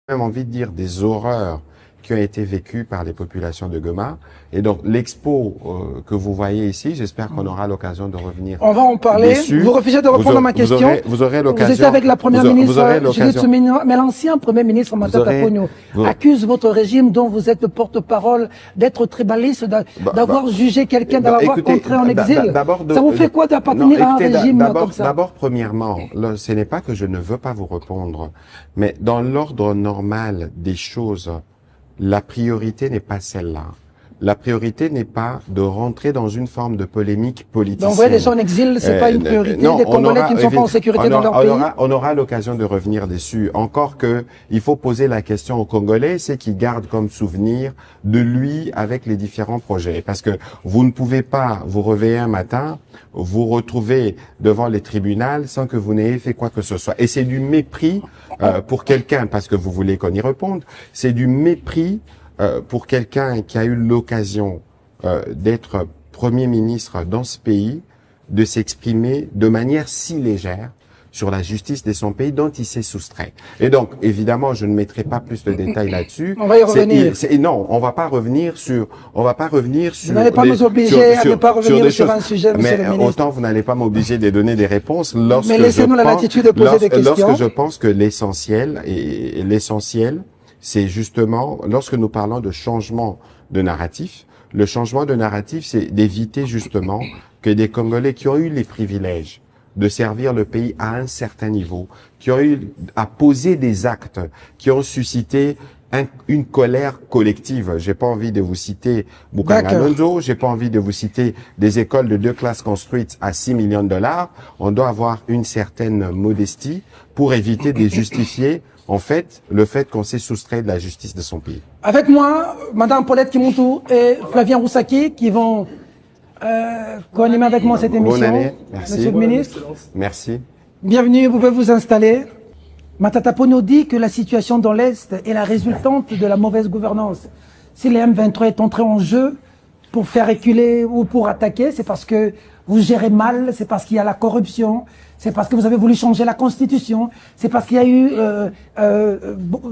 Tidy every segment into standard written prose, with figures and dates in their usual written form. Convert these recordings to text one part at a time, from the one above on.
même envie de dire des horreurs qui ont été vécues par les populations de Goma. Et donc, l'expo que vous voyez ici, j'espère qu'on aura l'occasion de revenir. On va en parler. Dessus. Vous refusez de répondre à ma question. Vous aurez l'occasion. Vous étiez avec la première ministre Judith Suminwa, mais l'ancien premier ministre Matata Ponyo accuse votre régime dont vous êtes le porte-parole d'être tribaliste, d'avoir jugé quelqu'un, d'avoir contré en exil. Ça vous fait quoi d'appartenir à un régime comme ça? D'abord, premièrement, ce n'est pas que je ne veux pas vous répondre, mais dans l'ordre normal des choses, la priorité n'est pas celle-là. La priorité n'est pas de rentrer dans une forme de polémique politicienne. D'envoyer des gens en exil, c'est pas une priorité des Congolais qui ne sont pas en sécurité dans leur pays. On aura l'occasion de revenir dessus. Encore que, il faut poser la question aux Congolais, c'est qu'ils gardent comme souvenir de lui avec les différents projets. Parce que vous ne pouvez pas vous réveiller un matin, vous retrouver devant les tribunaux sans que vous n'ayez fait quoi que ce soit. Et c'est du mépris pour quelqu'un, parce que vous voulez qu'on y réponde, c'est du mépris pour quelqu'un qui a eu l'occasion d'être Premier ministre dans ce pays, de s'exprimer de manière si légère sur la justice de son pays dont il s'est soustrait. Et donc, évidemment, je ne mettrai pas plus de détails là-dessus. On va y revenir. Non, on va pas revenir sur. Vous n'allez pas nous obliger à ne pas revenir sur un sujet, monsieur le ministre. Autant vous n'allez pas m'obliger de donner des réponses lorsque mais laissez-nous la latitude de poser des questions. Lorsque je pense que l'essentiel, c'est justement, lorsque nous parlons de changement de narratif, le changement de narratif, c'est d'éviter justement que des Congolais qui ont eu les privilèges de servir le pays à un certain niveau, qui ont eu à poser des actes, qui ont suscité une colère collective. J'ai pas envie de vous citer Bukangalonzo, j'ai pas envie de vous citer des écoles de 2 classes construites à 6 millions de dollars. On doit avoir une certaine modestie pour éviter de justifier en fait, le fait qu'on s'est soustrait de la justice de son pays. Avec moi, Madame Paulette Kimuntu et Flavien Roussaki qui vont co-animer avec moi cette émission. Bonne année, merci. Monsieur le ministre. Merci. Bienvenue, vous pouvez vous installer. Matata Ponyo dit que la situation dans l'Est est la résultante de la mauvaise gouvernance. Si le M23 est entré en jeu pour faire reculer ou pour attaquer, c'est parce que vous gérez mal, c'est parce qu'il y a la corruption, c'est parce que vous avez voulu changer la Constitution, c'est parce qu'il y a eu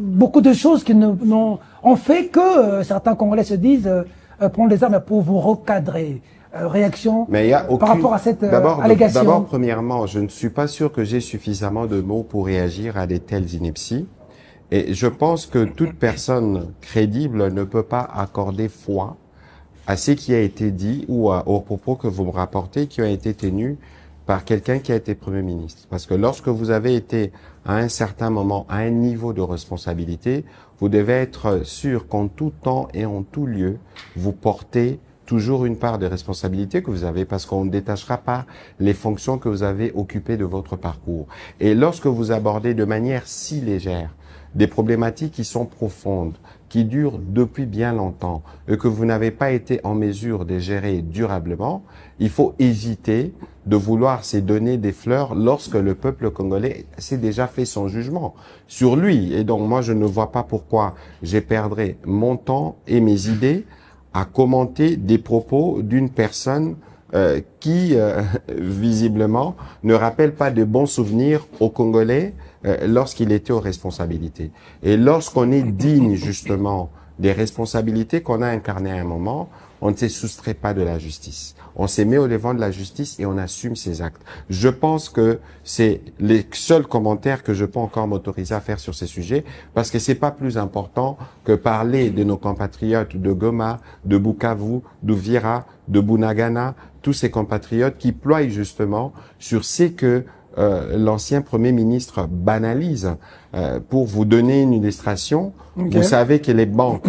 beaucoup de choses qui ont fait que certains Congolais se disent prendre les armes pour vous recadrer. Réaction par rapport à cette allégation. D'abord, premièrement, je ne suis pas sûr que j'ai suffisamment de mots pour réagir à de telles inepties. Et je pense que toute personne crédible ne peut pas accorder foi à ce qui a été dit ou aux propos que vous me rapportez qui ont été tenus par quelqu'un qui a été Premier ministre. Parce que lorsque vous avez été à un certain moment à un niveau de responsabilité, vous devez être sûr qu'en tout temps et en tout lieu, vous portez toujours une part de responsabilité que vous avez parce qu'on ne détachera pas les fonctions que vous avez occupées de votre parcours. Et lorsque vous abordez de manière si légère des problématiques qui sont profondes, qui durent depuis bien longtemps et que vous n'avez pas été en mesure de gérer durablement, il faut éviter de vouloir se donner des fleurs lorsque le peuple congolais s'est déjà fait son jugement sur lui. Et donc moi, je ne vois pas pourquoi je perdrais mon temps et mes idées à commenter des propos d'une personne qui, visiblement, ne rappelle pas de bons souvenirs aux Congolais lorsqu'il était aux responsabilités. Et lorsqu'on est digne, justement, des responsabilités qu'on a incarnées à un moment, on ne se soustrait pas de la justice. On s'est mis au devant de la justice et on assume ses actes. Je pense que c'est les seuls commentaires que je peux encore m'autoriser à faire sur ces sujets parce que c'est pas plus important que parler de nos compatriotes de Goma, de Bukavu, d'Uvira, de Bunagana, tous ces compatriotes qui ploient justement sur ce que l'ancien Premier ministre banalise. Pour vous donner une illustration, vous savez que les banques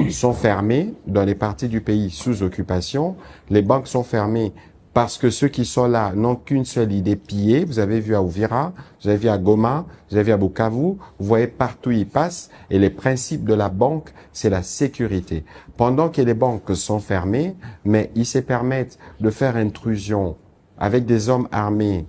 sont fermées dans les parties du pays sous occupation. Les banques sont fermées parce que ceux qui sont là n'ont qu'une seule idée, piller. Vous avez vu à Uvira, vous avez vu à Goma, vous avez vu à Bukavu, vous voyez partout ils passent. Et les principes de la banque, c'est la sécurité. Pendant que les banques sont fermées, mais ils se permettent de faire intrusion avec des hommes armés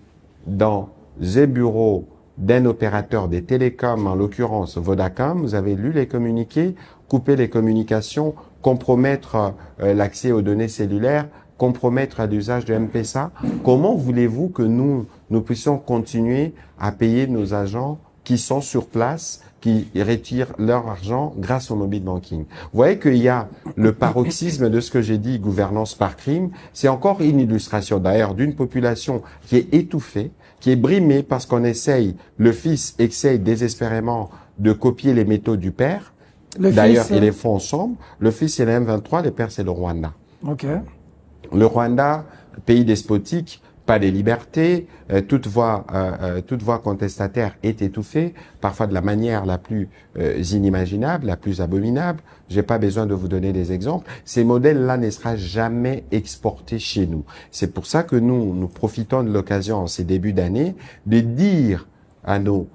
dans les bureaux d'un opérateur des télécoms, en l'occurrence Vodacom, vous avez lu les communiqués, couper les communications, compromettre l'accès aux données cellulaires, compromettre l'usage de M-Pesa. Comment voulez-vous que nous puissions continuer à payer nos agents qui sont sur place, qui retirent leur argent grâce au mobile banking. Vous voyez qu'il y a le paroxysme de ce que j'ai dit, gouvernance par crime. C'est encore une illustration d'ailleurs d'une population qui est étouffée, qui est brimée parce qu'on le fils essaye désespérément de copier les méthodes du père. D'ailleurs, ils les font ensemble. Le fils, c'est le M23, le père, c'est le Rwanda. Ok. Le Rwanda, pays despotique, pas de liberté, toute voix contestataire est étouffée, parfois de la manière la plus inimaginable, la plus abominable. J'ai pas besoin de vous donner des exemples. Ces modèles-là ne seront jamais exportés chez nous. C'est pour ça que nous profitons de l'occasion en ces débuts d'année de dire à nos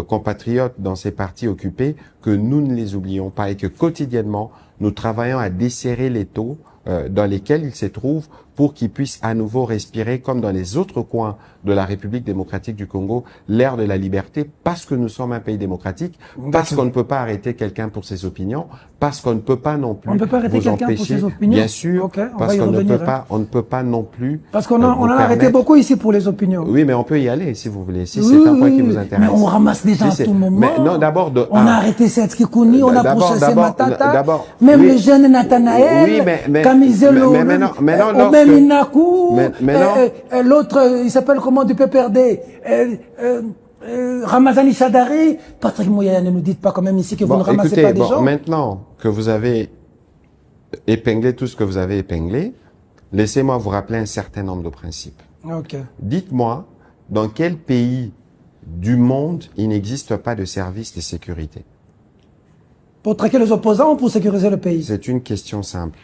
compatriotes dans ces partis occupés que nous ne les oublions pas et que quotidiennement, nous travaillons à desserrer les taux dans lesquels ils se trouvent pour qu'ils puissent à nouveau respirer comme dans les autres coins de la République démocratique du Congo, l'air de la liberté, parce que nous sommes un pays démocratique, parce qu'on ne peut pas arrêter quelqu'un pour ses opinions, parce qu'on ne peut pas non plus on ne peut pas arrêter vous empêcher, pour ses opinions. bien sûr, okay, parce qu'on ne peut pas non plus. Parce qu'on en a arrêté beaucoup ici pour les opinions. Oui, mais on peut y aller si vous voulez, si c'est un point qui vous intéresse. Mais on ramasse des gens à tout moment. Mais non, d'abord on a arrêté cette Kikouni, on a pourchassé Matata, même oui, le jeune Nathanaël, Camizelo, même Inakou, l'autre, il s'appelle comment, du PPRD, Ramazani Sadari. Patrick Mouyaya, ne nous dites pas quand même ici que vous ne ramassez pas des gens. Maintenant que vous avez épinglé tout ce que vous avez épinglé, laissez-moi vous rappeler un certain nombre de principes. Okay. Dites-moi, dans quel pays du monde il n'existe pas de service de sécurité? Pour traquer les opposants ou pour sécuriser le pays? C'est une question simple.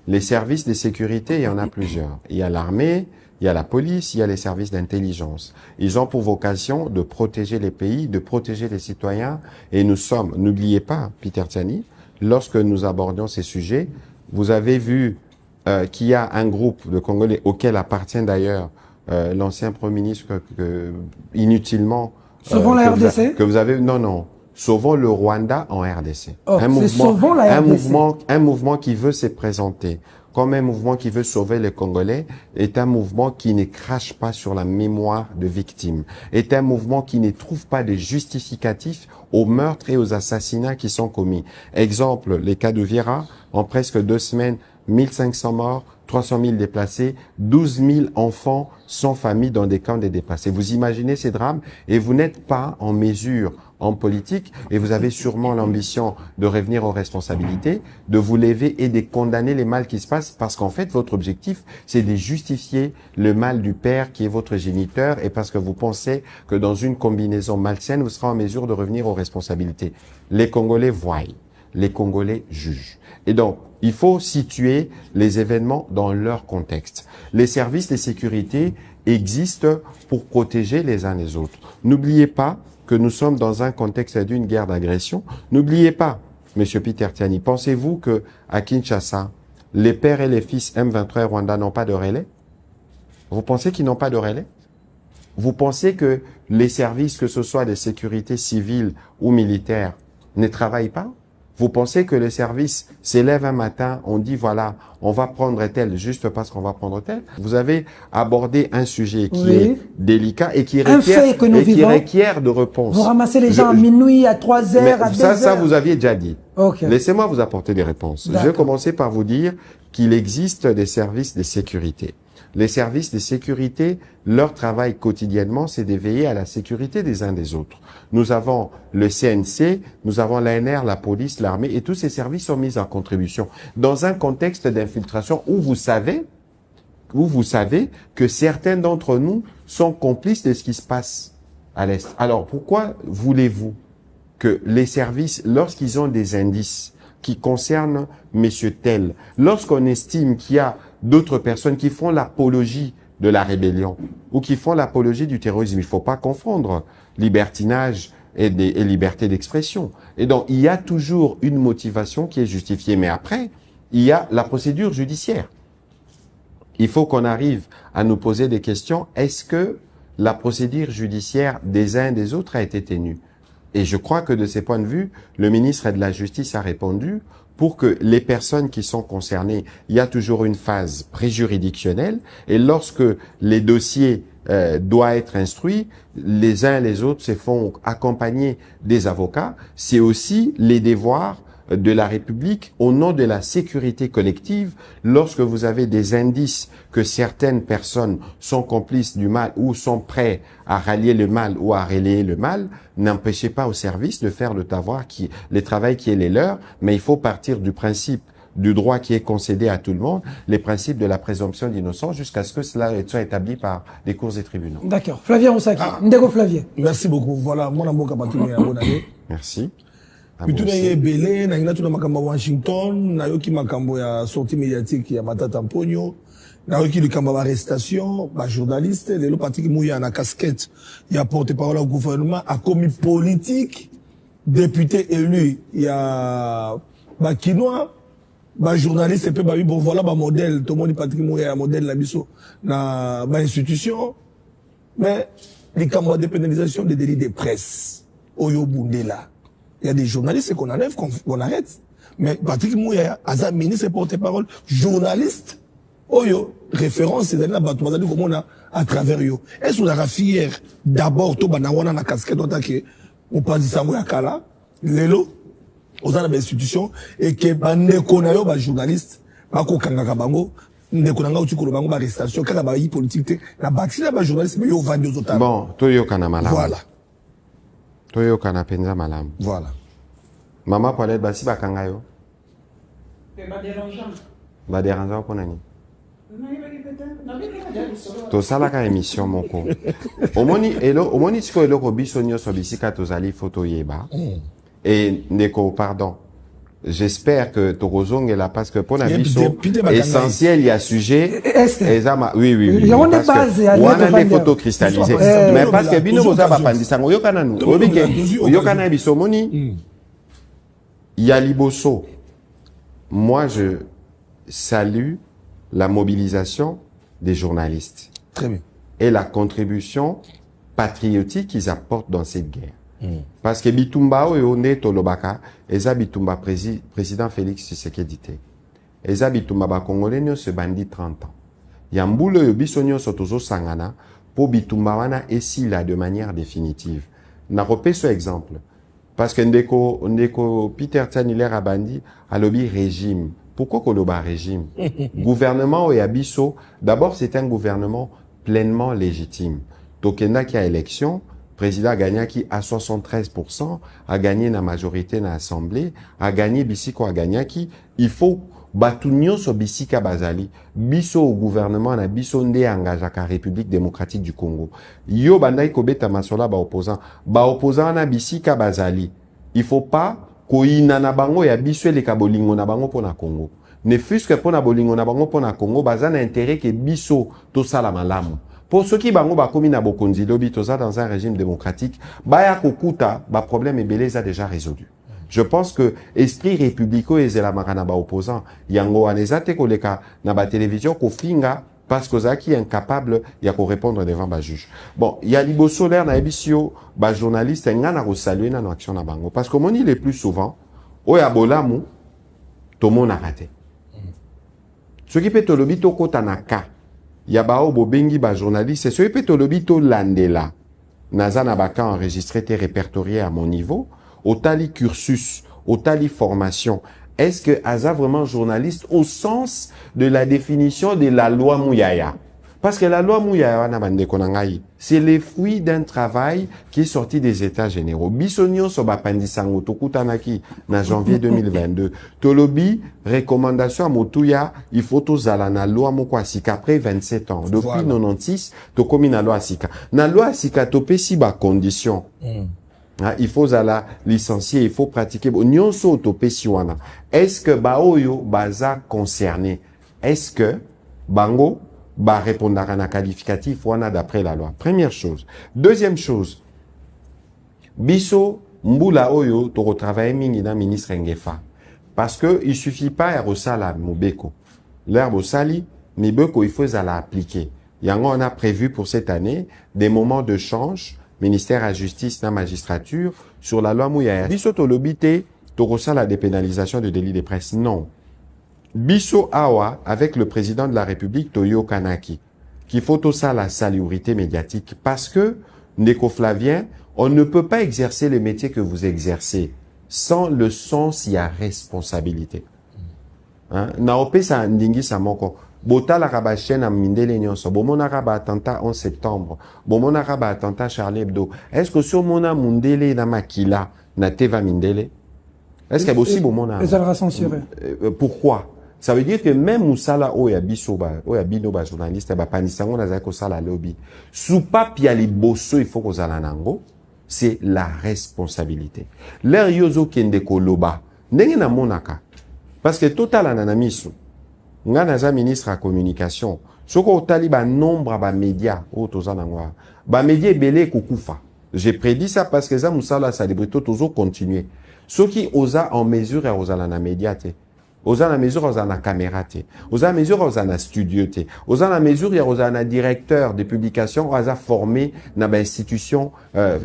Les services de sécurité, il y en a plusieurs. Il y a l'armée, il y a la police, il y a les services d'intelligence. Ils ont pour vocation de protéger les pays, de protéger les citoyens. Et nous sommes, n'oubliez pas, Peter Tiani, lorsque nous abordions ces sujets, vous avez vu qu'il y a un groupe de Congolais auquel appartient d'ailleurs l'ancien Premier ministre inutilement... Sauvons la RDC? Que vous avez... Non. Sauvons le Rwanda en RDC. Oh, un mouvement qui veut se présenter comme un mouvement qui veut sauver les Congolais est un mouvement qui ne crache pas sur la mémoire de victimes, est un mouvement qui ne trouve pas de justificatifs aux meurtres et aux assassinats qui sont commis. Exemple, les cas de Viera, en presque 2 semaines, 1500 morts, 300 000 déplacés, 12 000 enfants sans famille dans des camps de déplacés. Vous imaginez ces drames et vous n'êtes pas en mesure en politique et vous avez sûrement l'ambition de revenir aux responsabilités, de vous lever et de condamner les mal qui se passent parce qu'en fait, votre objectif, c'est de justifier le mal du père qui est votre géniteur et parce que vous pensez que dans une combinaison malsaine, vous serez en mesure de revenir aux responsabilités. Les Congolais voient, les Congolais jugent. Et donc, il faut situer les événements dans leur contexte. Les services de sécurité existent pour protéger les uns les autres. N'oubliez pas que nous sommes dans un contexte d'une guerre d'agression. N'oubliez pas, Monsieur Peter Tiani, pensez-vous que à Kinshasa, les pères et les fils M23 et Rwanda n'ont pas de relais? Vous pensez qu'ils n'ont pas de relais? Vous pensez que les services, que ce soit des sécurités civiles ou militaires, ne travaillent pas? Vous pensez que le service s'élève un matin, on dit voilà, on va prendre tel juste parce qu'on va prendre tel? Vous avez abordé un sujet qui est délicat et qui requiert de réponse. Vous ramassez les gens à minuit, à 3 heures, à 2 heures. Ça, vous aviez déjà dit. Okay. Laissez-moi vous apporter des réponses. Je vais commencer par vous dire qu'il existe des services de sécurité. Les services de sécurité, leur travail quotidiennement, c'est de veiller à la sécurité des uns des autres. Nous avons le CNC, nous avons l'ANR, la police, l'armée, et tous ces services sont mis en contribution. Dans un contexte d'infiltration où vous savez que certains d'entre nous sont complices de ce qui se passe à l'Est. Alors, pourquoi voulez-vous que les services, lorsqu'ils ont des indices qui concernent Monsieur tel, lorsqu'on estime qu'il y a d'autres personnes qui font l'apologie de la rébellion ou qui font l'apologie du terrorisme, il ne faut pas confondre libertinage et liberté d'expression. Et donc, il y a toujours une motivation qui est justifiée. Mais après, il y a la procédure judiciaire. Il faut qu'on arrive à nous poser des questions. Est-ce que la procédure judiciaire des uns et des autres a été tenue? Et je crois que de ces points de vue, le ministre de la Justice a répondu pour que les personnes qui sont concernées, il y a toujours une phase préjuridictionnelle et lorsque les dossiers doit être instruit, les uns et les autres se font accompagner des avocats. C'est aussi les devoirs de la République au nom de la sécurité collective. Lorsque vous avez des indices que certaines personnes sont complices du mal ou sont prêts à rallier le mal ou à relayer le mal, n'empêchez pas au service de faire le travail qui est les leurs, mais il faut partir du principe du droit qui est concédé à tout le monde, les principes de la présomption d'innocence, jusqu'à ce que cela soit établi par les cours et tribunaux. D'accord. Flavien Roussaki. Ndeko Flavien. Merci beaucoup. Voilà, mon amour Kabatouné, bonne année. Merci. Bituna ye belé, na ina tuna makamba Washington, na yoki makambo ya sortie médiatique ya Matata Mponyo, na yoki likamba ba arrestation, ba journaliste, lelo Patrick Mouya na casquette, ya porte-parole au gouvernement, a commis politique, député élu, ya ba Kinois, ba journaliste, et puis ba bon voilà ba modèle, tout le monde dit Patrick Mouya modèle la biso, na ba institution, mais likamba dépénalisation des délits de presse, Oyo Bundela. Il y a des journalistes qu'on enlève, qu'on arrête. Mais Patrick Mouya, Azam, ministre et porte-parole, journaliste, Oyo, référence, c'est là, comment on a à travers yo. Est-ce qu'on a fier d'abord, tout banawana na casquette, on que on passe du sango à Kala, Lelo, aux institutions, et que bande qu'on a yo, journaliste, bako kangaka bango, ndekonanga uti ko bango ba arrestation, kaka ba yi politique, na bâti la journaliste, mais yo vandi aux autres. Bon, toyo kana malamu. Voilà. Toyo kana penza malamu. Voilà. Maman Paulette basi bakanga yo. C'est pas dérangeant. Ba dérangeant pour nani? To salaka émission moko. Omoni siko eloko biso nyonso bisika tozali photo yeba. Et ndeko pardon. J'espère que Torozong est là parce que pour la biso essentiel il y a sujet oui il y a une base on a des photos cristallisées mais parce que bino boza ba pandisa ngo yokana nu obike yokana biso moni il y a liboso. Moi je salue la mobilisation des journalistes. Très bien. Et la contribution patriotique qu'ils apportent dans cette guerre. Parce que Bitumba Oyone Tolobaka, Eza Bitumba président Félix Tshisekedi. Eza Bitumba ba Congolais se bandit 30 ans. Yambulo Yobisonyo Sotozo Sangana, pour Bitumba wana esi là de manière définitive. Na repé ce exemple. Parce que Ndeko Peter Taniler a bandi à lobby régime. Pourquoi Koloba régime? Gouvernement Oyabiso, d'abord c'est un gouvernement pleinement légitime. Tokenda qui a élection, président Gagnaki à 73%, a gagné la majorité dans l'Assemblée, a gagné Bisiko a Gagnaki. Il faut batunyo so Bisika Bazali, biso au gouvernement na biso nde engagaka République démocratique du Congo. Yo bandai kobeta masola ba opposant na Bisika Bazali. Il faut pas koina na bango ya biso le kabolingo na bango pona Congo. Ne fût-ce que pona bolingo na bango pona Congo, bazana intérêt que biso to sala malamu. Pour ceux qui bango ba komi na bokonzi lobi toza dans un régime démocratique, baya kokuta ba problème et beleza déjà résolu. Je pense que esprit républicain et la marana ba opposant yango anezate koleka na ba télévision ko finga parce que zaki est incapable ya ko répondre devant ba juge. Bon, il y a liboso l'air na ebisio ba journaliste ngana ko saluer na action na bango parce que moni le plus souvent oya bolamu to mon a raté. Ce qui peut te lobi to kota na ka Yabao Bobengi ba journaliste, c'est ce que Tolobito Landela. Nazana Baka enregistré et répertorié à mon niveau. Au tali cursus, au tali formation. Est-ce que Aza vraiment journaliste au sens de la définition de la loi Mouyaya? Parce que la loi Mouyaya, c'est le fruit d'un travail qui est sorti des États généraux. Bisonio soba pandisango tokutanaki na janvier 2022. Tolobi, recommandation à Motuya, il faut tozala na loi moko asika après 27 ans. Depuis 96, tokomi na loi asika. Na loi asika topé si ba condition. Il faut zala licencier, il faut pratiquer. Nyonso topé si wana. Est-ce que baoyo baza concerné? Est-ce que bango ba répondre à un qualificatif ou d'après la loi. Première chose. Deuxième chose. Biso mbula oyo to retravailler mingi na ministre Ngefa. Parce que il suffit pas à rosala mobeko. L'herbe sali, mibeko il faut la appliquer. Yango on a prévu pour cette année des moments de change, ministère à justice na magistrature sur la loi Mouyaya. Biso to lobité to rosala dépénalisation de délit de presse. Non. Biso Awa, avec le président de la République, Toyo Kanaki, qu'il faut tout ça la salubrité médiatique parce que Ndeko Flavien, on ne peut pas exercer le métier que vous exercez sans le sens, il y a responsabilité. Hein? Naope sa ndingi sa moko. Bota la rabachen à Mindele Nyonso. Bomona raba attentat 11 septembre. Bomona raba attentat Charlie Hebdo. Est-ce que sur mona Mundele na makila na teva Mindele? Est-ce qu'il y a aussi bomona? Et ça le censuré. Pourquoi? Ça veut dire que même Moussala Oya Bisoba, Oya Binoba journaliste, ba panisango na zako sala lobby. Sous papier les bosso, il faut qu'on zala nango. C'est la responsabilité. L'air yozo kende koloba. Nenge na monaka. Parce que total ananamisu. Nga naza ministre à communication. Soko otali ba nombre ba médias. O toza nangwa. Ba médias belé kukufa. J'ai prédit ça parce que ça Moussala célébrité tozo continuer. Ceux qui osa en mesure à osa na médiate. Osa na mesure osa na caméra te. Osa na mesure osa na studio te. Osa na mesure ya osa na directeur de publication osa formé na ba institution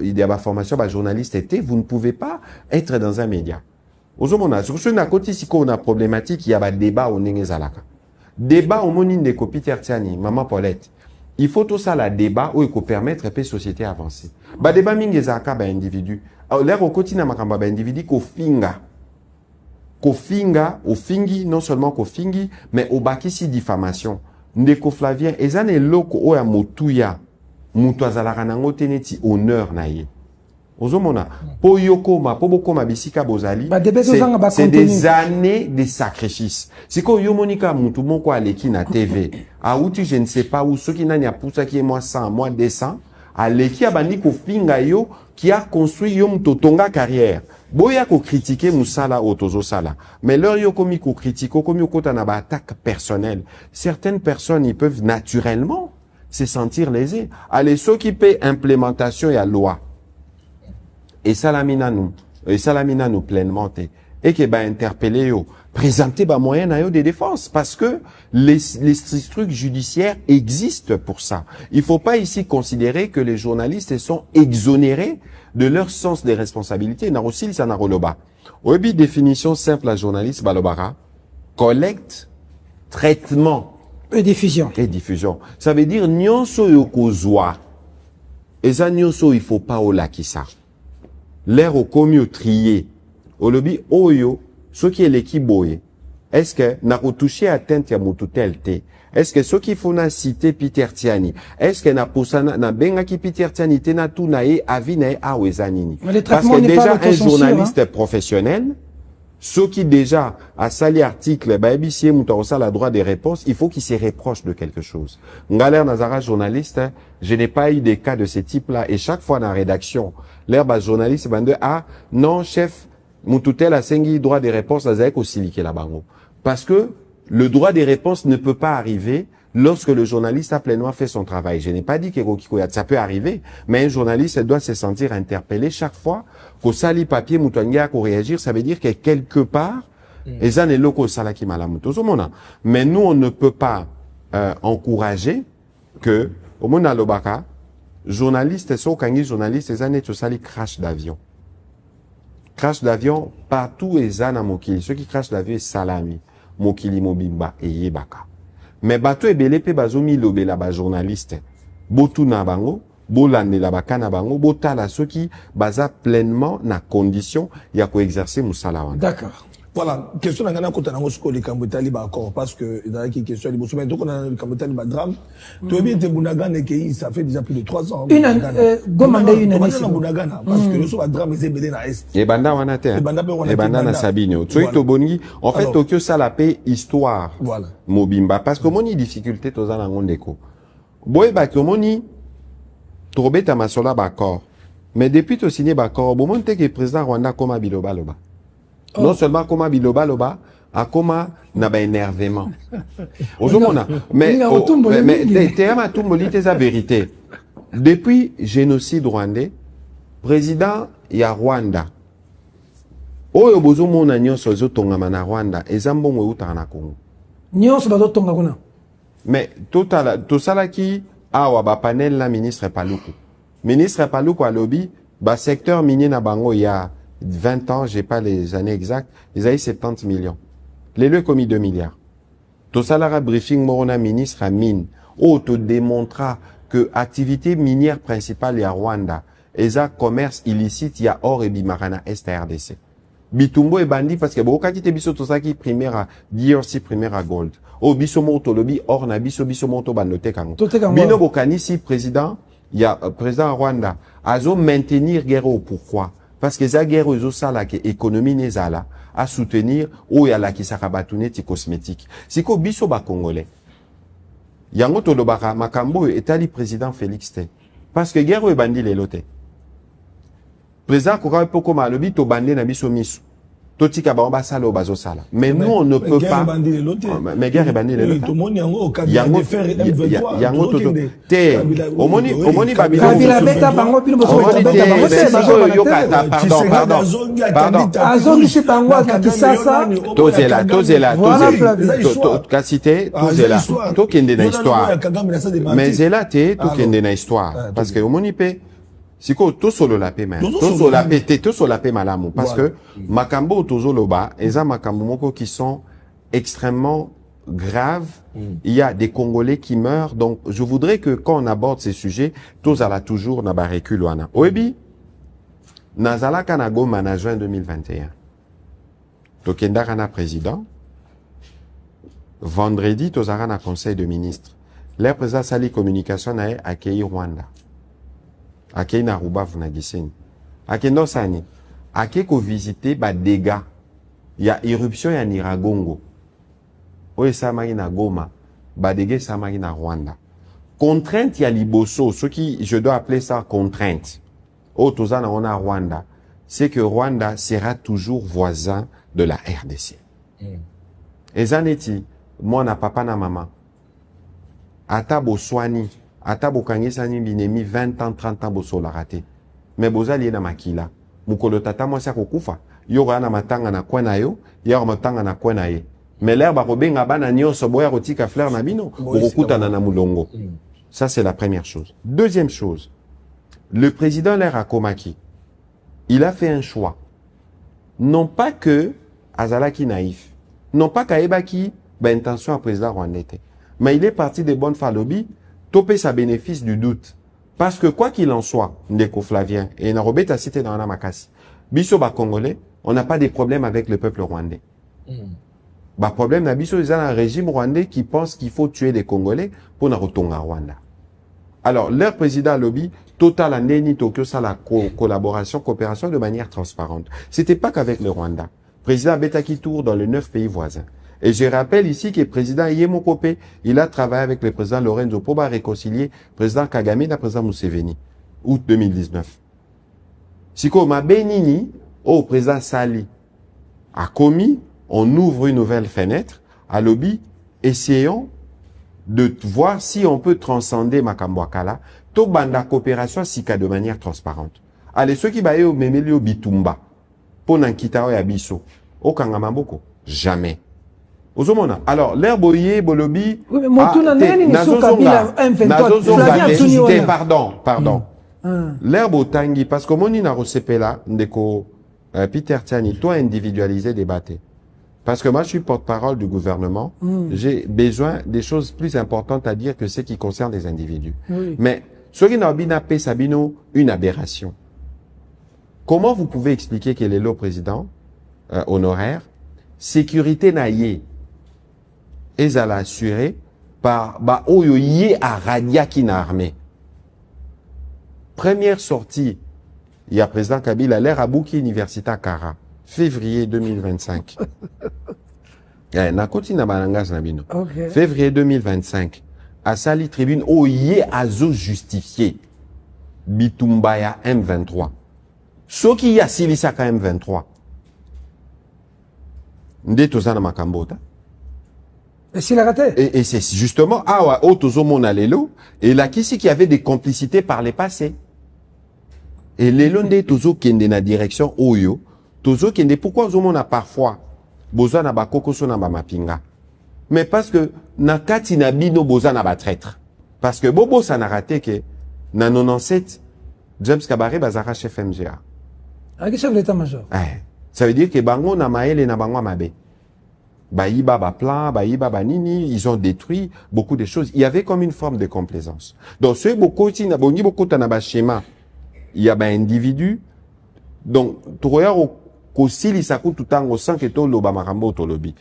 il y a ba formation ba journaliste été, vous ne pouvez pas être dans un média. Ozomona sur ce na côté si on a problématique il y a ba débat au nengezalaka. Débat au monine de Peter Tiani, maman Paulette. Il faut tout ça la débat où il faut permettre que société avancer. Ba débat mingezaka ba individu. L'air au quotidien makamba ba individu ko finga. Kofinga, au fingi, non seulement kofingi, mais au bakisi diffamation. Ndeko Flavien, ezane loko oya motuya, mutuazalaka nango teneti honneur na ye. Ozomona, po yokoma, po bokoma bisika bozali, c'est des années de sacrifices. C'est quand yomonika mutu moko aleki na TV, aouti je ne sais pas où, ceux qui n'ont pas poussa qui est moi 100, moi 200, aleki abandi kofinga yo, qui a construit yom totonga carrière. Boya ko critiquer Moussala otozo sala. Mais leur yo komi ko critiquer, komi ko tanaba attaque personnelle. Certaines personnes, ils peuvent naturellement se sentir lésés. Allez, ceux qui paient implémentation et à loi. Et salamina nous pleinement. Et que ba interpeller yo. Présenter ba moyen à yo de défense. Parce que les trucs judiciaires existent pour ça. Il faut pas ici considérer que les journalistes sont exonérés de leur sens des responsabilités. Narosil sanaroloba. Obi définition simple à journaliste balobara. Collecte, traitement. Et diffusion. Et diffusion. Ça veut dire nyonso yokozwa. Et ça nyonso il faut pas au lakisa. L'air au commis au trier. Au lobby oyo. Ce qui est l'équipe boye. Est-ce que n'a touché atteinte à motutelte? Est-ce que ceux qui font na cité Peter Tiani? Est-ce que n'a poussana na benga qui Peter Tiani tena tout nae avinae awezanini? Parce que déjà un journaliste professionnel, ceux qui déjà a sali article, bah ébicier mutarosa la droit des réponses, il faut qu'il se reproche de quelque chose. Ngaler Nazara journaliste, je n'ai pas eu des cas de ce type-là et chaque fois dans la rédaction, l'herbe journaliste bande ah non chef Moututel a sengi droit des réponses à Zaek aussi liké la bango. Parce que le droit des réponses ne peut pas arriver lorsque le journaliste a pleinement fait son travail. Je n'ai pas dit que ça peut arriver, mais un journaliste doit se sentir interpellé chaque fois qu'au sali papier Moutouanga qu'on réagir, ça veut dire que quelque part, et ça n'est loko salaki malamuto. Mais nous, on ne peut pas encourager que, au monde lobaka, journaliste, journaliste, et ça sali crash d'avion. Crash d'avion, partout et zana mokili. Ceux qui crachent l'avion est salami. Mokili mobimba et yebaka. Mais bateau et belé pe bazomi lobe la ba journaliste. Botu na bango, bolande la baka na bango, botala ceux qui baza pleinement na condition ya ko exercer musala wana. D'accord. Voilà, question na ngana kota nango siko le kambotali ba encore parce que dans la question liboso mais donc on a le kambotali ba drame. To bien te Bunagana qui ça fait déjà plus de 3 ans. Une gomande une année. Bunagana parce que le so ba drame c'est belé na est. Et banda wana te. Et banda na Sabine. Tu to bongi en fait Tokyo ça la paix histoire. Voilà. Mobimba parce que moni difficulté to za na ngondeko. Boy ba que moni trobeta masola ba accord. Mais depuis to signé ba accord, bon monte que président Rwanda comme Biloba loba. Non seulement comme Biloba loba, a comme na ba énervement. Ozomona, mais théâtre tumboli tes la vérité. Depuis génocide rwandais, président ya Rwanda. Oyo bozomona nyonso zotongama na Rwanda, ezambongo euta na Congo. Nyonso bazotonga kuna. Mais tout ça là qui awa ba panel la ministre Paluku. Ministre Paluku a lobby ba secteur minier na bango il y a 20 ans, j'ai pas les années exactes, ils avaient 70 millions. Les lieux commis 2 milliards. Tout ça là briefing morona ministre à mine. où te démontrera que activité minière principale à Rwanda, et ça commerce illicite, il y a or et bimarana est à RDC. Bitumbo et bandi parce que beaucoup qui te biso to ça qui primaire à DRC primaire à gold. Oh biso moto lobby or na biso moto bandote kango. Bino bokani si président, il y a président Rwanda, azo maintenir guerre pourquoi? Parce que za guerre ozo sala que économie nezala à soutenir ou ya la ki sakabatune ti cosmétique. Siko biso ba congolais. Yango to lobaka makambo etali président Félix T. Parce que guerre bandi les loté. Président Koka poko malobi to bandi na biso miso. Totika ba omba sala bazo sala. Mais nous on ne peut pas. Mais guerre bandi les loté. Yango to te. Omoni babila. Kabila beta bango pilo boso beta bango. Pardon. Azongi si bango na Kisasa. Tozela. Kasite tozela. To kende na histoire. Mais zela te to kende na histoire parce que omoni pe siko to solo la paix man. To solo la paix malamu parce que makambo tozo loba eza makambo moko qui sont extrêmement graves. Il y a des Congolais qui meurent donc je voudrais que quand on aborde ces sujets tous ala toujours na ba recul wana. Oebi nazala kana Goma na juin 2021. To kenda kana président vendredi tozara na conseil de ministres. Le président sali communication na accueilli Rwanda. Ake na Rubavu na Gisenyi. Ake ndo sani. Ake ko visiter ba dégâts. Il y a éruption ya Niragongo. Oye samaki na Goma. Ba dégâts samaki na Rwanda. Contrainte ya liboso. Ce qui, je dois appeler ça contrainte. Oh, tozana on a Rwanda. C'est que Rwanda sera toujours voisin de la RDC. Et zaneti, moi na papa na maman. Ata bo soigni. Ata bokangisa ni binemi 20 ans, 30 ans boso la raté. Mais bozali na makila. Mukolo tata moi sa kokufa. Yora na matanga na kwena yo, yora matanga na kwena ye. Mais l'air barobenga bana nyonso boya rotika fleur na bino, bokuta na mulongo. Ça c'est la première chose. Deuxième chose. Le président l'air à Komaki. Il a fait un choix. Non pas que azalaki naïf. Non pas qu'aebaki ba intention à président rwandais. Mais il est parti de bonne falobi. Topé sa bénéfice du doute. Parce que quoi qu'il en soit, Ndeko Flavien, et Narobet a cité dans la Makasi, Biso ba Congolais, on n'a pas de problème avec le peuple rwandais. Bah problème na Biso, ils ont un régime rwandais qui pense qu'il faut tuer les Congolais pour Narotonga Rwanda. Alors, leur président lobby, total andeni Tokyo, ça la collaboration, coopération de manière transparente. C'était pas qu'avec le Rwanda. Président Betaki Tour dans les 9 pays voisins. Et je rappelle ici que le président Yemo Kopé, il a travaillé avec le président Lorenzo Poba réconcilier le président Kagame et le président Museveni, août 2019. Siko ma benini, au président Sali, a commis, on ouvre une nouvelle fenêtre, à lobby, essayons de voir si on peut transcender Makambwakala, to banda coopération sika de manière transparente. Allez, ceux qui baillent au Memelio Bitumba, pour Nankitao et Abiso, au Kangamamboko, jamais. Alors, l'air boyer, bolobi. Oui, mais pardon. L'air botangi, parce que mon ina là, ndeko, Peter Tiani, toi individualisé débatté. Parce que moi, je suis porte-parole du gouvernement. J'ai besoin des choses plus importantes à dire que ce qui concerne les individus. Mais, ce qui n'a pas fait Sabino, une aberration. Comment vous pouvez expliquer que le président, honoraire, sécurité naïe, et à l'assurer par oyo yé à Radia qui n'a armé. Première sortie, il y a président Kabila l'air à Bouki Université Kara, février 2025. Février 2025, à Sali Tribune, yé à zo justifié. Bitumbaya M23. Ce qui y a Silisaka M23. Ndetozana Makambota. Et s'il a raté? Et c'est justement, et là, qui avait des complicités par les passés. Et les Londés, Tozo Kende na direction Oyo, Tozo Kende, pourquoi Zomo a parfois, Boza na ba kokoso na ba mapinga? Mais parce que, na kati na bino Boza na ba traître. Parce que Bobo ça n'a raté que, na 97, James Kabare Bazara chef MGA. Avec chef de l'état-major. Ça veut dire que Bango na maël et na Bango mabe. Baïba, plan, baïba, nini, ils ont détruit beaucoup de choses. Il y avait comme une forme de complaisance. Donc, ce beaucoup, il y a schéma. Il y a un individu. Donc, tu regardes aussi, il s'accoupe tout le temps au sang que tout le bamarambo, tout le lobby.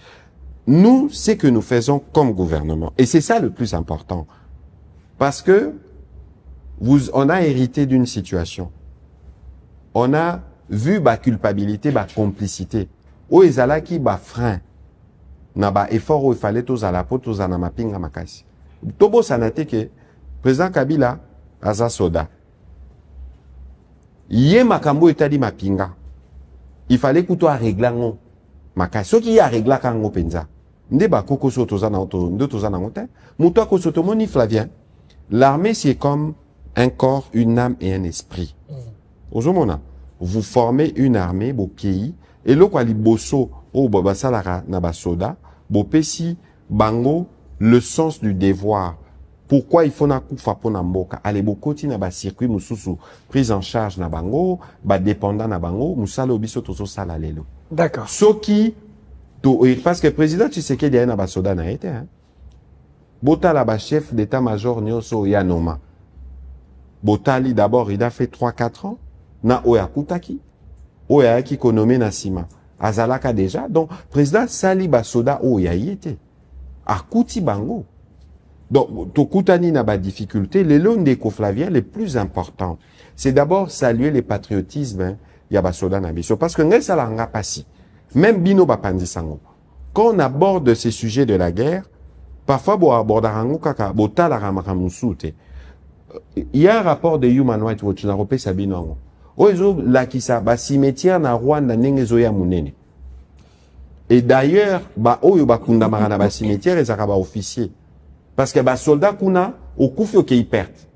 Nous, c'est que nous faisons comme gouvernement. Et c'est ça le plus important. Parce que, on a hérité d'une situation. On a vu ma culpabilité, ma complicité. Où est là qui ba frein? Na ba effort où il fallait tous à la peau, tous à na mapinga makasi. Tobo sanate que président Kabila aza soda. Yé makambo etadi mapinga. Il fallait que toi régler ngo makasi. Ce qui a réglé kango penza. Nde ba koko so toza na auto, nde toza na ngote. Muto ko soto moni Flavien. L'armée c'est comme un corps, une âme et un esprit. Ozomona, vous formez une armée, beau pays, et lo kwa li bosso o babasalara na basoda, bo pesi bango le sens du devoir. Pourquoi il faut na kufa pona mboka? Allez bokoti na ba circuit mususu prise en charge na bango, ba dépendant na bango, musala obiso tozo sala lelo. D'accord. Soki to parce que président Tshisekedi a na basoda na été hein. Bota la ba chef d'état-major nyonso ya noma. Botali d'abord il a fait 3-4 ans na oya kutaki oya ki konomé na sima. Azalaka déjà. Donc, président Sali Basoda, oh, ya y était. Akuti bango. Donc, Tokutani n'a pas de difficulté. Les lots des Flavien, les plus importants, c'est d'abord saluer les patriotismes, hein, ya Basoda Nabiso. Parce que n'est-ce pas passi. Même Bino Bapandisango. Quand on aborde ces sujets de la guerre, parfois, bo abordarango kaka, bo talaramusoute. Il y a un rapport de Human Rights Watch, na repé Sabino. Ozo la kisa ba cimetière na Rwanda nengezo ya munene. Et d'ailleurs ba oyo ba kunda marana ba cimetière ezaka ba officier. Parce que ba soldat kuna okufio ke perte.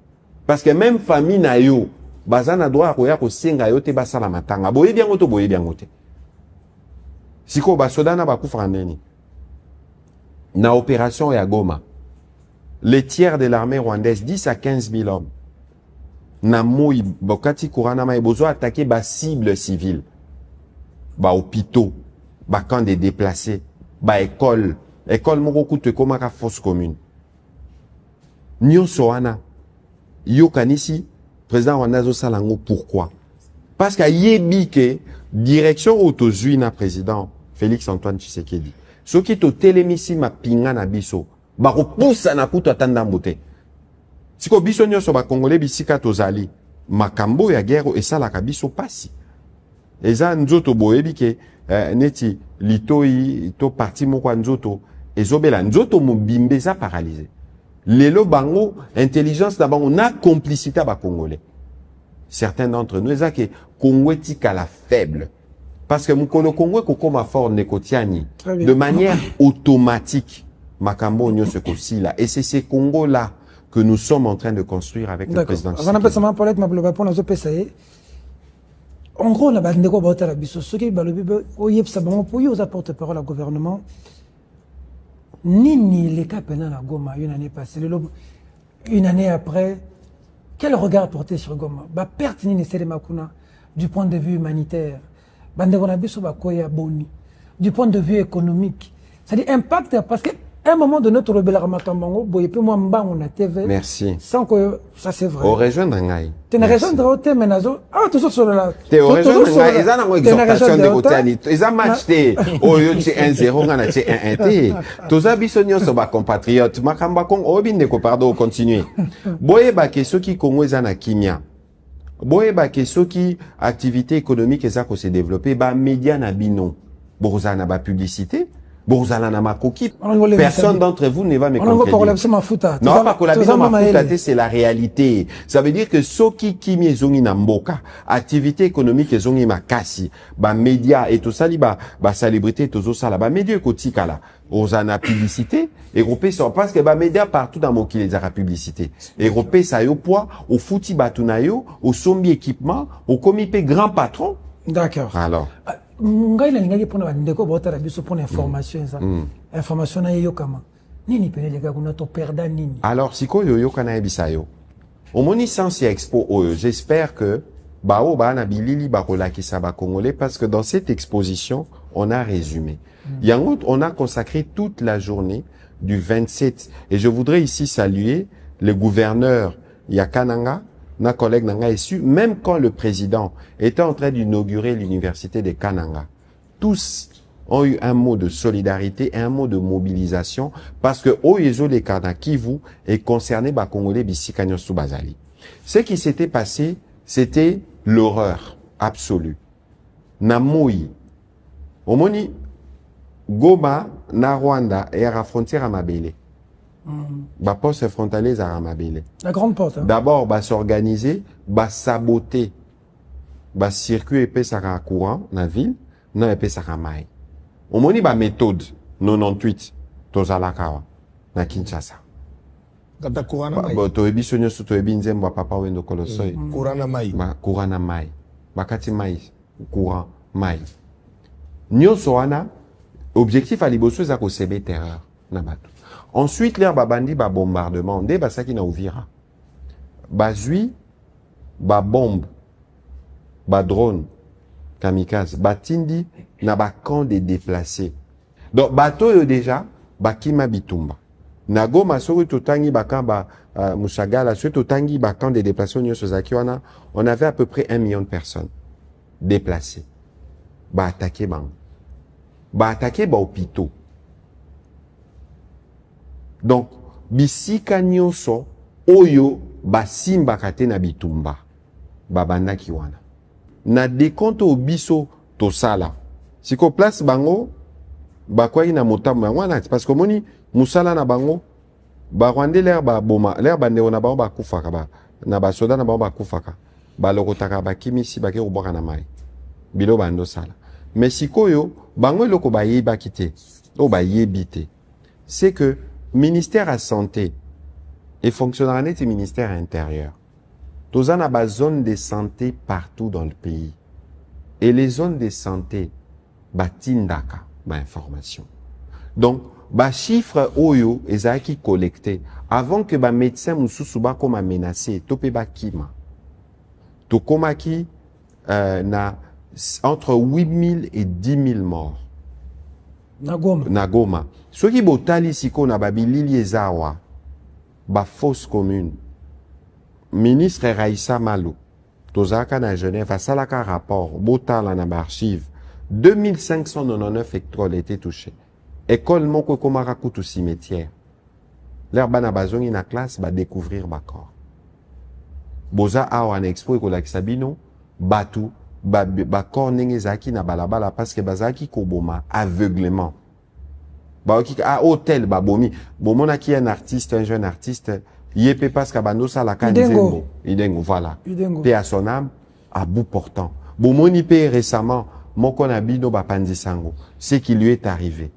Parce que même famille na yo bazana droit ko ya ko senga yo te basala matanga. Boye bien ngoto boye bien ngote. Siko ba soldat na ba kufra neni. Na opération ya Goma. Les tiers de l'armée rwandaise 10 à 15 000 hommes. Na moi bokati kurana ma besoin attaquer ba cible civile ba hôpitaux ba camp des déplacés ba école moko kute koma ka fosse commune nyonso wana yo kanisi président Rwanda salango pourquoi parce que yebi ke direction autozui na président Félix Antoine Tshisekedi soki to telemisi ma pinga na biso ba repoussa na kutu atanda mbote. Siko biso nyonso ba Congolais bisika tozali makambo ya guerre et ça la kabiso pasi. Eza nzoto boyebi ke neti litoi to parti moko nzoto ezobela nzoto mobimbe za paralysé. Lelo bango intelligence na bango na complicité ba Congolais. Certains d'entre nous eza ke Congo tika la faible parce que mukolo Congo ko koma fort nekotiani de manière automatique makambo nyonso ko sila et c'est ces Congo là que nous sommes en train de construire avec le président Tshisekedi. En gros, la bande de Gobota, la biso, ceux qui balobi, oyeb sabamo, pour y porte-parole au gouvernement, ni les cas pendant la Goma, une année passée, une année après, quel regard porter sur Goma? Ba perte ni nesere makuna, du point de vue humanitaire, bande de biso ba koya boni, du point de vue économique, c'est-à-dire impact parce que à un moment de notre rebelle Ramatambango, boye pe moi mba on a TV. Merci. Sans que ça c'est vrai. Au rejoindre ngai. Tu n'as raison de roter menazo. Ah tout ça sur la. Tu au rejoindre ngai. Ils ont une exhortation de Botani. Ils ont match té. Au lieu de 1-0, on a 1-1 té. Tous abissonions sont ba compatriotes. Makamba kong obine ko pardon continuer. Boye ba ke ceux qui Congo ezana kimia. Boye ba ke ceux qui activité économique ezako se développer ba média na bino. Bozana ba publicité. Personne d'entre vous ne va me contredire. Non, pas collaborer ma foutaté, c'est la réalité. Ça veut dire que ceux qui zongi na mboka, activité économique zongi makasi, ba média et tout ça ba célébrité tout ça là, ba média kotika là, ozana publicité, européen sont parce que ba média partout dans mon qui les a publicité. Européen ça yo poids, au fouti batunayo, au sombi équipement, au comité grand patron. D'accord. Alors. Ngai la linga pour na ndeko bota la biso pour information ça information na yo kama nini pele les gars kuna to perda nini alors siko yo kana bisayo omoni sans expo j'espère que bao ba na bilili ba kolakisa ba congolais parce que dans cette exposition on a résumé. Yango, on a consacré toute la journée du 27. Et je voudrais ici saluer le gouverneur Yakananga, ma collègue Nanga Essu, même quand le président était en train d'inaugurer l'université de Kananga. Tous ont eu un mot de solidarité et un mot de mobilisation parce que Oyezo le Kivu est concerné par Congolais Bissikanyo Soubazali. Ce qui s'était passé, c'était l'horreur absolue. Namoi. Omoni, Goma, na Rwanda et à la frontière à Mabele. Ba poste frontalier à Mabele. La grande porte. Hein. D'abord, bah s'organiser, bah saboter, bah circuit épais à courant dans la ville, non épais à maille. Omoni ba méthode 98 tozalakawa na Kinshasa. Kata Kurana Mai. Ba to ebi sonyo su to ebi nzembo papa wendo kolosoi. Kurana Mai. Ba Kurana Mai. Bakati Mai. Courant Mai. Nyonso wana objectif à liboso za ko sebe terreur na bato. Ensuite l'air babandi ba bombardement nde basaki na Uvira. Ba zui ba bombe ba drone kamikaze batindi na ba camp de déplacés. Donc bato yo déjà bakima bitumba. Na Goma sori totangi ba camp Mushagala sori totangi ba camp de déplacés nyonso zaki wana, on avait à peu près 1 million de personnes déplacées. Ba attaquer bang. Ba attaquer ba hôpitaux. Donc bisika nyonso oyo ba simba kate na bitumba. Ba banda ki wana. Na décompte au biso tosala. Si ko place bango ba kwa ina motambo wana parce que moni musala na bango ba rwande l'air ba boma l'air bande ona ba ba kufaka ba na ba soda na ba kufaka ba lokotaka ba kimisi ba ke oboka na mai bilo bando sala mais sikoyo bango loko ba yeba kité o ba yebité c'est que ministère à santé et fonctionnaire net ministère intérieur tozana ba zone de santé partout dans le pays et les zones de santé batindaka ba information donc ba chiffre oyo ezaki collecté avant que ba médecin mususu ba comme menacé topé ba kima to komaki na entre 8000 et 10 000 morts na Goma soki botali siko na babilili ezawa ba fausse commune ministre Raissa Malo tozaka na Genève asalaka rapport botala na archive 2599 hectares étaient touchés. École moko komara kutu cimetière. L'air bana bazongi na classe ba découvrir ba corps. Boza awa na expo ekola kisabino batu ba corps nenge zaki na balabala parce que bazaki koboma aveuglement. Ba ki a hôtel ba bomi. Bomona ki un artiste, un jeune artiste, yépe parce que bando sala kanzembo. Idengo voilà. Paix à son âme à bout portant. Bomoni paix récemment Moko na bino bapandi sango, ce qui lui est arrivé.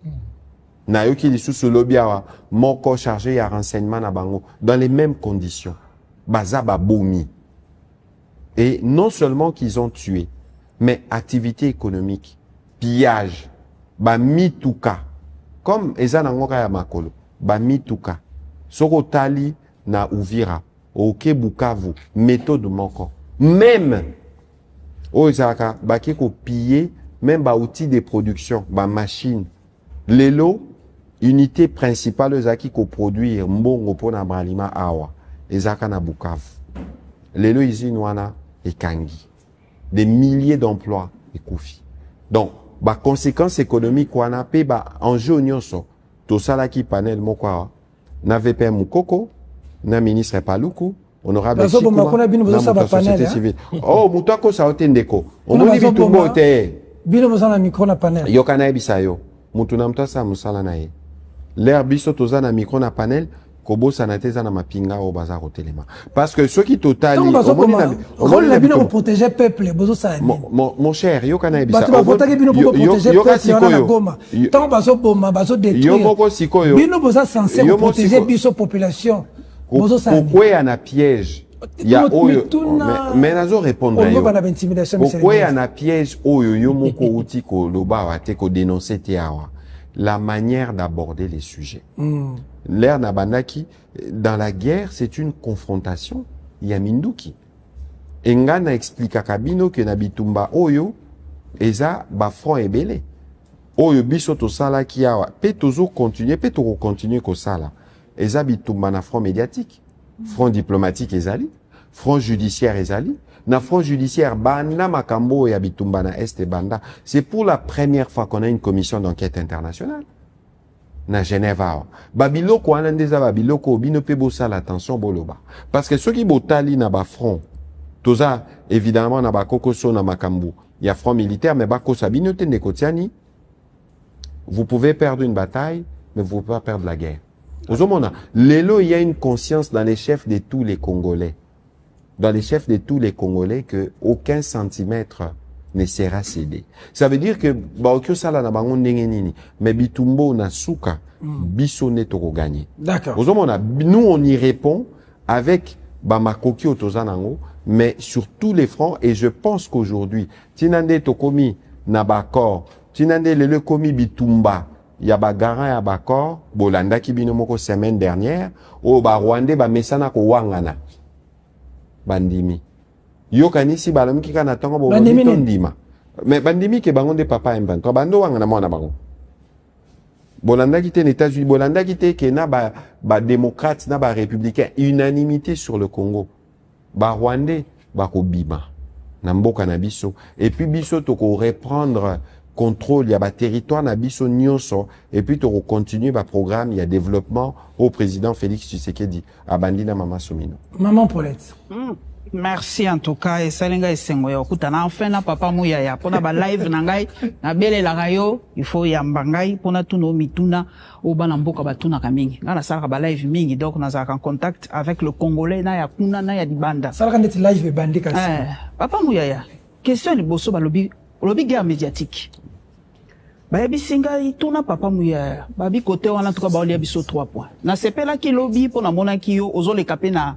Na yoki li sous lobiawa, moko chargé à renseignement na bango, dans les mêmes conditions. Baza baboumi. Et non seulement qu'ils ont tué, mais activité économique, pillage, ba mituka, comme ezana ngoka ya makolo, ba mituka, soko tali na Uvira, oke Bukavu, méthode moko. Même oh, Isaka, baki ko piller même ba outils de production, ba machine. Lelo, unité principale zaki ko produire mbongo pona bralima awa. Isaka na Bukavu. Lelo usine wana et kangi. Des milliers d'emplois et koufi. Donc, ba conséquences économiques wana pe ba enjeu nyonso. To sala ki panel moko na VP Mukoko, na ministre Paluku. Honorable Chikuma, na société civile. Oh, mutako sa otendeko. Omoni bitumbo te. Bino mosala micro na panel. Yo kana ebisa yo. Mutu na mtasa musala na ye. L'air biso toza na micro na panel, kobo sanateza na mapinga o baza kotelema. Parce que ceux qui totali, omoni na bino protéger peuple, bozo sa. Mon cher, yo kana ebisa. Bato botaki bino pour protéger peuple na Goma. Tant bazo boma, bazo détruire. Yo moko sikoyo. Bino boza censé protéger biso population. Pourquoi il y a un piège? Il y a mais nazo répondre yo. Pourquoi il y a un piège oyo yo moko uti ko loba wa te ko dénoncer te awa? La manière d'aborder les sujets. L'air nabanaki dans la guerre, c'est une confrontation. Il y a Minduki. Engana explique à Kabino que na bitumba oyo eza ba front ebele. oyo biso to sala ki awa pe tozo continuer pe to continuer ko sala eza bitumba na front médiatique front diplomatique ezali front judiciaire ezali na front judiciaire banda makambo ya bitumba na este banda c'est pour la première fois qu'on a une commission d'enquête internationale na Genève awa babiloko wana ndeza babiloko bino pe bosala attention boloba parce que ceux qui botali na ba front toza évidemment na ba kokoso na makambo il y a front militaire mais bakosa bino te nekotiani. Vous pouvez perdre une bataille, mais vous ne pouvez pas perdre la guerre. Aujourd'hui, Lélo, il y a une conscience dans les chefs de tous les Congolais. Dans les chefs de tous les Congolais que aucun centimètre ne sera cédé. Ça veut dire que, mais Bitumbo na suka, biso ne toko gagné. D'accord. Nous, on y répond avec Bamakoki Otozanango, mais sur tous les fronts, et je pense qu'aujourd'hui, Tinande Tokomi na bakor, Tinande le komi bitumba, ya bagara ya bakor, bolanda ki binomoko semaine dernière, o ba Rwandais ba mesana ko wangana. Bandimi. Yo kanisi balami ki kana tongo bo ndima. Mais bandimi ke bangonde papa M23, bando wangana mona bango. Bolanda qui était aux États-Unis, Bolanda qui était que na ba démocrate, na ba républicain, unanimité sur le Congo. Ba Rwandais, ba ko bima. Na mboka na biso. Et puis biso toko reprendre contrôle, il y a un territoire, na biso nyonso, et puis tu continuer le programme, il y a développement au président Félix Tshisekedi, à Bandina Mama Soumino. Maman Paulette. Merci en tout cas, et salinga et sengoya. Okutana enfin na papa mouya ya. Pona ba live nangai, na bele la rayo, il faut yambangai, pona tuno mituna, oba na mboka batuna kamingi. Ngana sala ba live mingi, donc na zaka en contact avec le Congolais, na ya kuna, na ya dibanda. Sala neti live bandi kasi. Papa mouya ya. Question liboso ba lobi guerre médiatique. Bayebi singa ituna papa mouya babi côté wana tuka ba olia biso 3 points na sepela ki lobby pona mona ki yo ozo le kapé na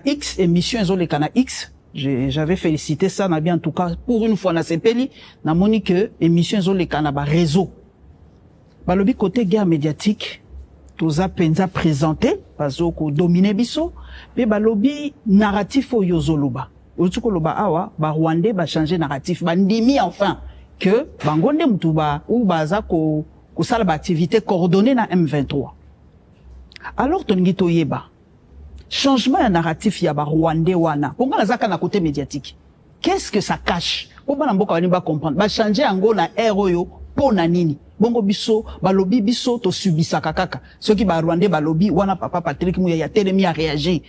X émission ozo le kana X j'avais félicité ça na bien en tout cas pour une fois na sepeli na moni que émission ozo le kana ba réseau ba lobby côté guerre médiatique toza penza présenté bazo ko dominer biso pe ba lobby narratif o yozoloba otuko loba awa ba Rwandais ba changer narratif ba ndimi enfin que bangonde mutuba ou baza ko sala ba activité coordonnée na M23. Alors toningito yeba changement narratif ya ba Rwandais wana ponga nazaka na côté médiatique. Qu'est-ce que ça cache? Pour bana mboka wani ba comprendre ba changer ango na ROyo pona nini? Bongo biso balobi biso to subisa kakaka. Ceux qui ba Rwandais balobi wana papa Patrick Mouya ya telemi a réagi.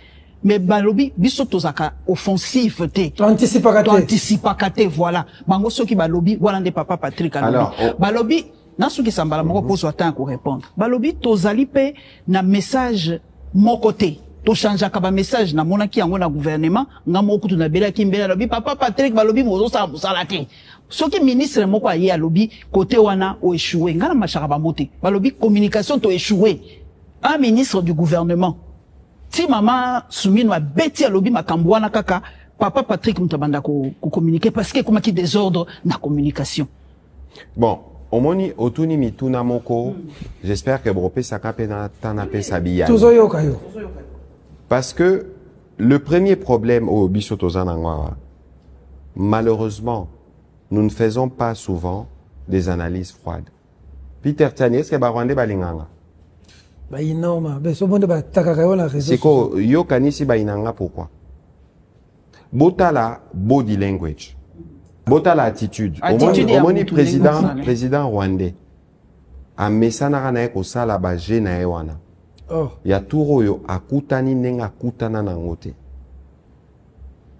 Mais balobi biso tozaka offensif te anticipakate voilà bango soki balobi wala nde papa Patrick alobi balobi nasuki sambala moko pose attend ko répondre balobi tozali pe na message mon côté to changer ka ba message na monaki yango na gouvernement ngamo kutu na bela kimbela lobi papa Patrick balobi mozo sa musala te soki ministre moko ayi alobi côté wana o échoué ngana machaka ba moté balobi communication to échoué un ministre du gouvernement. Si maman Soumino a bêti à lobby makambouana kaka, papa Patrick Moutabanda ko communiquer parce que comme qui désordre na communication. Bon, omoni otuni mituna moko, j'espère que Bropé Sakapena Tanape Sabiya. Parce que le premier problème au Bissotozanangwa, malheureusement, nous ne faisons pas souvent des analyses froides. Peter Tani, est-ce que Barwande Balinganga? C'est que yo kanisi bainanga pourquoi? Botala body language. Botala attitude. Omoni président rwandais. A mesana na ko sala ba jena ewana. Ya turo yo akutani nenga kutana na ngote.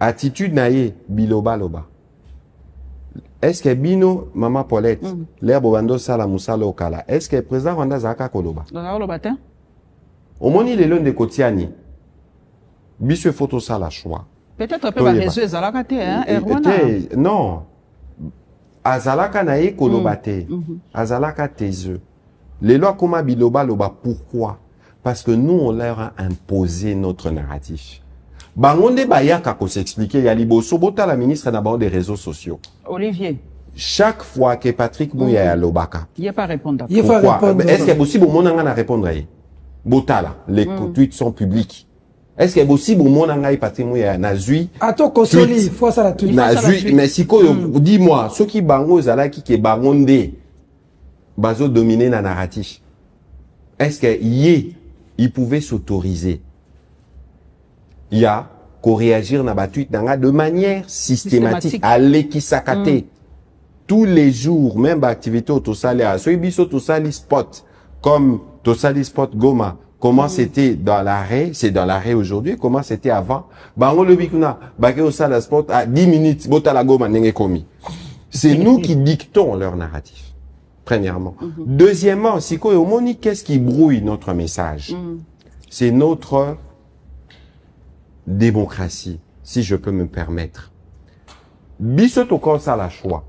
Attitude na ye biloba loba. Est-ce que bino mama Paulette l'herbe bando sala musala okala est-ce que président Rwanda zaka koloba au moni le long de Kotiani biso photo sala choix peut-être pas réseau zalaka te hein Rwanda non azalaka na ye koloba te azalaka tezo les lois comme biloba loba pourquoi parce que nous on leur a imposé notre narratif. Bangonde bayaka ko s'expliquer ya liboso bota la ministre d'abord des réseaux sociaux. Olivier. Chaque fois que Patrick Mouya ya lobaka. Il a pas répondre. Pourquoi? Est-ce que possible monanga na répondre à bota là les tweets sont publics. Est-ce que possible monanga Patrick Mouya na zui? Ato kosoli fois ça la tweet. Na zui mais siko dis-moi ceux qui bango zala qui ke bangonde bazo dominer na narratif. Est-ce que il pouvait s'autoriser? Il y a qu'on réagir na tweet de manière systématique. Aller qui s'accater. Tous les jours, même l'activité au salaire, soit biso au salaire spot, comme au salaire spot Goma, comment c'était dans l'arrêt, c'est dans l'arrêt aujourd'hui, comment c'était avant, on le bikuna, au salaire spot à 10 minutes, bota la Goma n'engé commis. C'est nous qui dictons leur narratif. Premièrement. Deuxièmement, si quoi au moni, qu'est-ce qui brouille notre message? C'est notre démocratie, si je peux me permettre. Biso to comme ça la choix.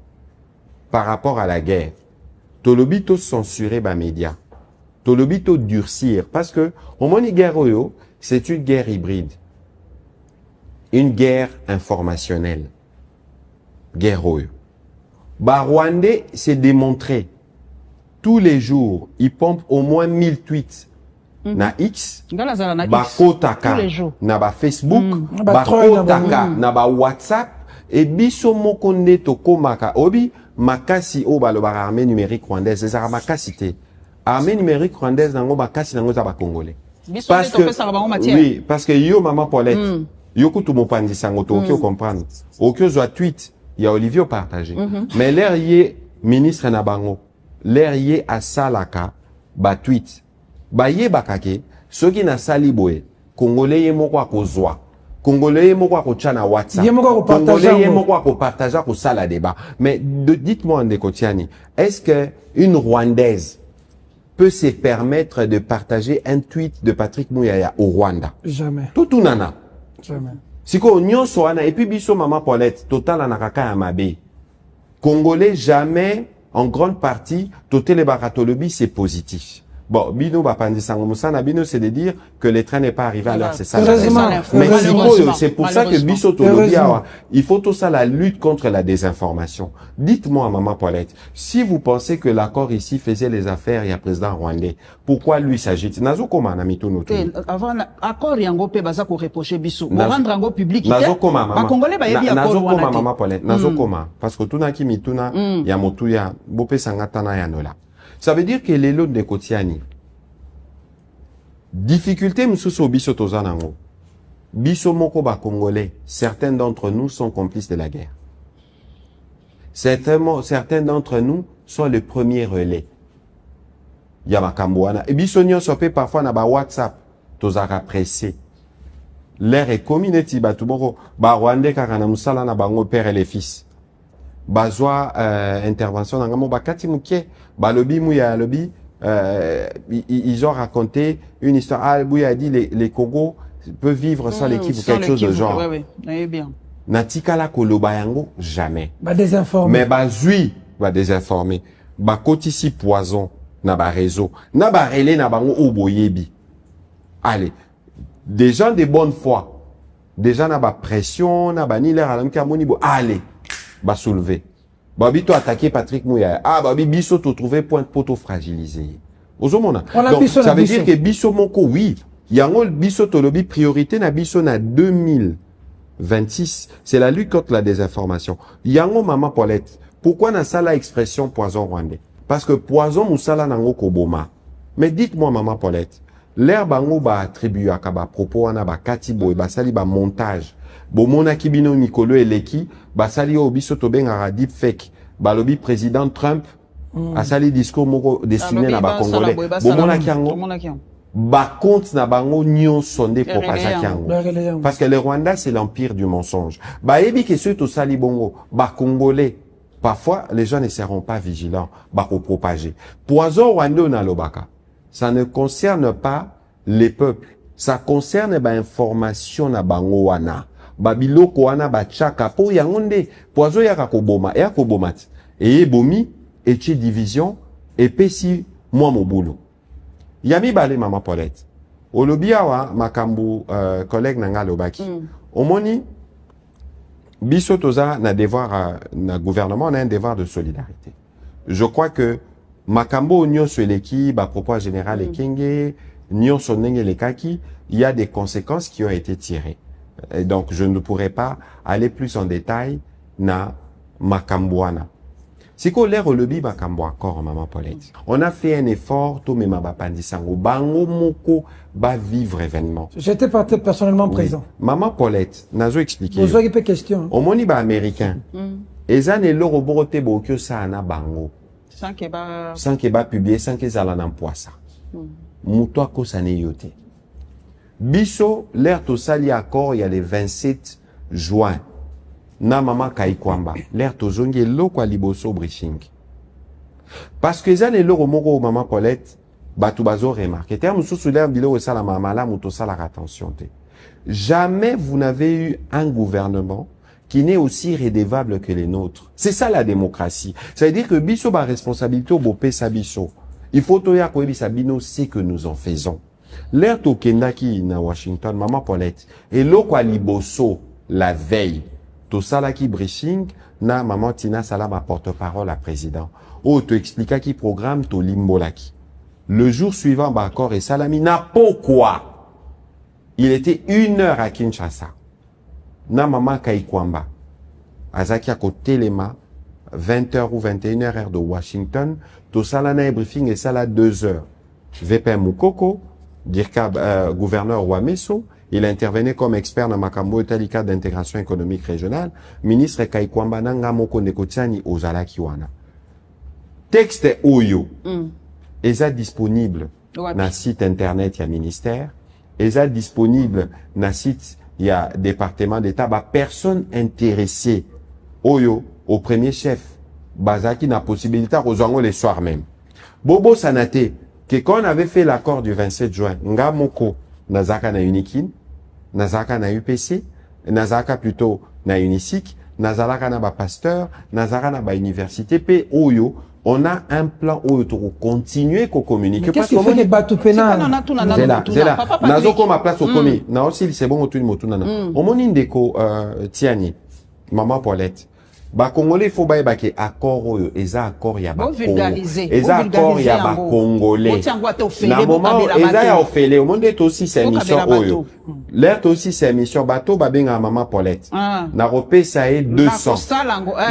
Par rapport à la guerre, tolobito censurer les médias, tolobito durcir, parce que au moins guerre c'est une guerre hybride, une guerre informationnelle, guerre Rwandais s'est démontré tous les jours, ils pompent au moins 1000 tweets. Na X, Kotaka, na Facebook, Kotaka, na WhatsApp, et biso mokonde to komaka obi makasi o balobara armée numérique rwandaise ezara makasi te armée numérique rwandaise nango makasi nango za ba congolais parce que oui parce que yo maman Paulette yo kutu mopandi sango to okyo comprendre okyo zo tweet ya Olivier partagé mais l'air yé ministre na bango l'air yé asalaka ba tweet ba ye bakake soki na sali boye congolais ye moko akozwa Congolais yemo kwa kochana WhatsApp. Congolais yemo kwa partager ko sala débat. Mais dites-moi Ndekotiani, est-ce que une Rwandaise peut se permettre de partager un tweet de Patrick Mouyaya au Rwanda? Jamais. Tout nana. Jamais. Siko nyonso wana et puis biso maman Paulette total anakaka ya mabe. Congolais jamais en grande partie total le baratolobi c'est positif. Bon, Bino Bino, c'est de dire que le train n'est pas arrivé à l'heure, c'est ça. Mais c'est pour ça que Bisso il faut tout ça la lutte contre la désinformation. Dites-moi, maman Paulette, si vous pensez que l'accord ici faisait les affaires, il y a président rwandais, pourquoi lui s'agite? Nazo koma na mitono tout. Avant accord yango pe baza ko reprocher Bisso. Rendre yango public. Nazo koma maman. Ba Congolais ba yebi accord. Nazo koma maman Paulette. Nazo koma parce que tout na ki mituna ya motu ya bope sangatana ya nola. Ça veut dire que les lots de Kotiani, difficulté m'souso biso tozanango, biso moko ba congolais, certains d'entre nous sont complices de la guerre. Certains d'entre nous sont le premier relais. Yamakambouana. Et biso nyo sope parfois na ba WhatsApp, tozara pressé. L'air est community batuboko, ba Rwandais kakana musala na bango père et les fils. Bazwa intervention dans ngamo bakati mukie balobi mouya lobi ils ont raconté une histoire ah Bouya a dit les Congo peuvent vivre sans l'équipe ou quelque chose de genre oui bien natika la koloba yango jamais ba désinformer mais ba zui ba désinformer ba kotisi poison na ba réseau na ba relé na bango oboyebi allez des gens de bonne foi des gens na ba pression na ba ni l'air alam kamoni bo allez ba soulever. Babi to attaqué Patrick Mouyaya. Ah babi biso to trouver point poto fragilisé. Ozomona. Donc ça veut dire que biso moko oui, yango biso to lobi priorité na biso na 2026, c'est la lutte contre la désinformation. Yango maman Paulette, pourquoi na sala expression poison rwandais? Parce que poison musala nango koboma. Mais dites-moi maman Paulette, l'air bango ba attribué à kaba propos wana ba katibo ba sali ba montage. Bomona kibino Nikolo eleki basali obiso tobenga deep fake balobi président Trump asali discours moko destiné na ba congolais bomona kiango ba compte na bango nyon sonde propagation kiango parce que le Rwanda c'est l'empire du mensonge ba ebi que ceux to sali bongo ba congolais parfois les gens ne seront pas vigilants ba ko propager poison rwandais na lobaka ça ne concerne pas les peuples ça concerne ba information na bango wana babiloko wana bachaka po yangonde poizo yaka koboma ya kobomat et bomi et division et pesi moi mobulu yami balé maman Paulette olobiawa makambu collègue nanga lobaki omoni biso toza na devoir na gouvernement on a un devoir de solidarité je crois que makambo nyonso eleki ba propos général ekenge nyonso ndenge lekaki il y a des conséquences qui ont été tirées. Et donc, je ne pourrais pas aller plus en détail na Makambouana. Siko l'air au lobby bakambo accord, maman Paulette. On a fait un effort, tout mais ma bapandisango, bango moko, ba vivre événement. J'étais personnellement présent. Maman Paulette, nazo expliqué. Vous avez pas de question. Au moni ba américain. Ezane loro borote bokyo sa ana bango. Sans que ba publier, sans que zala n'empoisa. Moutoa ko sane yote. Biso, l'air to sali accord, il y a le 27 juin. Na mama Kaikwamba, l'air to zonge loko liboso briefing. Parce que zane loro moko maman Paulette, batu bazo remarqué. Terme sous l'air bilo sala mama la muto sala attention te. Jamais vous n'avez eu un gouvernement qui n'est aussi redevable que les nôtres. C'est ça la démocratie. Ça veut dire que biso ba responsabilité au bopé sa biso. Il faut toya ko bisabino c'est que nous en faisons. L'air to kendaki na Washington maman Paulette et loko liboso la veille. To salaki briefing na maman Tina Salama porte-parole à président. Oh, te expliqua qui programme to limbolaki. Le jour suivant, Bakor et Salami n'a pourquoi. Il était 1 heure à Kinshasa. Na maman Kaikwamba. Azaki à côté Lema, 20h ou 21h heure de Washington. To salana et briefing et sala 2 heures. VP Moukoko, Dirka, gouverneur Wameso. Il intervenait comme expert dans Makambo Italika d'intégration économique régionale. Ministre Kaikwamba Nanga Moko Nekotiani Ozala Kiwana. Texte Oyo. Est disponible dans le site internet, il y a ministère. Est disponible dans le site, il y a département d'État. Bah, personne intéressée Oyo, au premier chef. Bazaki n'a possibilité aux ango les soirs même. Bobo Sanate, que quand on avait fait l'accord du 27 juin, Nga Moko, Nazaka na Unikin, Nazaka na UPC, Nazaka plutôt na Unisic, Nazalaka na ba pasteur, Nazaka na ba université, P Oyo, on a un plan où on continuer qu'on communique. Qu'est-ce qui fait que Batou Pénal? C'est là. Nazo comme ma place au commis. Na aussi c'est bon au tout le monde. Au moni ndeko Tiani, maman Paulette. Ba Congolais faut ba que accord oyo eza accord ya ba eza accord ya ba Congolais. Na moment eza ya ofele au monde aussi c'est mission oyo. L'air aussi c'est mission bateau ba benga maman Paulette. Na repé ça est 200.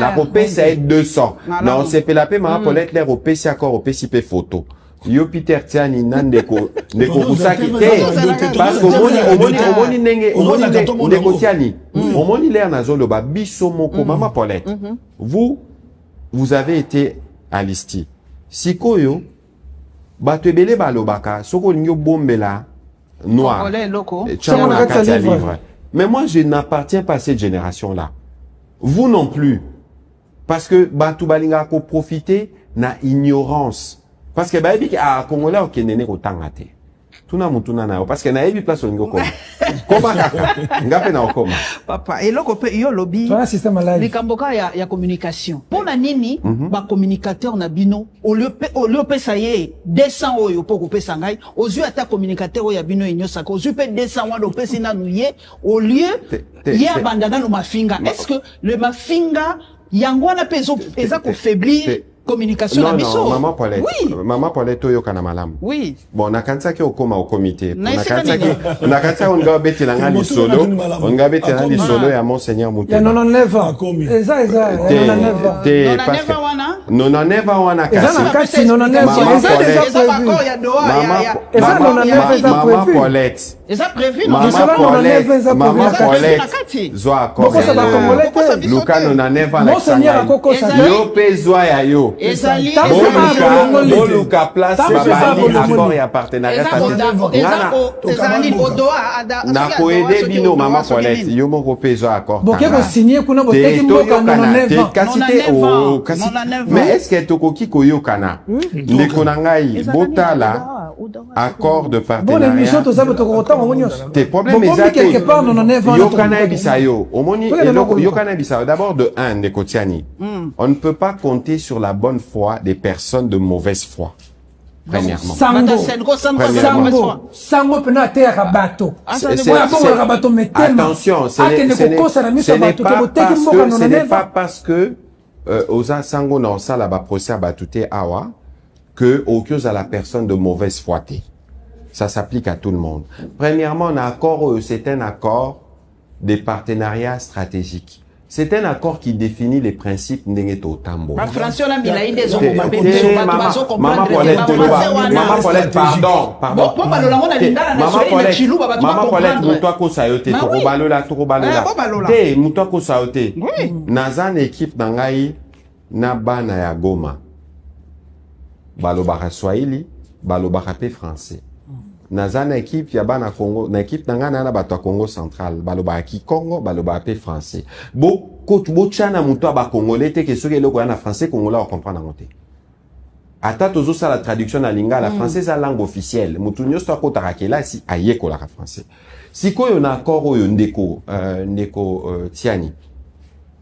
Na repé ça est 200. Na on s'est pelapé maman Paulette l'air repé c'est accord repé si pe photo. Yo Peter Tiani nandeko kusaki te parce que omoni ndeko Tiani omoni l'air nazolo ba biso moko maman Paulette vous avez été à Listi sikoyo batebele balobaka soko lingo bombela noir livre mais moi je n'appartiens pas à cette génération là vous non plus parce que batu balinga ko profiter na ignorance. Parce que bah ebi a Congolais au Kenya ko tangate. Tuna mutuna na parce que na ebi place lingo koma. Koma ngape na okoma. Papa et loko pe yo lobby. Voilà système live. Likamboka ya communication. Pona nini ba communicateur na bino au lieu pe ça y est 200 oyo pour couper sangai aux yeux ata communicateur ya bino inyo sako aux yeux pe 200 wa pe sina nuye au lieu ya bandana no mafinga. Est-ce que le mafinga yangwana peso eza ko faiblir communication non, non, maman Paulette. Oui. Maman Paulette oyo kana malamu. Oui. Bon, na kanisa ki okoma au comité. Na kanisa on ga beti na ngani solo. On ga beti na ngani solo ya monseigneur Mouté. Ya 99 ans. Eza 99 ans. 99 ans wana kasi. Eza na kasi 99 ans. Maman Paulette. Eza prévu non. Maman Paulette. Zo accord. Luka 99 ans. Monseigneur akoko sa. Yo pe zo ya yo. Boluka place babali accord ya partenariat na koede bino maman Paulette yo moko peso accord boke ko signer kuna boteki mboka na mais est-ce que tokoki koyokana ndeko na ngai botala accord de partenariat tes problèmes yokana bisayo omoni eloko yokana bisayo d'abord de 1 ndeko Tiani on ne peut pas compter sur la bonne foi des personnes de mauvaise foi. Premièrement. Sango pena te rabato. Attention, ce n'est pas parce que osa sango na osala ba procès batute awa que okios à la personne de mauvaise foi. Ça s'applique à tout le monde. Premièrement, un accord c'est un accord de partenariat stratégique. C'est un accord qui définit les principes n'engeto tambo. Ma français on a mis là des Maman Paulette, pardon. Maman Paulette, muto ko sayote to balola. Te muto ko sayote. Nazan équipe nangai na bana ya Goma. Balobaka Swahili, balobaka pe français. Nazana équipe ya bana Congo, na équipe nangana na bato Congo central, balobaka ki Congo, balobaka pe français. Bo chana muto ba congolais te ke soki eloko na français congolais on comprend nangote. Ata tozo sa la traduction na lingala français sa langue officielle. Mutu nyosto ko tarakela si ayeko la français. Sikoyo na accord oyo ndeko tiani.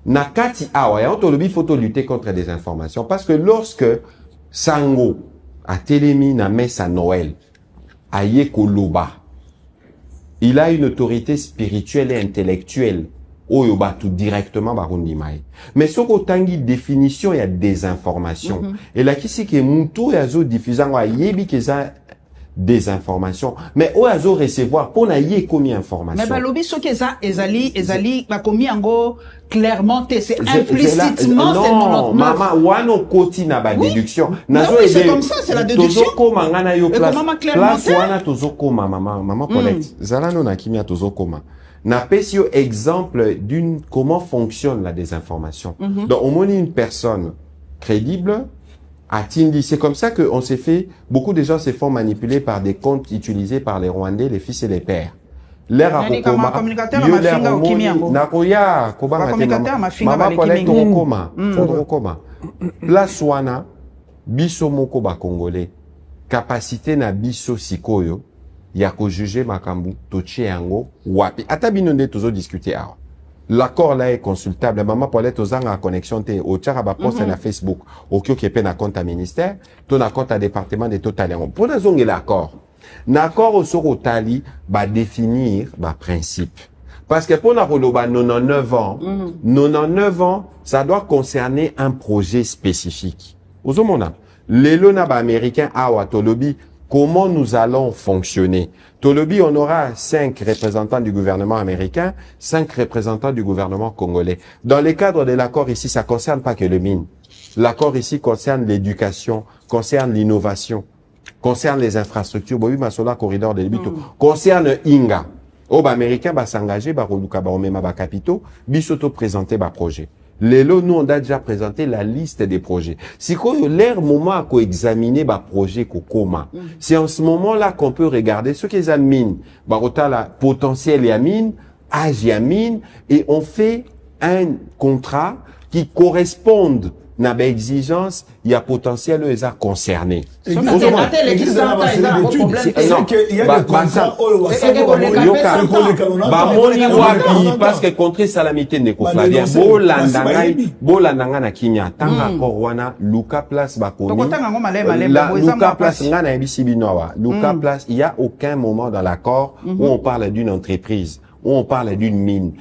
Na kati awa ya on faut lutter contre des informations parce que lorsque Sango a télémi na messe à Noël ayeko loba, il a une autorité spirituelle et intellectuelle oyo batu directement barundi mai. Mais soko tangi définition ya désinformation. Et là kisi ke mutu ya zo diffusant wa yebi ke za désinformation. Mais o azo recevoir pour na yé komi information. Mais balobi so ke za ezali ba komi ango clairement c'est implicitement c'est non maman wano koti na ba déduction. Nazo c'est comme ça c'est la déduction. Tozo koma ngana yo place. Place wana tozo koma maman Paulette. Zalano na kimia tozo koma. Na pesio exemple d'une comment fonctionne la désinformation. Donc au moins une personne crédible à Tindi, c'est comme ça que on s'est fait, beaucoup de gens se font manipuler par des comptes utilisés par les Rwandais, les fils et les pères. L'air à Kokoma, Nakoya, Maman Paulette Torokoma, Place wana, biso moko ba Congolais, capacité na biso sikoyo, ya ko juger makambu, toche yango, wapi. Ata binonde tozo discuter awa. L'accord là est consultable. Maman Paulette aux en connexion te au tchara ba poste na Facebook. Au kyo kepe na compte à ministère, ton à compte à département de total. Pour la zone l'accord. L'accord au soro tali va définir ba principe. Parce que pour la roloba 99 ans, 99 ans, ça doit concerner un projet spécifique. Aux homona. L'élona ba américain awa tolobi. Comment nous allons fonctionner? Tolobi, on aura 5 représentants du gouvernement américain, 5 représentants du gouvernement congolais. Dans le cadre de l'accord ici, ça concerne pas que le mine. L'accord ici concerne l'éducation, concerne l'innovation, concerne les infrastructures. Bobi Masola, corridor de Libito, concerne Inga. Oba américain va s'engager, va relouka, va omema, va capitaux, bisoto présenter, va projet. Lélo, nous, on a déjà présenté la liste des projets. Si l'air moment à examiner ba projet kokoma, c'est en ce moment-là qu'on peut regarder ce qu'ils aminent, barota la potentiel et amine, âge et amine, et on fait un contrat qui corresponde na ba exigence, il y a potentiel et ça concerné. Il y a des parce que contre salamité ne koflavia bolandanga na kimia tanga korwana Luka place bakomi Luka place ngana ebisi binowa Luka place il y a aucun moment dans l'accord où on parle d'une entreprise où on parle d'une mine.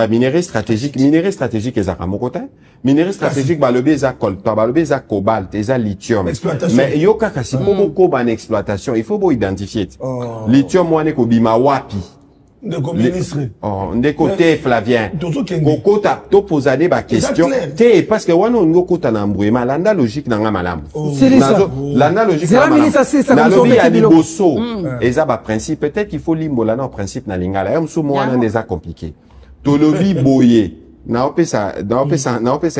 Minerai stratégique ezaka mokota. Minerai stratégique balobi eza coltan, balobi eza cobalt, eza lithium. Mais yoka kasi ko ban exploitation, il faut bo identifier. Lithium wane ko bima wapi. De côté Flavien. Koko ta to poser ba question. Té parce que wana ngoko ta na mbouema landa logique na nga malamu. C'est ça. Landa logique na malamu. Na lobi ya liboso. Eza ba principe peut-être qu'il faut limbola na principe na lingala. Yam sou mwana ndeza compliqué. To lobi boye. Na opesa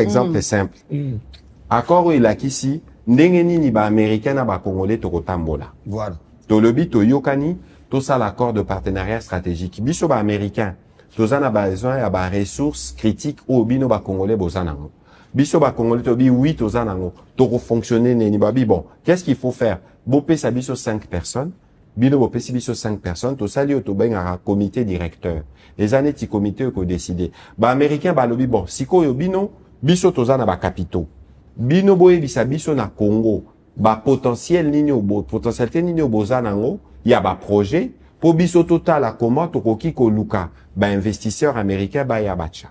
exemple simple. Accord il a kisi ndenge nini ba américain na ba congolais to kotambola. Voilà. To lobi to yokani tout ça l'accord de partenariat stratégique. Biso ba américain, toza na besoin ya ba ressources critiques ou bino ba congolais bozanango. Biso ba congolais tobi oui tozanango. To fonctionner neni babi bon. Qu'est-ce qu'il faut faire? Bopé sa biso 5 personnes. Bino bopé si biso 5 personnes. To sali to benga comité directeur. Les années ti comité ko décider. Ba américain ba lobi bon. Siko yo bino biso tozana ba capitaux. Bino boye bisa biso na Congo. Ba potentiel nini obo potentialité nini obozanango. Il y a un projet pour biso total à comment tokoki ko luka ba investisseur américain ba ya bacha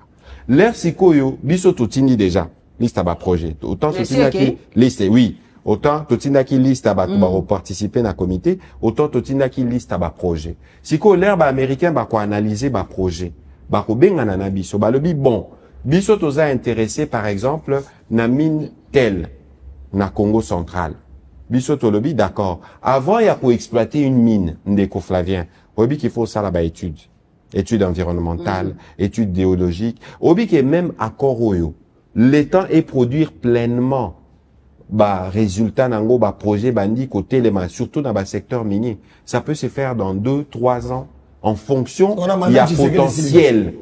l'air sikoyo biso totindi déjà liste ba projet autant totinda ki liste oui autant totinda ki liste ba participer na comité autant totinda ki liste ba projet siko l'air ba américain ba ko analyser ba projet bakobengana na biso balobi bon biso toza intéressé par exemple na mine telle na Congo central biso tolobi d'accord avant ya ko exploiter une mine ndeko Flavien obi qu'il faut ça là étude environnementale étude géologique obi que même accord oyo l'état est produire pleinement ba résultat nango ba projet bandi côté les surtout dans le secteur minier ça peut se faire dans 2-3 ans en fonction il y a potentiel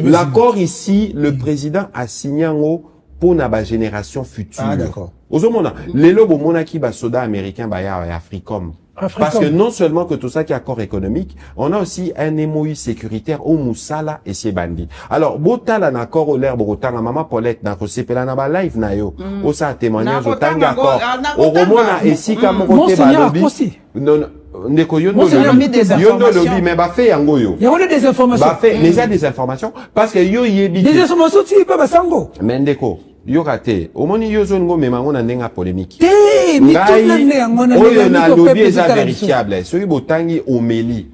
l'accord ici le président a signé en pour la génération future. Ah, d'accord. Les lobos monaki ba soda américain ba ya Africom. Parce que non seulement que tout ça qui est accord économique, on a aussi un MOU sécuritaire au Moussala et ses bandits. Alors, bota la accord au l'air borotanga maman Paulette na kosepela na ba live na yo. O ça témoignage au tanga accord. Au romona et si comme côté ba lobby. Non ndeko yo no lobby mais ba fait yango yo. Il y a des informations. Ba fait mais il y a des informations parce que yo yebi. Des informations tu pas basango. Mais ndeko yo raté au moni yo zone go memango na ndenga polémique oyo na lobby eza vérifiable soki botangi Omélie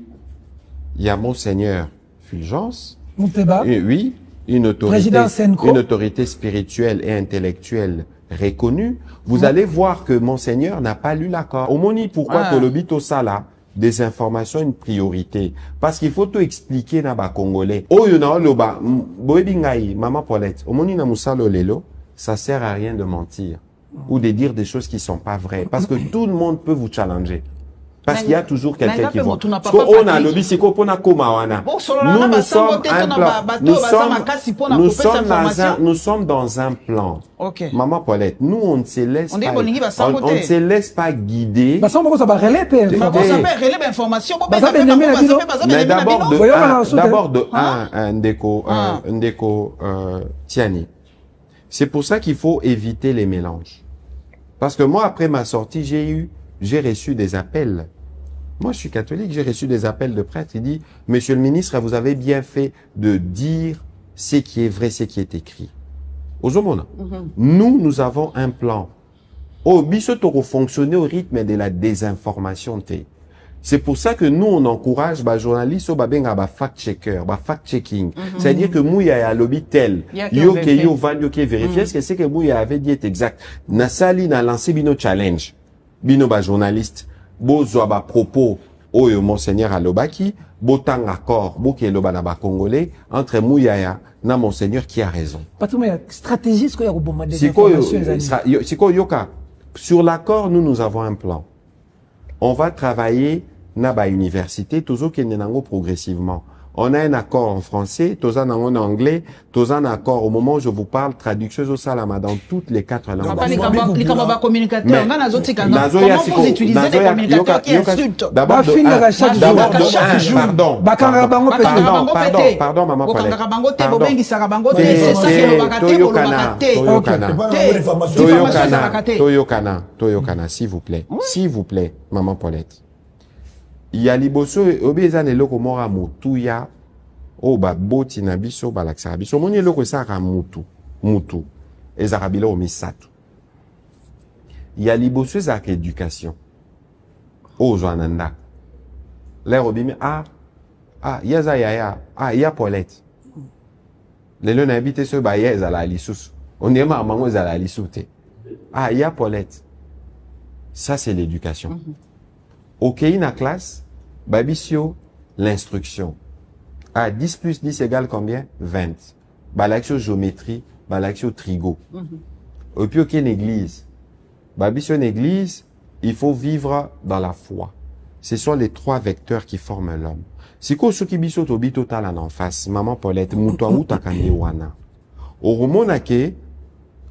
il y a monseigneur Fulgence oui une autorité spirituelle et intellectuelle reconnue vous allez voir que monseigneur n'a pas lu l'accord au moni pourquoi to lobby to sala des informations une priorité parce qu'il faut tout expliquer na ba congolais oyo na loba boyebi ngai maman Paulette au moni na musalo lelo ça sert à rien de mentir ou de dire des choses qui sont pas vraies parce que tout le monde peut vous challenger parce qu'il y a toujours quelqu'un qui voit parce qu'on a lobby c'est qu'on a komawana nous sommes dans un plan maman Paulette nous on ne se laisse pas guider mais d'abord de un déco Tiani. C'est pour ça qu'il faut éviter les mélanges. Parce que moi, après ma sortie, j'ai reçu des appels. Moi, je suis catholique, j'ai reçu des appels de prêtres. Il dit, Monsieur le ministre, vous avez bien fait de dire ce qui est vrai, ce qui est écrit. Ozomona, nous avons un plan. Au bisotoro fonctionner au rythme de la désinformation. C'est pour ça que nous, on encourage les journalistes au fact-checker, fact-checking. C'est-à-dire que Mouya a lobby tel, yo vérifier est-ce que c'est que Mouya avait dit est exact. Nasali n'a lancé bino challenge. Bino journaliste, bo zoaba propos, oyo monseigneur alobaki, bo tang accord, bo ki loba na ba congolais, entre Mouya na monseigneur qui a raison. Stratégie, ce qu'il y a au bon yoka. Sur l'accord, nous avons un plan. On va travailler Naba université, toujours qui n'est progressivement. On a un accord en français, tous en anglais, tous en accord au moment où je vous parle, traduction au salama dans toutes les 4 langues. Les communicateurs, comment vous utilisez les communicateurs qui insultent? D'abord pardon, maman Paulette. Toyokana, s'il vous plaît, maman Paulette. Il y a liboso obezane loko mora mutuya o ba boti na biso balaksa biso moni loko saka mutu ezarabilo o misatu. Il y a liboso zaka éducation o joananda l'air obimi yaza yaya ya Paulette lelo na habité so ba yeza la lisusu on est mamango za la lisute ya Paulette ça c'est l'éducation. Ok, na classe, babisio, l'instruction. 10 plus 10 égale combien? 20. Balaxio géométrie, balaxio trigo. Et puis, ok, une église. Babisio, une église, il faut vivre dans la foi. Ce sont les 3 vecteurs qui forment l'homme. Si ko soki biso to bito talan en face, maman Paulette, muto amuta kande wana. Au romonake,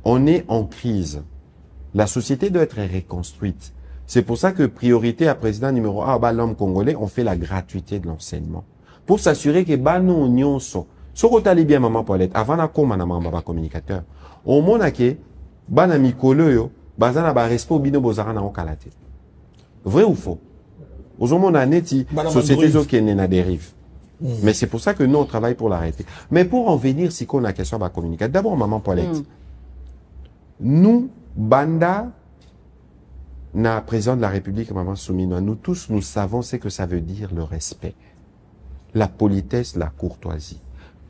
on est en crise. La société doit être reconstruite. C'est pour ça que priorité à président numéro 1, l'homme congolais, on fait la gratuité de l'enseignement. Pour s'assurer que nous nyonso, soko tali bien maman Paulette, avant na koma na mamba communicateur, au monake, bana mikolo yo, bazana ba respo bino bozara na okalate. Vrai ou faux? Ozomona neti, société zo qui est na dérive. Mais c'est pour ça que nous on travaille pour l'arrêter. Mais pour en venir, si qu'on a question ba communicateur, d'abord maman Paulette. Nous, banda, na président de la République, maman Soumino, nous tous, nous savons ce que ça veut dire le respect. la politesse, la courtoisie.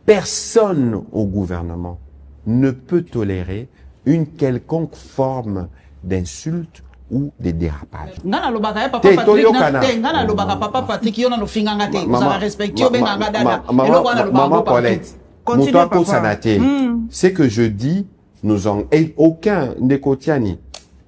Personne au gouvernement ne peut tolérer une quelconque forme d'insulte ou de dérapage. Ngana lobaka papa Patrick na ngana lobaka papa Patrick yona no finganga te vous allez respecter benanga dada maman Paulette continue papa c'est que je dis nous en et aucun nekotiani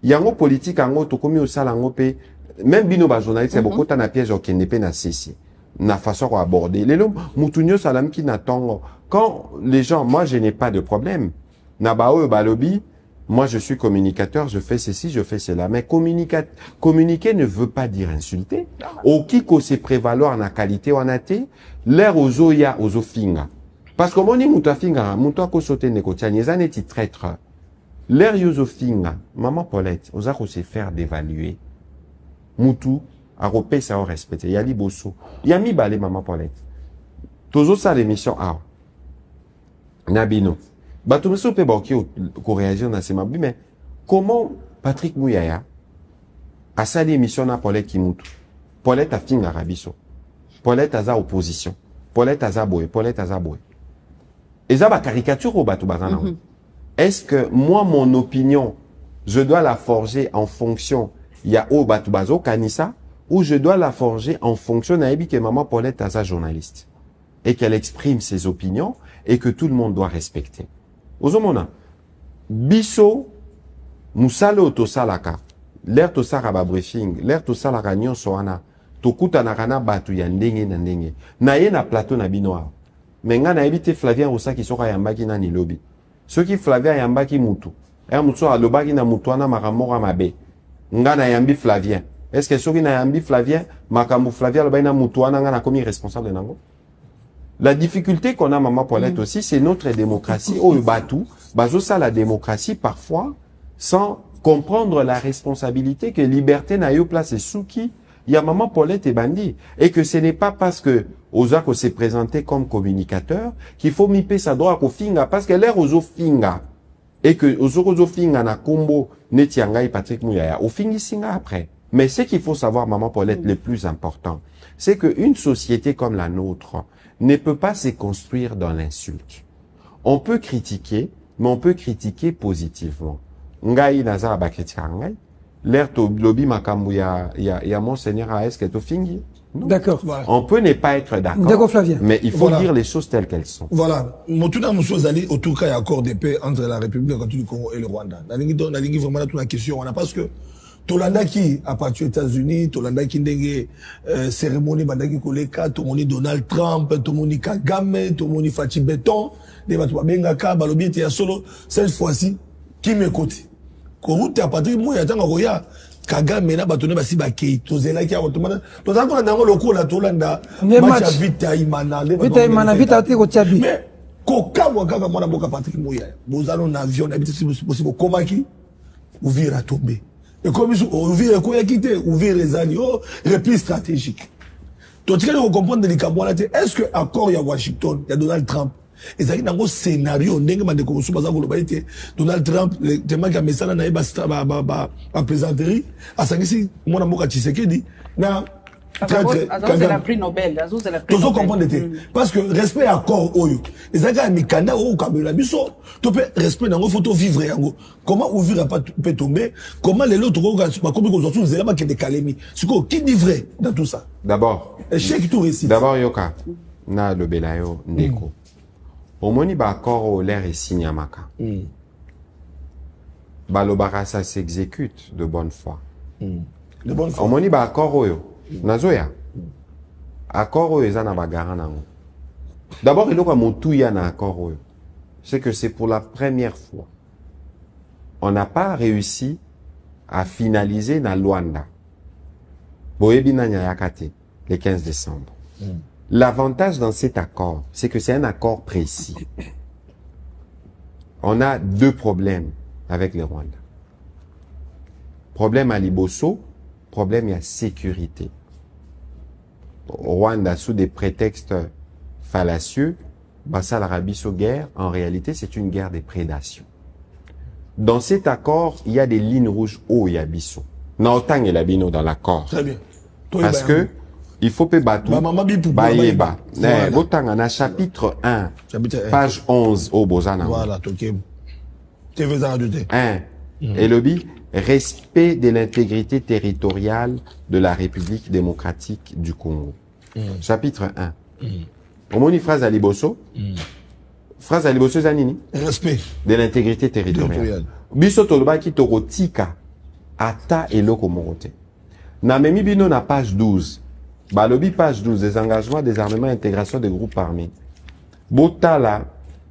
yango politique ango to komi au salango pe même bino ba journaliste beaucoup ta na piège au nepe na ceci na façon à aborder les mutunyo salam qui n'attend quand les gens moi je n'ai pas de problème na bao balobi. Moi, je suis communicateur, je fais ceci, je fais cela. Mais communiquer ne veut pas dire insulter. Au kiko se prévaloir na qualité ou en athée, l'air aux oya, aux ofinga. Parce que mon imuta finga, muta ko sote nekotia, nyeza neti traître. L'air yozo finga, maman Paulette, osa ko se faire d'évaluer. Mutu, a repé ça au respecter. Yali bosso. Yami balé, maman Paulette. Tozo sa l'émission A. Nabino. Batoumso peut réagir dans ces mabis, mais comment Patrick Mouyaya a sa émission à Paulette Kimutu? Paulette a fin Arabiso. Paulette a sa opposition. Paulette a sa boy. Paulette a sa boy. Et ça va caricature au bateau bazana. Est-ce que moi, mon opinion, je dois la forger en fonction, il y a au bateau bazo kanisa, ou je dois la forger en fonction d'Aïbi que maman Paulette a sa journaliste. Et qu'elle exprime ses opinions et que tout le monde doit respecter. Ozomona, biso, musalo to salaka, l'air to saraba briefing, l'air to salaka nyon soana, to kuta nakana batu ya ndenge na ndenge. Na ye na plateau na binoa. Menga na ebite Flavien Rosa qui soka yambaki na nilobi. Ceux qui Flavien yambaki mutu. Mutu alobaki na mutuana makamora mabe. Nga na yambi Flavien. Est-ce que ceux qui na yambi Flavien, makamu Flavien alobaki na mutuana nga na komi responsable nango? La difficulté qu'on a, maman Paulette, aussi, c'est notre démocratie. Au Batou, baso ça la démocratie, parfois, sans comprendre la responsabilité que liberté n'a eu place et souki, il y a maman Paulette et Bandi. Et que ce n'est pas parce que Ozako s'est présenté comme communicateur qu'il faut miper sa droite au finga, parce qu'elle est aux finga. Et que Ozoko finga na combo netianga et Patrick Mouyaya. Au fingi singa après. Mais ce qu'il faut savoir, maman Paulette, le plus important, c'est qu'une société comme la nôtre ne peut pas se construire dans l'insulte. On peut critiquer, mais on peut critiquer positivement. Ngai naza ba kritika ngai. L'air to lobby makambu ya monseigneur AS que to fingi. D'accord. Voilà. On peut ne pas être d'accord. D'accord, Flavien. Mais il faut Voilà. dire les choses telles qu'elles sont. Voilà. Motuna Mousso Zali, au tout cas, il y a accord de paix entre la République du Congo et le Rwanda. Nalingi vraiment là toute la question. On a parce que Tolanda qui a parti aux États-Unis, Tolanda qui ndenge cérémonie bandaki koleka, Tomoni Donald Trump, Tomoni Kagame, Tomoni Fachi Beton, des batu bengaka balobi te ya solo cette fois-ci qui me côté. Koruta à Patrick Mouyaya tanga koya Kagame na batone basi bakei tozela ki a otomana tozala ko ndango lokola Tolanda match vita imana vita te ko tchabi. Mais kokamwa kaka mwana boka Patrick Mouyaya. Bozalo na avion na biti possible komaki ouvrir à tomber. Et comme ils ouvrir quoi quitter ouvrir les alliés repli stratégique. Donc tu dois comprendre les Kabouala est-ce que accord il y a Washington il y a Donald Trump et ça dans un scénario ndenge mande ko subaza ko lobalite Donald Trump le tema ka mesala na ba plaisanterie asangisi mwana mboka Tshisekedi na c'est la prix Nobel. Tu dois comprendre parce que respect accord oyo. Les aga mikanda o kabela biso. Tu peux respect nango photo vivre yango. Comment ouvrir pas peut tomber? Comment les autres ba comme ko zotu zela ba ke de kalemi. Siko qui dit vrai dans tout ça? D'abord. Échec tout récit. D'abord yoka na le belayo ndeko. Omoni ba accord o l'air et signamaka. Balobara ça s'exécute de bonne foi. De bonne foi. Omoni ba accord oyo. Nazoya. Accord oyo ezana bagara nango. D'abord il y a motuya na accord oyo. C'est que c'est pour la première fois. On n'a pas réussi à finaliser na Luanda. Boyebi na nyayakate le 15 décembre. L'avantage dans cet accord, c'est que c'est un accord précis. On a deux problèmes avec le Rwanda. Problème à Liboso, problème à sécurité. Rwanda, sous des prétextes fallacieux, Bassa l'Arabie sous guerre, en réalité, c'est une guerre des prédations. Dans cet accord, il y a des lignes rouges haut et abisso. Naotang et labino dans l'accord. Très bien. Parce que Il faut pe batu. Mama bi pour Bayeba. Voilà. Botanga na chapitre 1. Chapitre 1. Page 11 au Bozana. Voilà, ok. Tu veux ajouter? 1. Et le bi, respect de l'intégrité territoriale de la République démocratique du Congo. Chapitre 1. Omoni phrase à Liboso. Phrase à Liboso Zanini. Respect. De l'intégrité territoriale. Biso toloba ki torotika ata eloko morote. Na memi bino na page 12. Balobi page 12, des engagements, des armements, intégration des groupes armés. Botala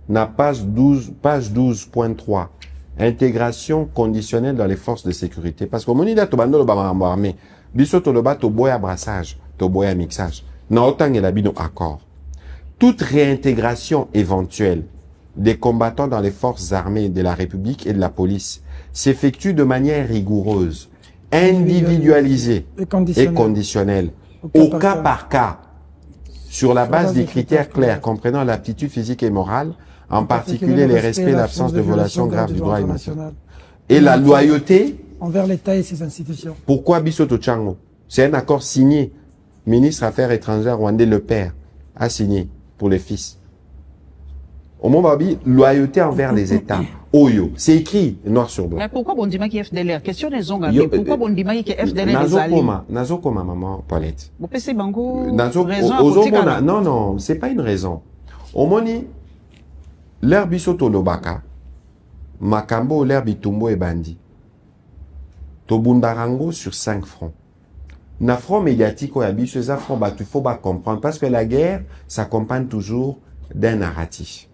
na page 12.3. Intégration conditionnelle dans les forces de sécurité. Parce que monida to bando lo ba armé. Biso toloba to boya brassage, to boya mixage. Na otang la bino accord. Toute réintégration éventuelle des combattants dans les forces armées de la République et de la police s'effectue de manière rigoureuse, individualisée et conditionnelle, au cas par cas, sur la base des critères clairs comprenant l'aptitude physique et morale, en particulier les respects et l'absence de violation grave du droit international. Et la loyauté envers l'État et ses institutions. Pourquoi Bisoto Tchango? C'est un accord signé. Ministre Affaires étrangères rwandais, le père, a signé pour les fils. Au moment loyauté envers les États. Oyo. C'est écrit noir sur blanc. Mais pourquoi on dit que FDLR? Question des ongs. Pourquoi on dit que FDLR est allé? Nazo koma maman Paulette. Vous pensez bango? Non, non, c'est pas une raison. Omoni, l'air bisoto lobaka, makambo l'air bitumbo et bandi. Tobundarango sur 5 fronts. Na front médiatique, oyabi, ces front, il faut comprendre, parce que la guerre s'accompagne toujours d'un narratif.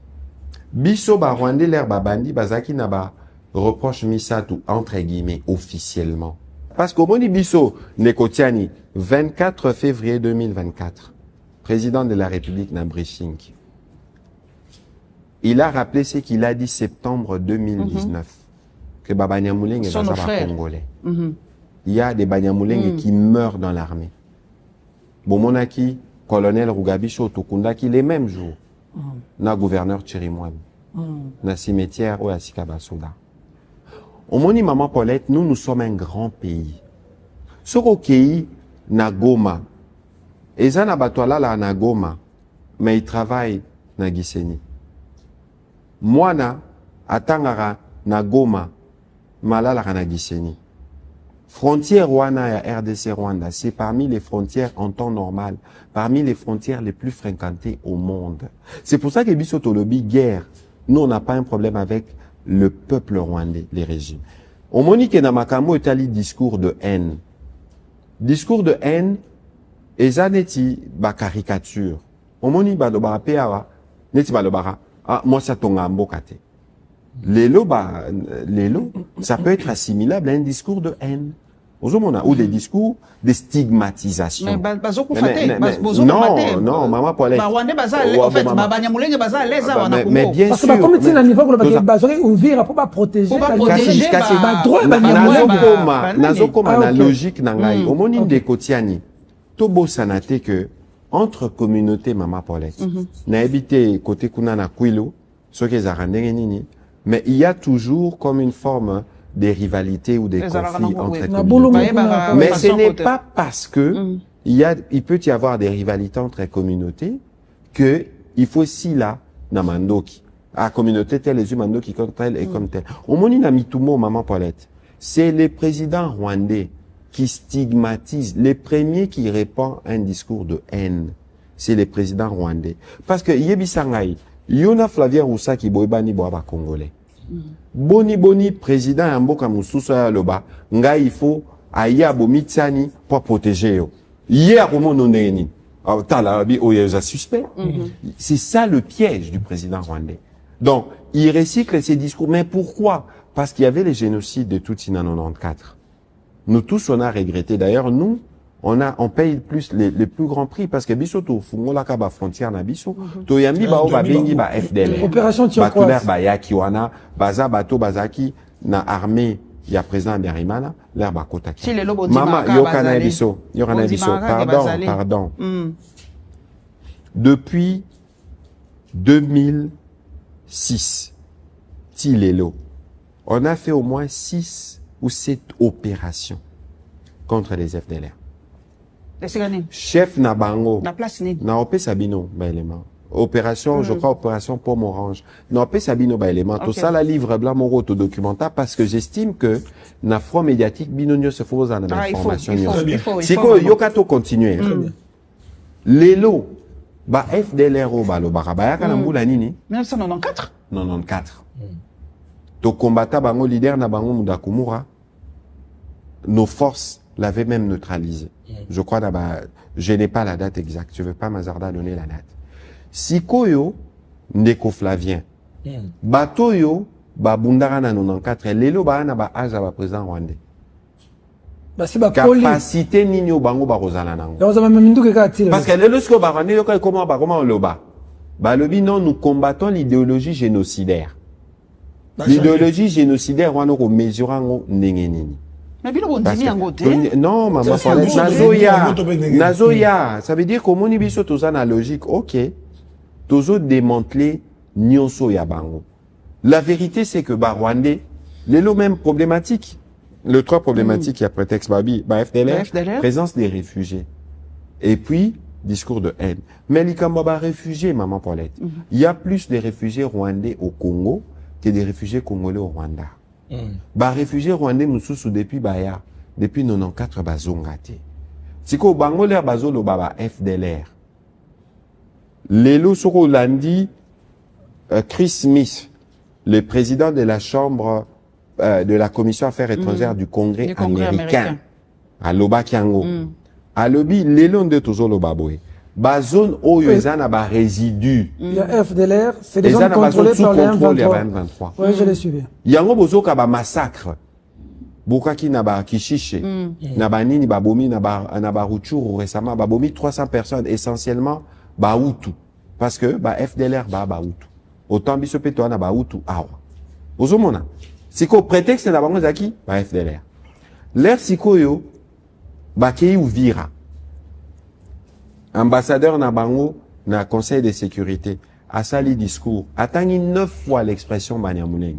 Biso ba Rwandais l'air babandi bazaki na ba reproche misatu entre guillemets officiellement. Parce qu'au moni biso Nekotiani 24 février 2024, président de la République n'a briefing. Il a rappelé ce qu'il a dit septembre 2019 que Baba Nyamulenge est un Congolais. Il y a des Banyamulenge qui meurent dans l'armée. Bomonaki, colonel Rugabicho Tokundaki les mêmes jours. Na gouverneur Chirimouane, na cimetière ou à Sikabasoda. Au moni maman Paulette, nous sommes un grand pays. Sorokei na Goma. Et ça na batwala la na Goma, mais il travaille na Gisenyi. Mwana atangara na Goma, malala na Gisenyi. Frontière Rwanda et RDC Rwanda, c'est parmi les frontières en temps normal, parmi les frontières les plus fréquentées au monde. C'est pour ça que Bisoto Lobi, guerre, nous on n'a pas un problème avec le peuple rwandais, les régimes. On monique na makambo etali discours de haine. Discours de haine, eza neti ba caricature. On moni ba lo ba peawa, neti ba lo bara, ah, moi ça tonga mbokate. L'élo, ça peut être assimilable à un discours de haine. Ou des discours de stigmatisation. Non, maman Paulette. Mais bien sûr. Parce que comme c'est un niveau que le ouvrir pour pas protéger. La logique nangai. Au monde de Kotiani, Tobo sanate que entre communautés maman Paulette, n'a habité côté kuna na Kwilo, ce qui est nini. Mais il y a toujours comme une forme de rivalité ou des conflits entre communautés. Mais ce n'est pas parce que il peut y avoir des rivalités entre communautés que il faut si là na mandoki. À communauté telle les mandoki comme telle et comme telle. Au moni na mitumo maman Paulette. C'est les présidents rwandais qui stigmatisent, les premiers qui répandent un discours de haine. C'est les présidents rwandais. Parce que Yebisangai, Yona Flavien Roussa qui boibani boaba congolais. Boni président Amboka Moussoussa ya loba, nga il faut aya bomitsani pour protéger yo. Hier au monde neni. Talabi oya suspect. C'est ça le piège du président rwandais. Donc, il recycle ses discours. Mais pourquoi? Parce qu'il y avait les génocides de Tutsi en 94. Nous tous on a regretté. D'ailleurs, nous on paye plus les plus grands prix parce que biso to fungola ka ba frontière na biso to yambi ba o ba bengi ba FDL opération turquoise ba yaki wana baza bato bazaki na armée ya président Biarimana l'air ba kotaki mama yokana biso pardon depuis 2006 Tilelo on a fait au moins 6 ou 7 opérations contre les FDLR. chef na bango Na place nini? na opé sabino ba élément opération je crois opération pomme orange na opé sabino ba élément tout ça la livre blanc mon auto documentaire parce que j'estime que na front médiatique binonio se faut en information si ko yokato continuer lelo ba FDLR o ba lo barabaya kana mbula nini 1994 94 to combattant bango leader na bango Mudakumura nos forces l'avaient même neutralisé. Je crois là-bas, je n'ai pas la date exacte, je ne veux pas m'hazarder à donner la date. Sikoyo, Ndeko Flavien, Batoyo, Babundarana 94, Lelo Baana ba Aja ba président rwandais. Capacité Nino Bango Barozala Nango. Parce que Lelo Sko Barane, comment on le bat? Balobi non, nous combattons l'idéologie génocidaire. L'idéologie génocidaire, on a mesurant Nengenini. Non, maman, Nazoya, ça veut dire qu'au monibiso toza na logique, ok, tozo démanteler nyonso ya bango. La vérité, c'est que Rwandais, les lots même problématiques. Le trois problématiques, il y a prétexte Babi, FDLR, présence des réfugiés. Et puis, discours de haine. Mais les Kambaba réfugiés, maman Paulette, il y a plus de réfugiés rwandais au Congo que des réfugiés congolais au Rwanda. Ba réfugiés rwandais mususu depuis baya depuis 94 bazongate siko bango le bazolo baba FDLR lelo soko landi Chris Smith le président de la chambre de la commission affaires étrangères du Congrès américain à Loba Kiango à lobi lelo nde tozolo baboy ba zone oyo ezana ba résidus. Il y a FDLR, c'est des zones contrôlées par les M23. Oui, je l'ai suivi. Yango bozoka ba massacre. Bokaki na ba Kishishe, na ba nini ba bomi na ba Rutshuru récemment ba bomi 300 personnes essentiellement ba Hutu parce que ba FDLR ba Hutu. Autant biso peto na ba Hutu awa. Ozomona. Siko prétexte na bango zaki ba FDLR. L'air sikoyo ba kei Uvira. Ambassadeur Nabango, na Conseil de sécurité, a sali discours, attendu 9 fois l'expression Banyamuleng.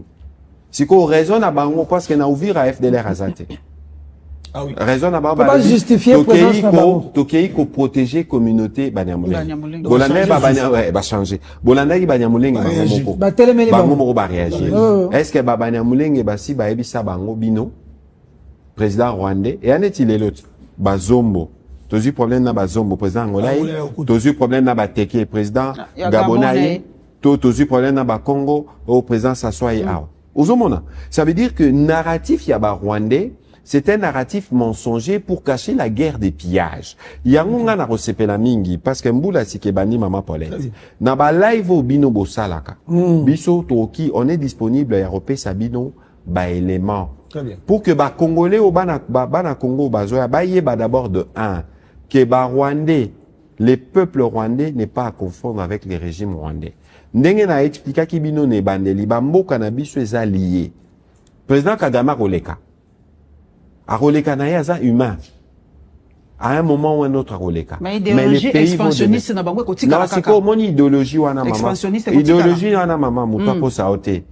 Si qu'on raisonne à Bango, parce qu'on a ouvert à FDLR Azate. Ah oui. Raisonne à Bango, pas justifier Tokei ko protéger communauté Banyamuleng. Bolanda va changer. Bolanda Banyamuleng va réagir. Est-ce que Banyamuleng va si ba ebisa Bango bino, président rwandais, et en est-il l'autre? Bazombo. Tozu problème na bazombo président angolais, tozu problème na bateke président gabonais, tozu problème na ba Congo au président Sassouai awa. Ozomona, ça veut dire que narratif yaba rwandais, c'est un narratif mensonger pour cacher la guerre des pillages. Yangonga na resepela mingi parce que mbula sikebani mama Paulette. Na ba live bino bosalaka. Biso toki, on est disponible à Europe sabino ba élément. Pour que ba Congolais au bana Congo bazoya ba yeba d'abord de 1 que ba Rwandais, les peuples rwandais n'est pas à confondre avec les régimes rwandais. Ndenge na expliqué ki bino ne bandeli ba mboka na biso eza lié. Président Kagame roleka. A roleka na yaza humain. À un moment ou un autre à roleka. Mais les pays expansionniste na bango ko tika kaka. Non, c'est quoi mon idéologie wana maman. Idéologie wana maman muta ko saote.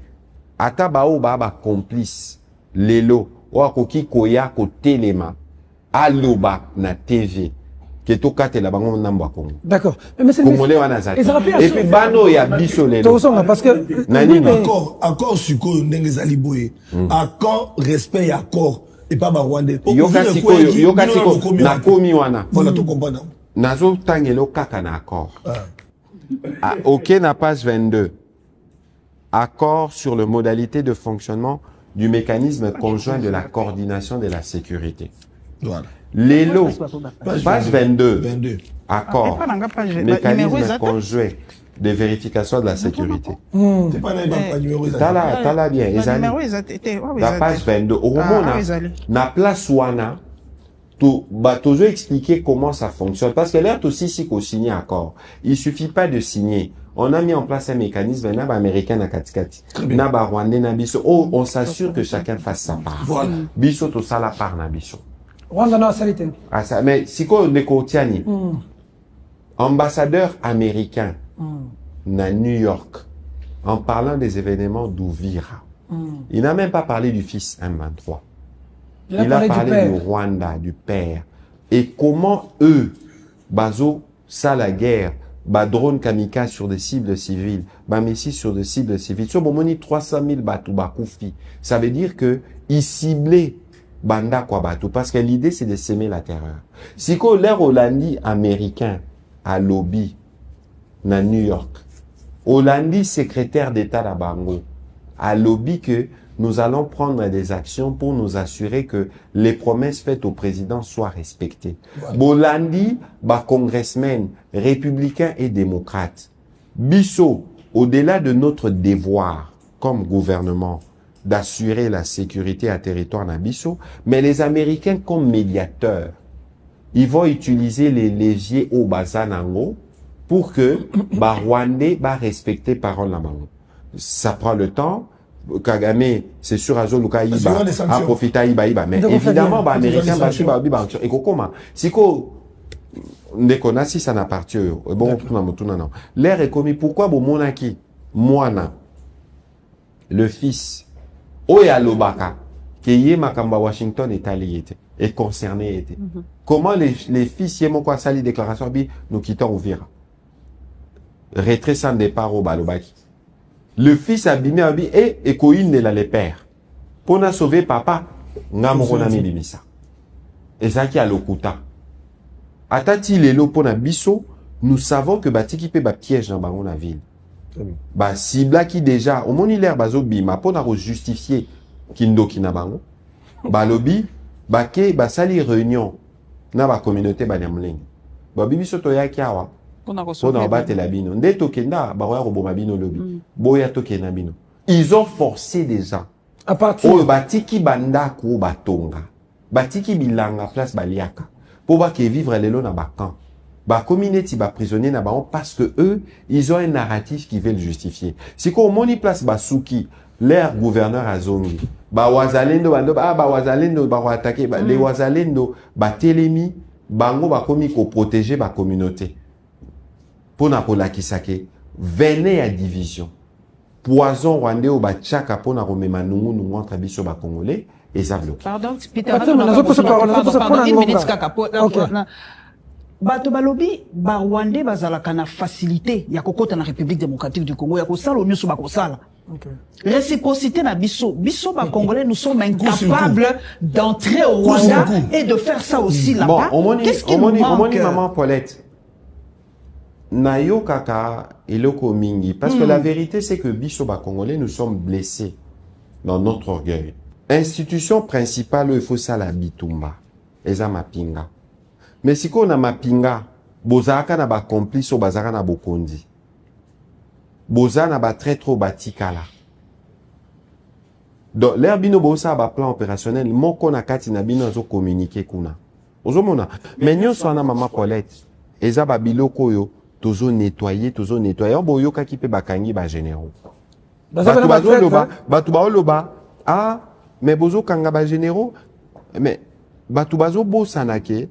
Ata ba o ba complice lelo o akoki koya ko telema aloba na TV. D'accord. Mais c'est et puis bano ya biso lelo. Parce que accord suko ndenge zaliboye. Accord respect accord et pas ba Rwandais. Yoka siko na komi wana. Voilà tout comprendre. Nazo tangelo kaka na accord. OK na page 22. Accord sur les modalités de fonctionnement du mécanisme conjoint de la coordination de la sécurité. Voilà. Les lots, page 22, accord, mécanisme conjoint de vérification de la sécurité. T'as là bien, la page 22, au moment na place wana, toujours expliquer comment ça fonctionne, parce que là, aussi, si qu'on signe accord, il suffit pas de signer. On a mis en place un mécanisme, naba américain na katikati, naba rwandais na biso, on s'assure que chacun fasse sa part. Biso to sala part na biso. Rwanda na salite. Ah ça, mais si qu'on Nekotiani, ambassadeur américain na New York, en parlant des événements d'Uvira, il n'a même pas parlé du fils M23. Il a parlé du Rwanda, du père. et comment eux, bazo, ça la guerre, ba drone kamikaze sur des cibles civiles, ba messi sur des cibles civiles. Sur bomoni 300 000 bateaux bakoufi. Ça veut dire que ils ciblaient banda kwa bateau parce que l'idée c'est de semer la terreur. Si qu'on l'air Hollandi américain à lobby na New York, Hollandi secrétaire d'État à Bango à lobby que nous allons prendre des actions pour nous assurer que les promesses faites au président soient respectées. Bolandi, ba congressmen, républicains et démocrates. Bisso, au-delà de notre devoir comme gouvernement d'assurer la sécurité à territoire na Bisso, mais les Américains comme médiateurs, ils vont utiliser les leviers au Bazanango pour que ba Rwandais va respecter parole la mango. Ça prend le temps. Kagame, c'est sûr, Azo Luka Iba, a profité Iba. Mais évidemment, bah, Américain, bah, et comment? Si ko, ndekona, si ça n'appartient, bon, non. L'air est commis, pourquoi, bon, monaki, Moana, le fils, Oya Lobaka, qui est Makamba Washington est allé, est concerné, Comment les fils, yémo quoi, sali déclaration, nous quittons Ouvira. Retrait sans départ au Balobaki. Le fils abîmé et Koïne ne les père. Pour sauver papa, ngamoronami bimisa. Et ça qui a l'okuta. Atati lelo pour na biso, nous savons que batiki pe ba piège dans la ville. Ba sibla qui déjà, au monilaire bazo bima, pour na justifier kindo kinabango. Ba lobby, ba ke, ba sali réunion, na ba communauté ba nyamling. Ba bibiso toya kiawa. Ils ont forcé des gens. À partir. Oh, batiki banda ko batonga. Batiki bilanga place baliaka. Pour ba ke vivre lelo na bakan. Ba communauté ba prisonnier na baon parce que eux, ils ont un narratif qui veut le justifier. Si ko moni place basuki, l'air gouverneur azongi. Ba wazalendo bando ba wazalendo ba attaquer les wazalendo ba telemi bango ba komi ko protéger ba communauté. Pour Napola Kisake, venez à division. Poison rwandais au Bachaka pour na remema nous entre biso ba congolais et ça bloque. Pardon, Peter. Pardon, une minute kakapo. Bato balobi ba rwandais bazalaka na facilité ya kokota na République démocratique du Congo ya kosala nyusu ba kosala. Réciprocité na biso ba congolais nous sommes incapables d'entrer au Rwanda et de faire ça aussi là-bas. Qu'est-ce qui nous manque? Maman Paulette. Nayo kaka eloko mingi. Parce que la vérité, c'est que biso ba congolais, nous sommes blessés dans notre orgueil. Institution principale, il faut ça la bitumba. Eza mapinga. Mais si qu'on a mapinga, bozaka na ba complice, bazaka na bokondi. Boza na ba très trop batikala. Donc, l'air bino bosa ba plan opérationnel, moko na kati na bino zo communiquer kuna. Ozomona. Mais nyo so na mama Paulette. Eza ba biloko yo. Toujours nettoyer. On boyo ka kipe bakangi ba généraux. Batu loba. Ah, mais bozo kanga ba généraux. Mais batu bazo bo sanake.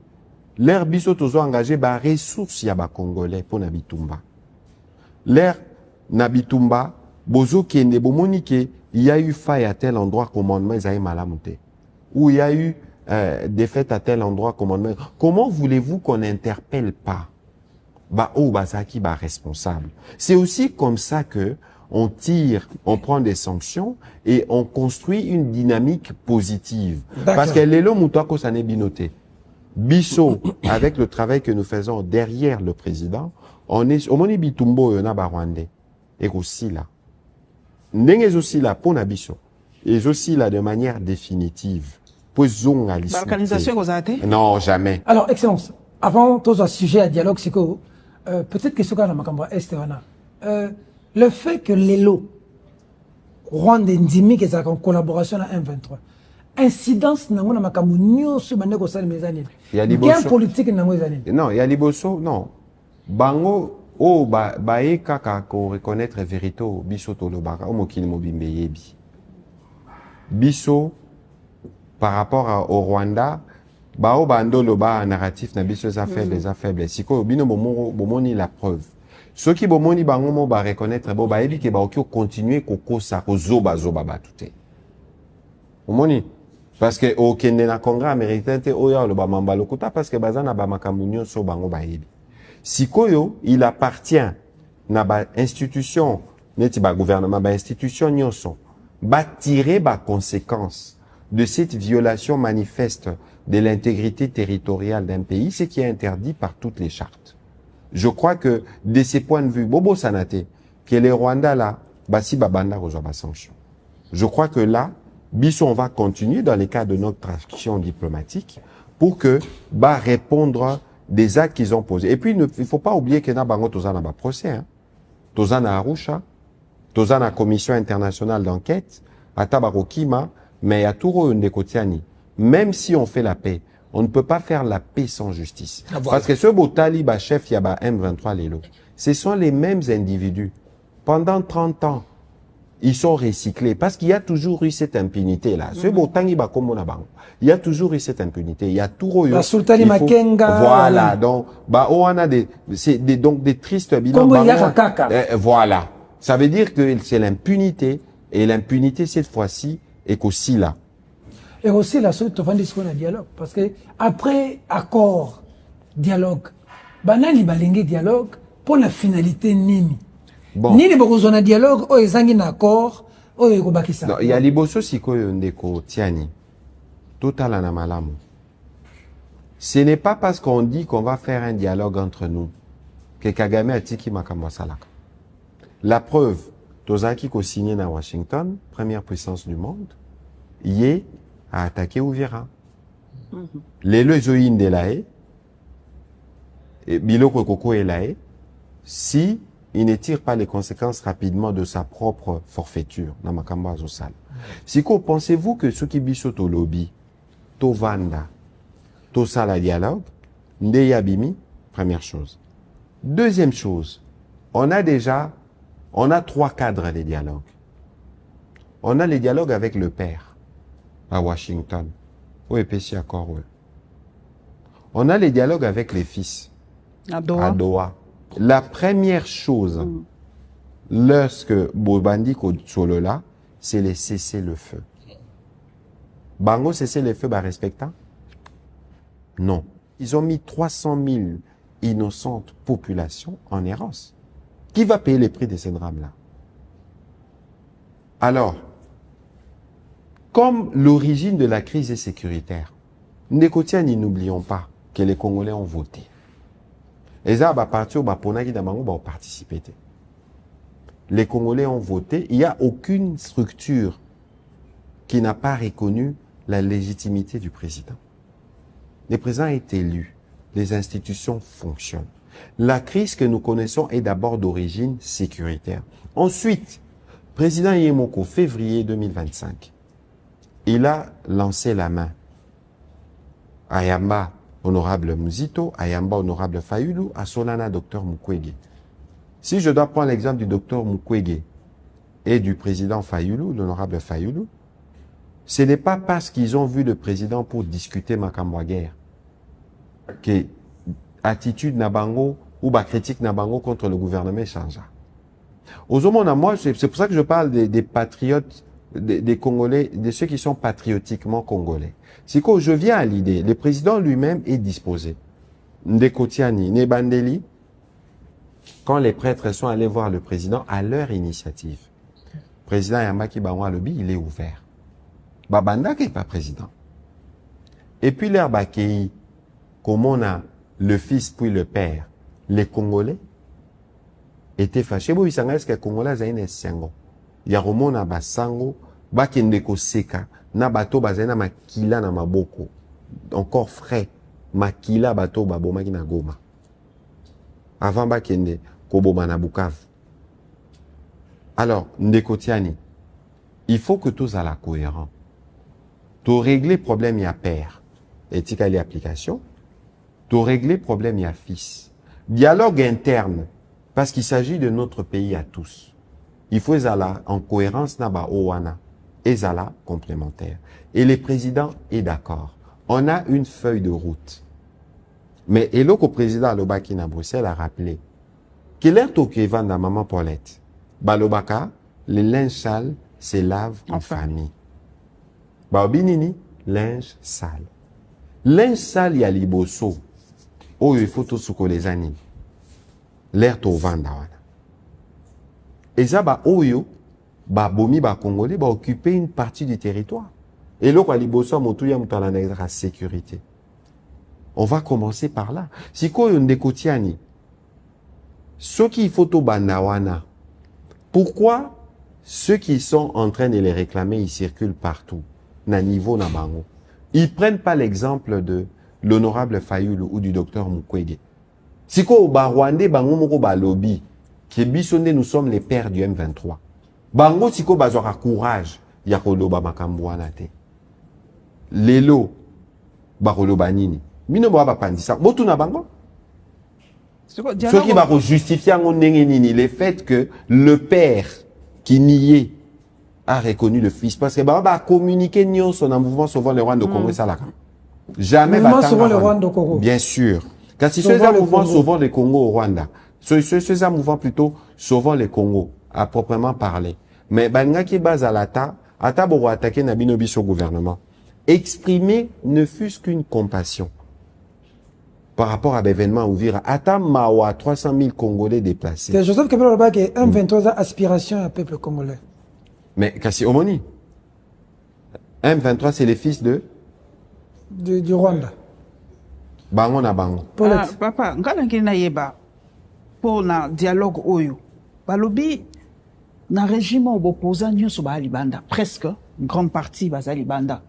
L'air biso tozo engagé ba ressources ya ba congolais pour na bitumba. L'air na bitumba bozo kende bomonike, il y a eu faille à tel endroit commandement Isaïe Malamute. Ou il y a eu défaite à tel endroit commandement. Comment voulez-vous qu'on n'interpelle pas Bazaki responsable. C'est aussi comme ça que on tire, on prend des sanctions et on construit une dynamique positive. Parce que l'élo moutako ça n'est binoté. Bisso, avec le travail que nous faisons derrière le président, on est au moni bitumbo yona barwandais et aussi là. N'engez aussi là pour Nabisso et aussi là de manière définitive. Balkanisation non, jamais. Alors, Excellence, avant tout ce sujet à dialogue, c'est que peut-être que ce qu'on a Makamba le fait que l'élo Rwanda Ndimi qui est en collaboration à M23, incidence n'a pas Makambo nyo sur Manego Sal Mezani. Il y a des politique n'a pas. Non, il y a des bosso, non. Bango oh bae kaka ko reconnaître vérité biso to lo baka o mokili mobimbe yebi. Biso par rapport au Rwanda bao bando lo ba narratif na biso za faible siko bino bomoni la preuve. Ceux qui bomoni bango mo ba reconnaître bo ba yebi ke ba okyo continuer ko kosa ko zoba ba tuté. Omoni Parce que au Kenya na congrès américain te oya le bamamba lokuta parce que bazana ba makamunyo so bango ba yebi. Sikoyo, il appartient na ba institution neti ba gouvernement ba institution nyonso ba tirer ba conséquence de cette violation manifeste de l'intégrité territoriale d'un pays, ce qui est interdit par toutes les chartes. Je crois que de ces points de vue, Bobo Sanate, que les Rwandais là, basi babanda rejoint sanction. Je crois que là, Bissot, on va continuer dans les cas de notre action diplomatique pour que bah répondre des actes qu'ils ont posés. Et puis il faut pas oublier que na bango tozana ba procès, hein. Tozana Arusha, tozana commission internationale d'enquête, atabarokima, mais à Touro Ndekotiani. Même si on fait la paix, on ne peut pas faire la paix sans justice. Ah, voilà. Parce que ce Botali, bah, chef, Yaba M23 Lelo, ce sont les mêmes individus. Pendant 30 ans, ils sont recyclés. Parce qu'il y a toujours eu cette impunité-là. Ce Botani, bah, comme on a bango. Il y a toujours eu cette impunité. Il y a tout la Sultani Makenga. Voilà. Donc, bah, on a donc des tristes bilans. Comme il y a Kaka. Voilà. Ça veut dire que c'est l'impunité. Et l'impunité, cette fois-ci, est qu'aussi là. Et aussi la suite de ce qu'on a dialogue. Parce que après accord, dialogue, banani balingi dialogue pour la finalité nini. Bon. Nini bokozona na dialogue, o ezangi na accord, o ekobakisa. Non, il y a liboso sikoyo ndeko tiani. Total na malamu. Ce n'est pas parce qu'on dit qu'on va faire un dialogue entre nous que Kagame a tiki makambo salaka. La preuve, tozaki ko signé na Washington, première puissance du monde, yé a attaqué Ouvira. Les lezoïnes de l'AE, Biloko Koko et l'AE, si il ne tire pas les conséquences rapidement de sa propre forfaiture, dans Makamba Azosal. Si pensez-vous que ceux qui bissotent au lobby, to vanda, to sala dialogue, ndeya bimi, première chose. Deuxième chose, on a 3 cadres de dialogue. On a les dialogues avec le père à Washington. Oui, PC accord, oui. On a les dialogues avec les fils à Doha. La première chose, lorsque Bobandi Solo là, c'est les cesser le feu. Bango cesser le feu, bah respectant? Non. Ils ont mis 300 000 innocentes populations en errance. Qui va payer les prix de ces drames-là? Alors, comme l'origine de la crise est sécuritaire, Ndekotiani, n'oublions pas que les Congolais ont voté. Et ça, participer. Les Congolais ont voté. Il n'y a aucune structure qui n'a pas reconnu la légitimité du président. Le président est élu. Les institutions fonctionnent. La crise que nous connaissons est d'abord d'origine sécuritaire. Ensuite, président Yemoko, février 2025, il a lancé la main. Ayamba, honorable Muzito, Ayamba, honorable Fayulu, à Solana, docteur Mukwege. Si je dois prendre l'exemple du docteur Mukwege et du président Fayulu, l'honorable Fayulu, ce n'est pas parce qu'ils ont vu le président pour discuter Makambo guerre que attitude Nabango ou critique Nabango contre le gouvernement changea. Aux hommes, moi, c'est pour ça que je parle des patriotes, des Congolais, de ceux qui sont patriotiquement congolais. C'est que je viens à l'idée, le président lui-même est disposé. Ndekotiani, Nebandeli, quand les prêtres sont allés voir le président à leur initiative, le président Yamaki Banwa Lobi, il est ouvert. Babanda qui n'est pas président. Et puis l'air Bakei, comme on a le fils puis le père, les Congolais étaient fâchés. Bon, ils s'en restent que les Congolais ont un sengo. Il y a Romo na basango, bakende ko seka, na bato bazena makila na maboko. Encore frais, makila bato baboma ki na Goma. Avant bakende koboma na Bukavu. Alors, Ndekotiani, il faut que tous à la cohérent. Pour régler problème, il y a père. Éthique à l'application. Pour régler problème, il y a fils. Dialogue interne. Parce qu'il s'agit de notre pays à tous. Il faut Zala en cohérence naba owana et Zala complémentaire. Et le président est d'accord. On a une feuille de route. Mais et le président Alobaki na Bruxelles a rappelé qu'il est au Kévan dans maman Paulette. Balobaka, le linge sale se lave en famille. Baobinini, linge sale. Linge sale ya liboso. Oyo il faut tout les années. L'air to vanda wana. Et ça ba oyo ba bomi ba congolais ba occuper une partie du territoire. Et là kwa liboso motuya mutala na sécurité. On va commencer par là. Si koyo ndekotiani. Ceux qui photo banda wana. Pourquoi ceux qui sont en train de les réclamer, ils circulent partout, na niveau na bango. Ils prennent pas l'exemple de l'honorable Fayoulou ou du docteur Mukwege. Si ko ba Rwandais bango moko ba lobby, qui bisonde nous sommes les pères du M23. Bango siko bazora courage ya koloba makambo wana te. Lelo ba koloba nini? Mino ba pandisa. Botu na bango? Ceux qui va justifier les faits que le père qui niait a reconnu le fils. Parce que va communiquer sur un mouvement sauvant le Rwanda au Congo. Jamais mouvement sauvant le Rwanda au Congo. Bien sûr. Quand si c'est un mouvement sauvant le Congo au Rwanda, c'est un mouvement plutôt sauvant le Congo, à proprement parler. Mais banga qui base à l'ata, pour attaquer Nabinobi au gouvernement. Exprimer ne fût-ce qu'une compassion. Par rapport à l'événement ouvert, Atam Mawa, 300 000 Congolais déplacés. C'est Joseph Kabila Loba qui est M23 aspiration à peuple congolais. Mais Kassi Omoni, M23 c'est les fils du Rwanda. Bango na bango. Papa, ngala na yeba pour na dialogue oyo. Balobi na régime opposant nyonso ba libanda, presque une grande partie ba libanda.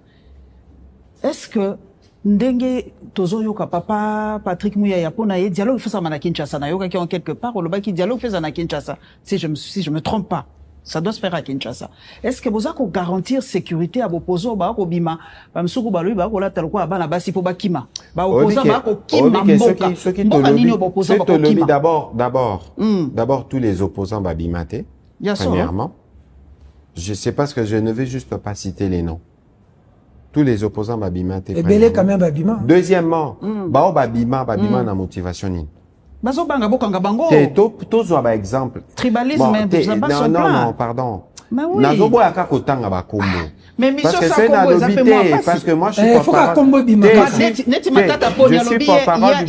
Est-ce que ndenge tozoyoka papa Patrick Muyaya pona ye dialogue fait ça na Kinshasa na yoka qui en quelque part ou le baki dialogue fait ça na Kinshasa si je me trompe pas ça doit se faire à Kinshasa. Est-ce que vous avez garantir sécurité à opposer ba ko bima ba msuku ba lui ba ko la talko bana basi po bakima ba opposer ba ko kima mboka ceux qui te lobby d'abord tous les opposants ba bimate premièrement je sais pas ce que je ne vais juste pas citer les noms. Tous les opposants babima te. Et belé quand même babima. Deuxièmement, bao babima na motivation ni. Bazo banga bokanga bango. To zo ba exemple. Tribalisme non, pardon. Nazo boya ka kotanga ba kombo. Mais mission ça kombo ezapemwa parce que moi je suis faut ka kombo bima. Neti matata po ya lobi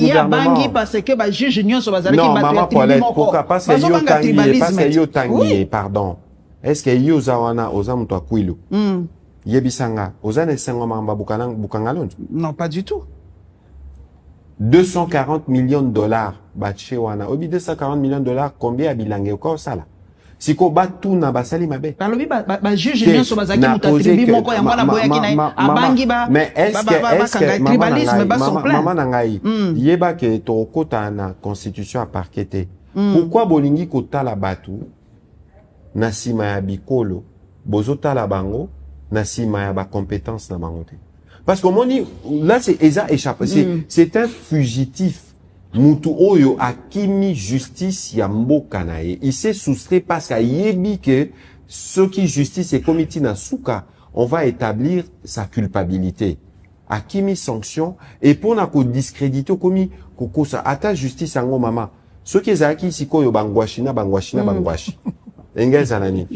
ya bangi parce que ba juge nyonso bazali ki battre. Non, maman Paulette, pourquoi parce que yo tangi pardon. Est-ce que yo zawana ozamu to akwilu? Yebisanga, ozane sengomamba bukangalonjo? Non, pas du tout. 240 millions de dollars, batche wana. Obi 240 millions de dollars, combien a bilangue au sala? Siko batu na basali mabe. Balobi ba juge nyonso bazaki mutatribi moko ya mwana boya kina abangi ba. Mais est-ce que tribalisme ba son plein. Maman nangai, yeba ke to kota na constitution a parqueté. Pourquoi bolingi kota la batu na sima ya bikolo bozota la bango na sima ya ba compétence na bango te? Parce que moni là c'est eza échappé, c'est un fugitif. Mutu oyo akimi justice ya mboka na ye. Il s'est soustrait parce qu'il yebi que ce qui justice est comité na souka, on va établir sa culpabilité. Akimi sanction et pour na ko discréditer komi koko sa ata justice yango mama. Ce qui est aki sikoyo bangwashi. Engel zanani.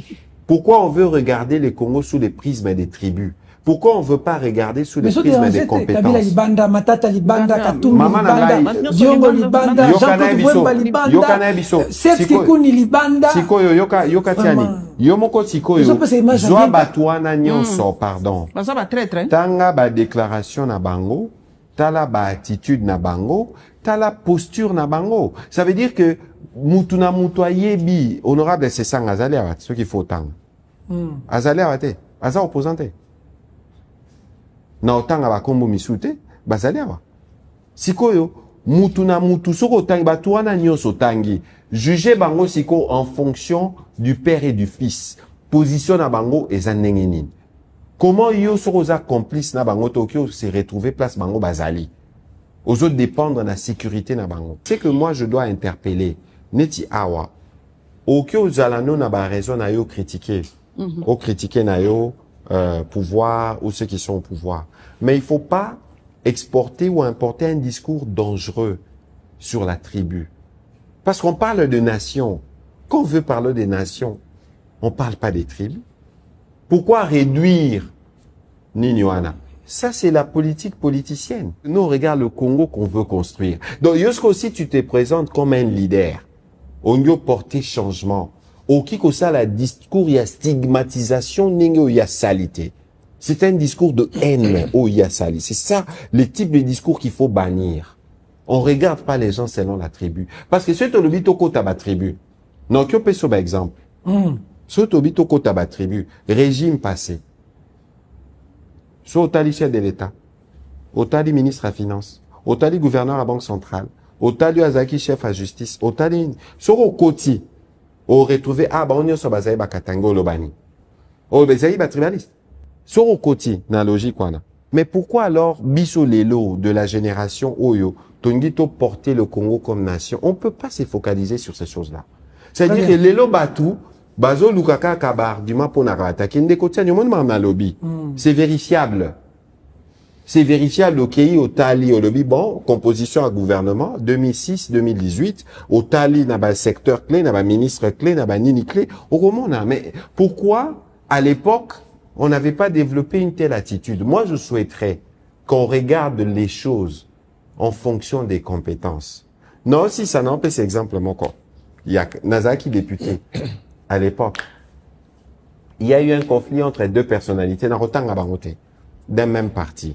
Pourquoi on veut regarder les Congos sous les prismes des tribus? Pourquoi on ne veut pas regarder sous les prismes des compétences? Kabila libanda, Matata libanda, Katumbi libanda, Diongo libanda, Jean-Claude Bouemba libanda, Seth Kikuni libanda. Sikoyo yoka tiani. Yomoko sikoyo. Zoa batuana nyonso, pardon. Tanga ba déclaration na bango, tala ba attitude na bango, tala posture na bango. Ça veut dire que mutuna mutoyebi honorable c'est ça azali awat, ce qu'il faut tanga. Azali awate, aza opposante. Na otanga ba kombo misute, bazali awa. Sikoyo, mutu na mutu, soko tangi, batuana nyonso tangi. Juger bango siko en fonction du père et du fils. Position na bango ezanengenin. Comment yo soko za complice na bango Tokyo se retrouver place bango bazali. Aux autres dépendre de la sécurité na bango. C'est que moi je dois interpeller. Neti awa. Okyo zalano na ba raison na yo critiquer. O critiquer na yo pouvoir ou ceux qui sont au pouvoir. Mais il faut pas exporter ou importer un discours dangereux sur la tribu. Parce qu'on parle de nations. Quand on veut parler des nations, on parle pas des tribus. Pourquoi réduire Ninyoana? Ça, c'est la politique politicienne. Nous, on regarde le Congo qu'on veut construire. Donc, Yosko, si tu te présentes comme un leader, on doit porter changement. Au Kiko, ça, la discours, il y a stigmatisation, il y a salité. C'est un discours de haine, il y a salité. C'est ça, le type de discours qu'il faut bannir. On regarde pas les gens selon la tribu. Parce que si tu as toko taba tribu, non, qui peut sur exemple. Si tu as toko taba tribu, régime passé. Soit au chef de l'État, au ministre à Finance, au gouverneur à la Banque centrale, au Azaki chef à justice, au sur au Koti, au retrouvé, on y a Sobazaï Bakatango Lobani. Au Bezaï tribaliste. Sur au Koti, na logique, quoi, mais pourquoi alors, biso lelo de la génération Oyo, Tongito porter le Congo comme nation? On peut pas se focaliser sur ces choses-là. C'est-à-dire que lelo batou, bazo lukaka kabar, du ma ponarata, qui ne côté du monde ma lobby. C'est vérifiable. C'est vérifiable au Kei, au Tali, au lobby. Bon, composition à gouvernement, 2006-2018, au Tali, n'a pas secteur clé, n'a pas ministre clé, n'a pas nini clé, au Roman, mais pourquoi, à l'époque, on n'avait pas développé une telle attitude? Moi, je souhaiterais qu'on regarde les choses en fonction des compétences. Non, si ça n'empêche exemple, mon corps. Il y a Nazaki député. À l'époque, il y a eu un conflit entre deux personnalités dans Rotanga Bangote, d'un même parti.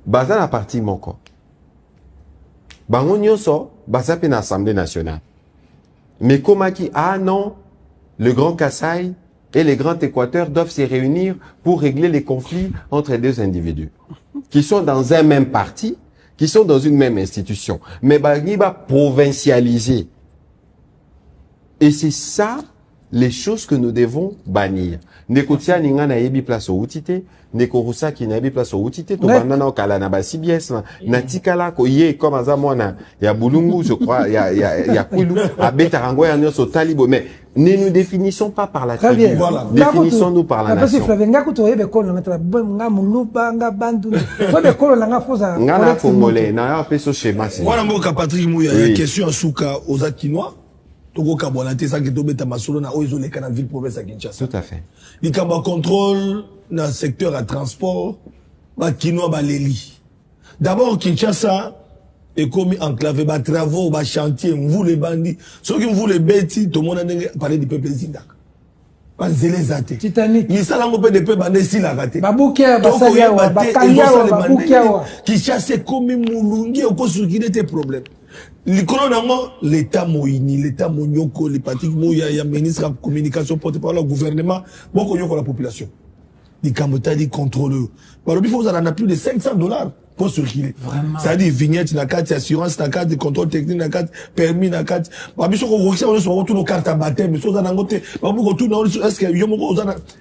Baza la parti moko. Bango nyonso, baza pe na Assemblée nationale. Mais Komaki, ah non, le Grand Kassai et le Grand Équateur doivent se réunir pour régler les conflits entre deux individus qui sont dans un même parti, qui sont dans une même institution. Mais Bangi va provincialiser. Et c'est ça, les choses que nous devons bannir. Nekotia ninga na yebi place au outité, nekorusa ki na yebi place au outité, to banana okala na ba CBS, na tikala ko ye comme azamona, ya bulungu, je crois, ya kulu, abeta rango ya nyoso talibo, mais ne nous définissons pas par la tribu. Voilà. Définissons-nous par la nation. Nga na Congolais, na peso schéma. Voilà mon Patrick Mouya, question à Souka aux Akinois. Togo Kabonate, ça qui est Masolo na Oizo les canaux ville province à Kinshasa. Tout à fait. Il y a un contrôle dans le secteur à transport, bah Kinois bah Leli. D'abord Kinshasa est comme enclavé, bah travaux, bah chantier, vous les bandits, ceux qui vous les bêtis, tout le monde a parlé du peuple Zindak. Pas zélezate. Titanic. Il s'est langé de peu bandé si la raté. Baboukia, Basayawa, Bakanyawa, Baboukia. Qui chasse comme Moulungi au cause qu'il était problème. L'État Moïni, l'État Monyoko, les partis Mouya, il y a ministre de la communication porté par le gouvernement, beaucoup de la population. Les Kamotadi contrôleurs. Par il faut en a plus de $500 pour circuler. Ça dit vignette, na carte, assurance, na carte, contrôle technique, na carte, permis, na carte. Bah, bien sûr, on a tous nos cartes à baptême, mais on a ngoté, bah, on a est-ce que yomo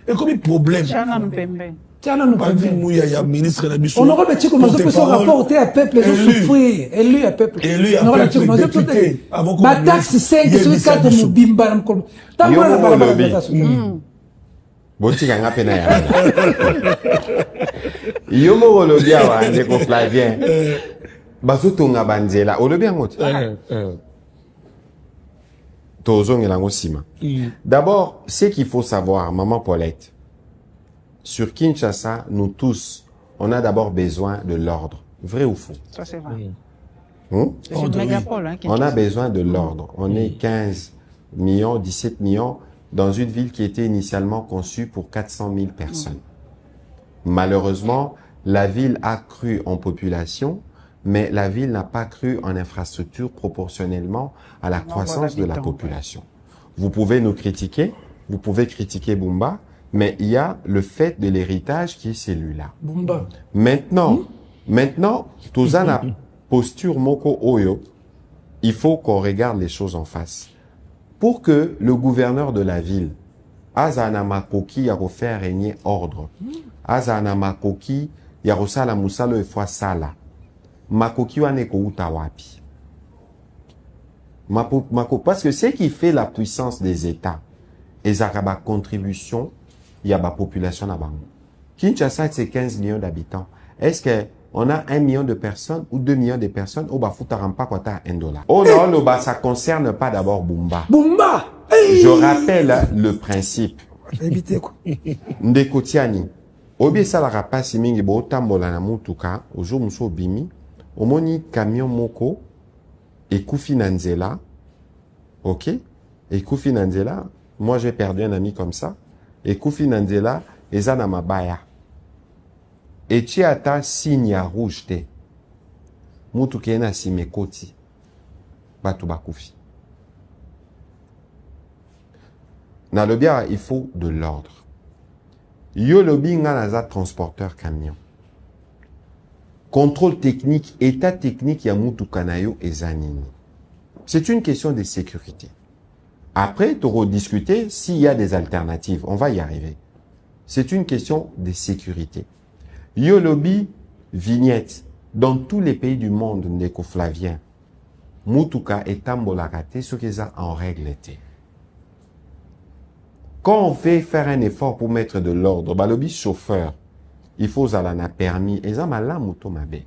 et comme un problème. On aurait dit que nous avons rapporté à peuple et souffrir. Élu à peuple. Élu à peuple. Député. Ma taxe 5 sur 4 de Mubimba. Boti kanga pena ya. Yomo lobi awa ndeko Flavien. Baso tonga banzela. Olobi angoti. Tozo ngelango sima. D'abord, ce qu'il faut savoir, maman Paulette. Sur Kinshasa, nous tous, on a d'abord besoin de l'ordre. Vrai ou faux? Ça, c'est vrai. C'est une mégapole, hein, on a besoin de l'ordre. On est 15 millions, 17 millions dans une ville qui était initialement conçue pour 400 000 personnes. Malheureusement, la ville a cru en population, mais la ville n'a pas cru en infrastructure proportionnellement à la croissance de la population. Vous pouvez nous critiquer, vous pouvez critiquer Bumba, mais il y a le fait de l'héritage qui est celui-là. Maintenant, Tozana posture Moko Oyo, il faut qu'on regarde les choses en face. Pour que le gouverneur de la ville, Azana Makoki, a refait régner ordre. Azana Makoki, Yarosala Musalo et fois Sala. Makoki Waneko Utawapi. Parce que ce qui fait la puissance des États, et Zaraba contribution, il y a ma population à Bango. Kinshasa, c'est 15 millions d'habitants. Est-ce qu'on a 1 million de personnes ou 2 millions de personnes au Bafutarampa Kota $1? Oh non, ça ne concerne pas d'abord Bumba. Bumba! Je rappelle le principe. Évitez quoi? Ndekotiani, Obi ça la rapasi mingi bo tambola na mutuka, ojo muso bimi, omoni camion moko, ekufi na nzela, ok? Ekufi na nzela, moi j'ai perdu un ami comme ça, ekufi na nzela, eza na mabaya. Eti ata signe ya rouge te. Mutuka ena simekoti. Batu bakufi. Na lobia, il faut de l'ordre. Yo lobi nga naza transporteur camion. Contrôle technique, état technique ya mutuka na yo eza nini. C'est une question de sécurité. Après, tu rediscuter s'il y a des alternatives. On va y arriver. C'est une question de sécurité. Yo lobi vignette. Dans tous les pays du monde, ndeko Flavien, mutuka etambolakate, ce qui est en règle était. Quand on fait faire un effort pour mettre de l'ordre, balobi chauffeur, il faut zalana permis, et ça mala muto mabe.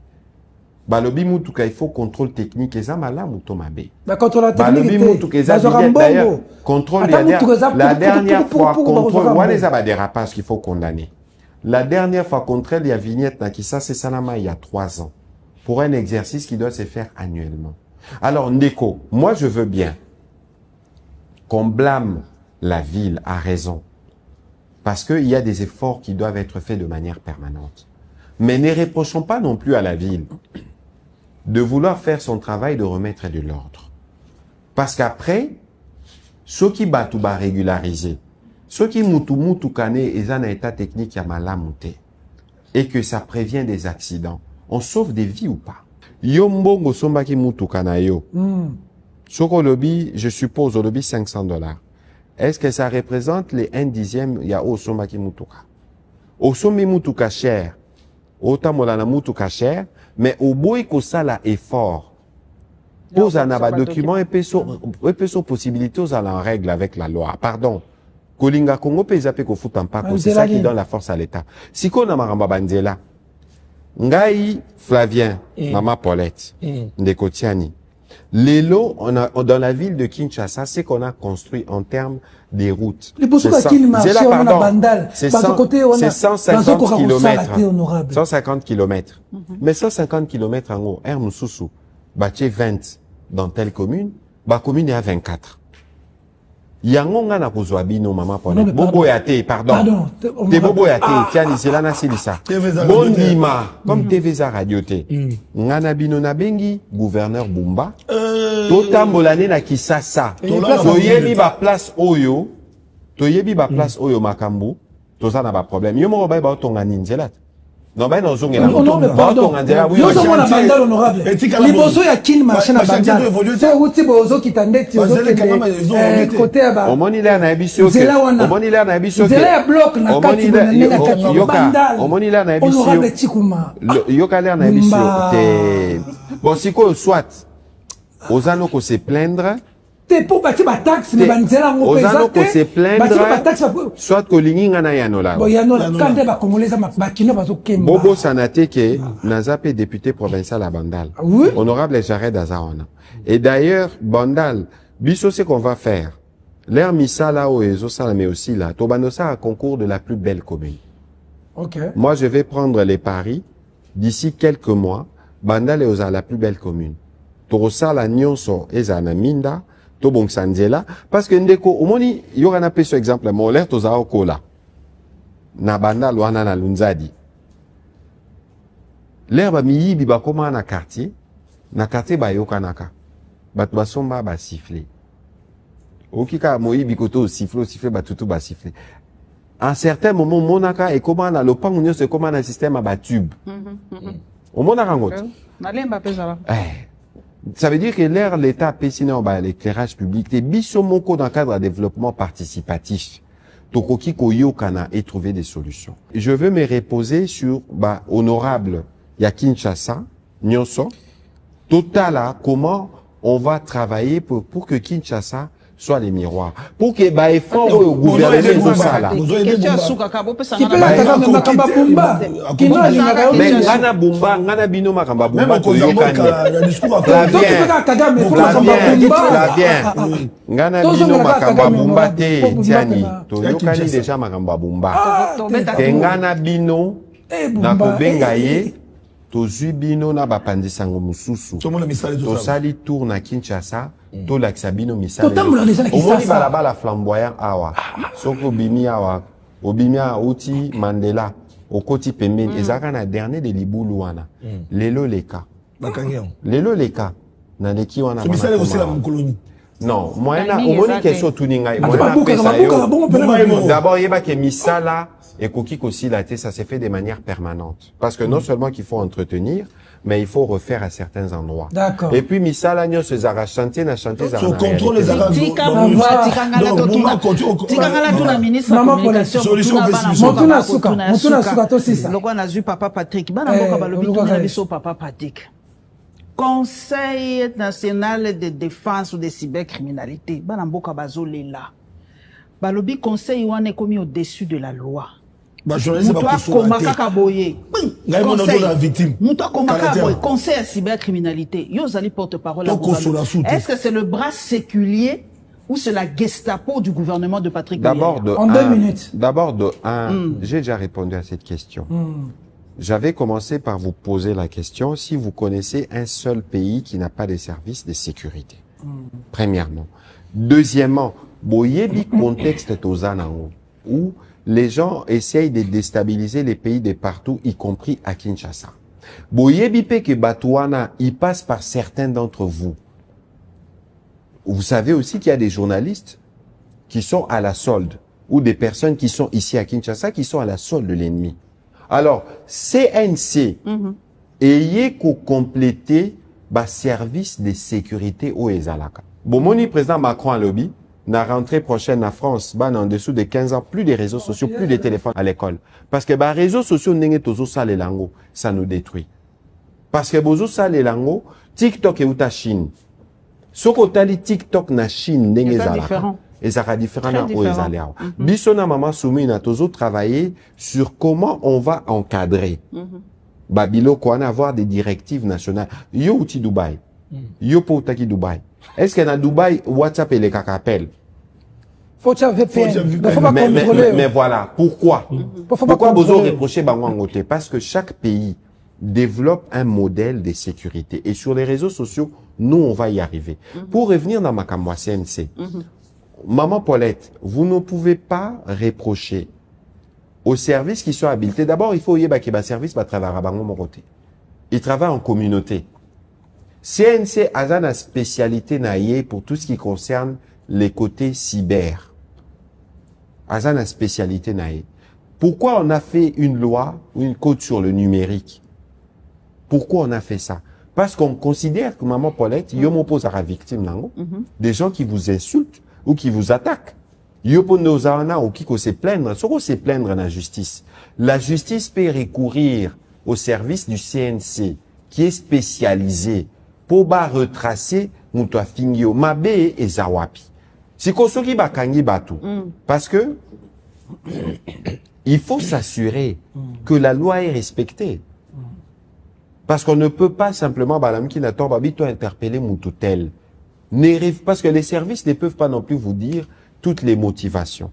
Balobi mutuka, il faut contrôle technique, et ça mala muto mabe. Contrôle technique. Balobi mutuka, d'ailleurs, contrôle, la dernière fois, contrôle, ouais, ça va dérapage qu'il faut condamner. La dernière fois, contrôle, il y a vignette, Nakisa, c'est Salama, il y a 3 ans. Pour un exercice qui doit se faire annuellement. Alors, Ndeko, moi, je veux bien qu'on blâme la ville à raison. Parce qu'il y a des efforts qui doivent être faits de manière permanente. Mais ne reprochons pas non plus à la ville de vouloir faire son travail de remettre de l'ordre. Parce qu'après, ceux qui battent ba régulariser, ceux qui mutu kane et un état technique ya malamute, et que ça prévient des accidents, on sauve des vies ou pas? Yombongo sombaki mutuka na yo. Soko lobi, je suppose, au lobby $500. Est-ce que ça représente les 1/10 ya o sombaki mutuka? O sombi mutuka cher. Ota molana mutuka cher, mais au boy ko sala effort. Pose un document et peso possibilité aux en règle avec la loi. Pardon. Kolinga Kongo pe zape ko futa mpako, c'est ça qui donne la force à l'État. Si ko na maramba banzela, Ngai Flavien, Maman Paulette, Ndekotiani. Lelo, dans la ville de Kinshasa, c'est qu'on a construit en termes des routes. C'est 150 km. 150 km. Mais 150 km en haut, Moussoussou, Baché 20 dans telle commune, ba commune est à 24. Yango nga na kozwa bino Maman Paulette. Bobo yate, pardon. Te bobo yate, tiens, c'est là na silisa. Bondima, comme TVza radio te. Nga na bino na bengi, gouverneur Bumba. Totambolane na Kisasa. Toyebi ba place oyo. Toyebi ba place oyo makambu. Toza na ba problème. Yo mo ba ba tonga ninzelat. Non, ben non, on est là. Pardon. Yo sommes na bandal honorable. Liboso ya kin marché na bandal. C'est outi bozo qui t'endette, bozo qui côté ba. Omoni la na biso. Omoni la na biso. Zela ya bloc na kati na kati bandal. Omoni la na biso. Honorable Chikuma. Yoka la na biso. Bon, si ko soit ozano ko se plaindre. T'es pour bâtir ma taxe, mais banzela ngo pesa. Ozano ko se plaindre. Soit ko linginga na yanola. Bon, yanola quand ba congolais ma bakino bazo kemba. Bobo Sanate ke nazape député provincial à Bandal. Oui. Honorable Jared Azaona. Et d'ailleurs, Bandal, biso c'est qu'on va faire. L'air missa là au Ezosala mais aussi là. Tobanosa a concours de la plus belle commune. OK. Moi je vais prendre les paris d'ici quelques mois. Bandal est aux la plus belle commune. Torosala nyonso ezana minda. Tobong Sanzela, parce que ndeko, omoni, yorana pe ce exemple, mon l'air toza okola. Na banda luana na lunzadi. L'air ba miyibi ba koma na quartier ba yokanaka. Bat ba somba ba siffler. Okika moyibi koto siffler ba tutu ba siffler. À un certain moment, monaka et comment na lopangu nyo se comment na système à ba tube. Au monaka ngot. Na lemba pesa. Ça veut dire que l'air, l'État péciné bah, l'éclairage public, des bisomoko dans le cadre de développement participatif. Tokoki koyokana et trouver des solutions. Je veux me reposer sur, bah, honorable, ya Kinshasa, Nyonso, Totala, comment on va travailler pour que Kinshasa soit les miroirs. Pour que bah effort au gouvernement ça là. Question suka kabo pesa Qui peut ngana la kaka makamba bumba. Qui n'a pas mais ngana bumba ngana bino makamba Même bumba au Kozamboka, il y a un discours à Flavien, Donc, tu peux Kagame, faut Flavien, ngana bino makamba bumba te tiani toyokani déjà makamba bumba te ngana bino na kobenga ye tozwi bino na bapandisango mosusu Tout le monde a mis ça les autres. tosali tour na Kinshasa tolakisa bino misala Totambola les gens qui omoni savent. balabala flamboyant awa soki obimi awa obimi auti Mandela okoti pembeni ezalaka na dernier de libulu wana lelo leka Bakangi yango. lelo leka na leki wana So misala aussi la colonie. non moyena Timing omoni ezate. keso tuni ngai Babuka, moyena pesa babuka, yo babuka, babuka. d'abord yebake misala ekoki kosila te ça se fait de manière permanente parce que non seulement qu'il faut entretenir mais il faut refaire à certains endroits. D'accord. Et puis misala nyonso ezaka chantier na chantier So contrôle les arabes. Tika Donc, bumba tikangala donc, totuna Boumba continue- tikangala tuna ministre Maman de communication Solution tuna basi bana biso. mboka Motuna bakotuna suka, ya motuna suka. suka to sisa. Lokwa nazwi papa Patrick bana mboka balobi Luka tuna Gaye. biso papa Patrick Conseil national de défense de cybercriminalité bana mboka bazolela balobi conseil wana ekomi au-dessus de la loi Bah, journaliste, mutu c'est pas akoma pour kaka boye Ngai mona Conseil. la victime. Mutu akoma kaka Canadien. boye conseil ya cybercriminalité yo ozali porte-parole ya To kosola gouvernement. sous te. Est-ce que c'est le bras séculier ou c'est la Gestapo du gouvernement de Patrick D'abord Muyaya? de En 2 minutes. D'abord de un, j'ai déjà répondu à cette question. J'avais commencé par vous poser la question si vous connaissez un seul pays qui n'a pas de services de sécurité. Premièrement. Deuxièmement, boyebi contexte tozanango où les gens essayent de déstabiliser les pays de partout, y compris à Kinshasa. Boyebi pe que Batouana, il passe par certains d'entre vous. Vous savez aussi qu'il y a des journalistes qui sont à la solde ou des personnes qui sont ici à Kinshasa qui sont à la solde de l'ennemi. Alors, CNC, ayez qu'au compléter le service de sécurité au Ezalaka. Bon, mon président Macron a lobby, na rentrée prochaine en France, ban en dessous de 15 ans, plus de réseaux sociaux, plus de téléphones à l'école. Parce que les réseaux sociaux, ça nous détruit. Parce que bozo ça les lango, TikTok et outa Chine. Ce que TikTok na Chine, C'est n'est différent. Et ça sera différent Très na différent. Oezalea. Bissona maman soumi na tozo travailler sur comment on va encadrer. Babilo quoi avoir des directives nationales. Yo outi Dubaï. Yo po utaki Dubaï. Est-ce que dans Dubaï WhatsApp et les kakapel? Faut que tu aies VPN. Il faut pas Mais contrôler. voilà, pourquoi? Faut pas Pourquoi vous contrôler. reprochez Bangwangote? Parce que chaque pays développe un modèle de sécurité. Et sur les réseaux sociaux, nous, on va y arriver. Pour revenir dans ma Makamwa CNC, Maman Paulette, vous ne pouvez pas reprocher aux services qui sont habilités. D'abord, il faut y avoir un service qui travaille à Bango Moroté. Il travaille en communauté. CNC a une spécialité naïe pour tout ce qui concerne les côtés cyber. A une spécialité naïe. Pourquoi on a fait une loi ou une code sur le numérique? Pourquoi on a fait ça? Parce qu'on considère que Maman Paulette, il y a une victime, des gens qui vous insultent ou qui vous attaquent. Yopo nozana ou qui se plaindre, ce qu'on se plaindre dans la justice. La justice peut recourir au service du CNC qui est spécialisé pour retracer muto fingio mabe et zawapi. Si kosoki bakangi batu. Parce que il faut s'assurer que la loi est respectée. Parce qu'on ne peut pas simplement balam qui n'attend pas toi interpeller mututel. Parce que les services ne peuvent pas non plus vous dire toutes les motivations.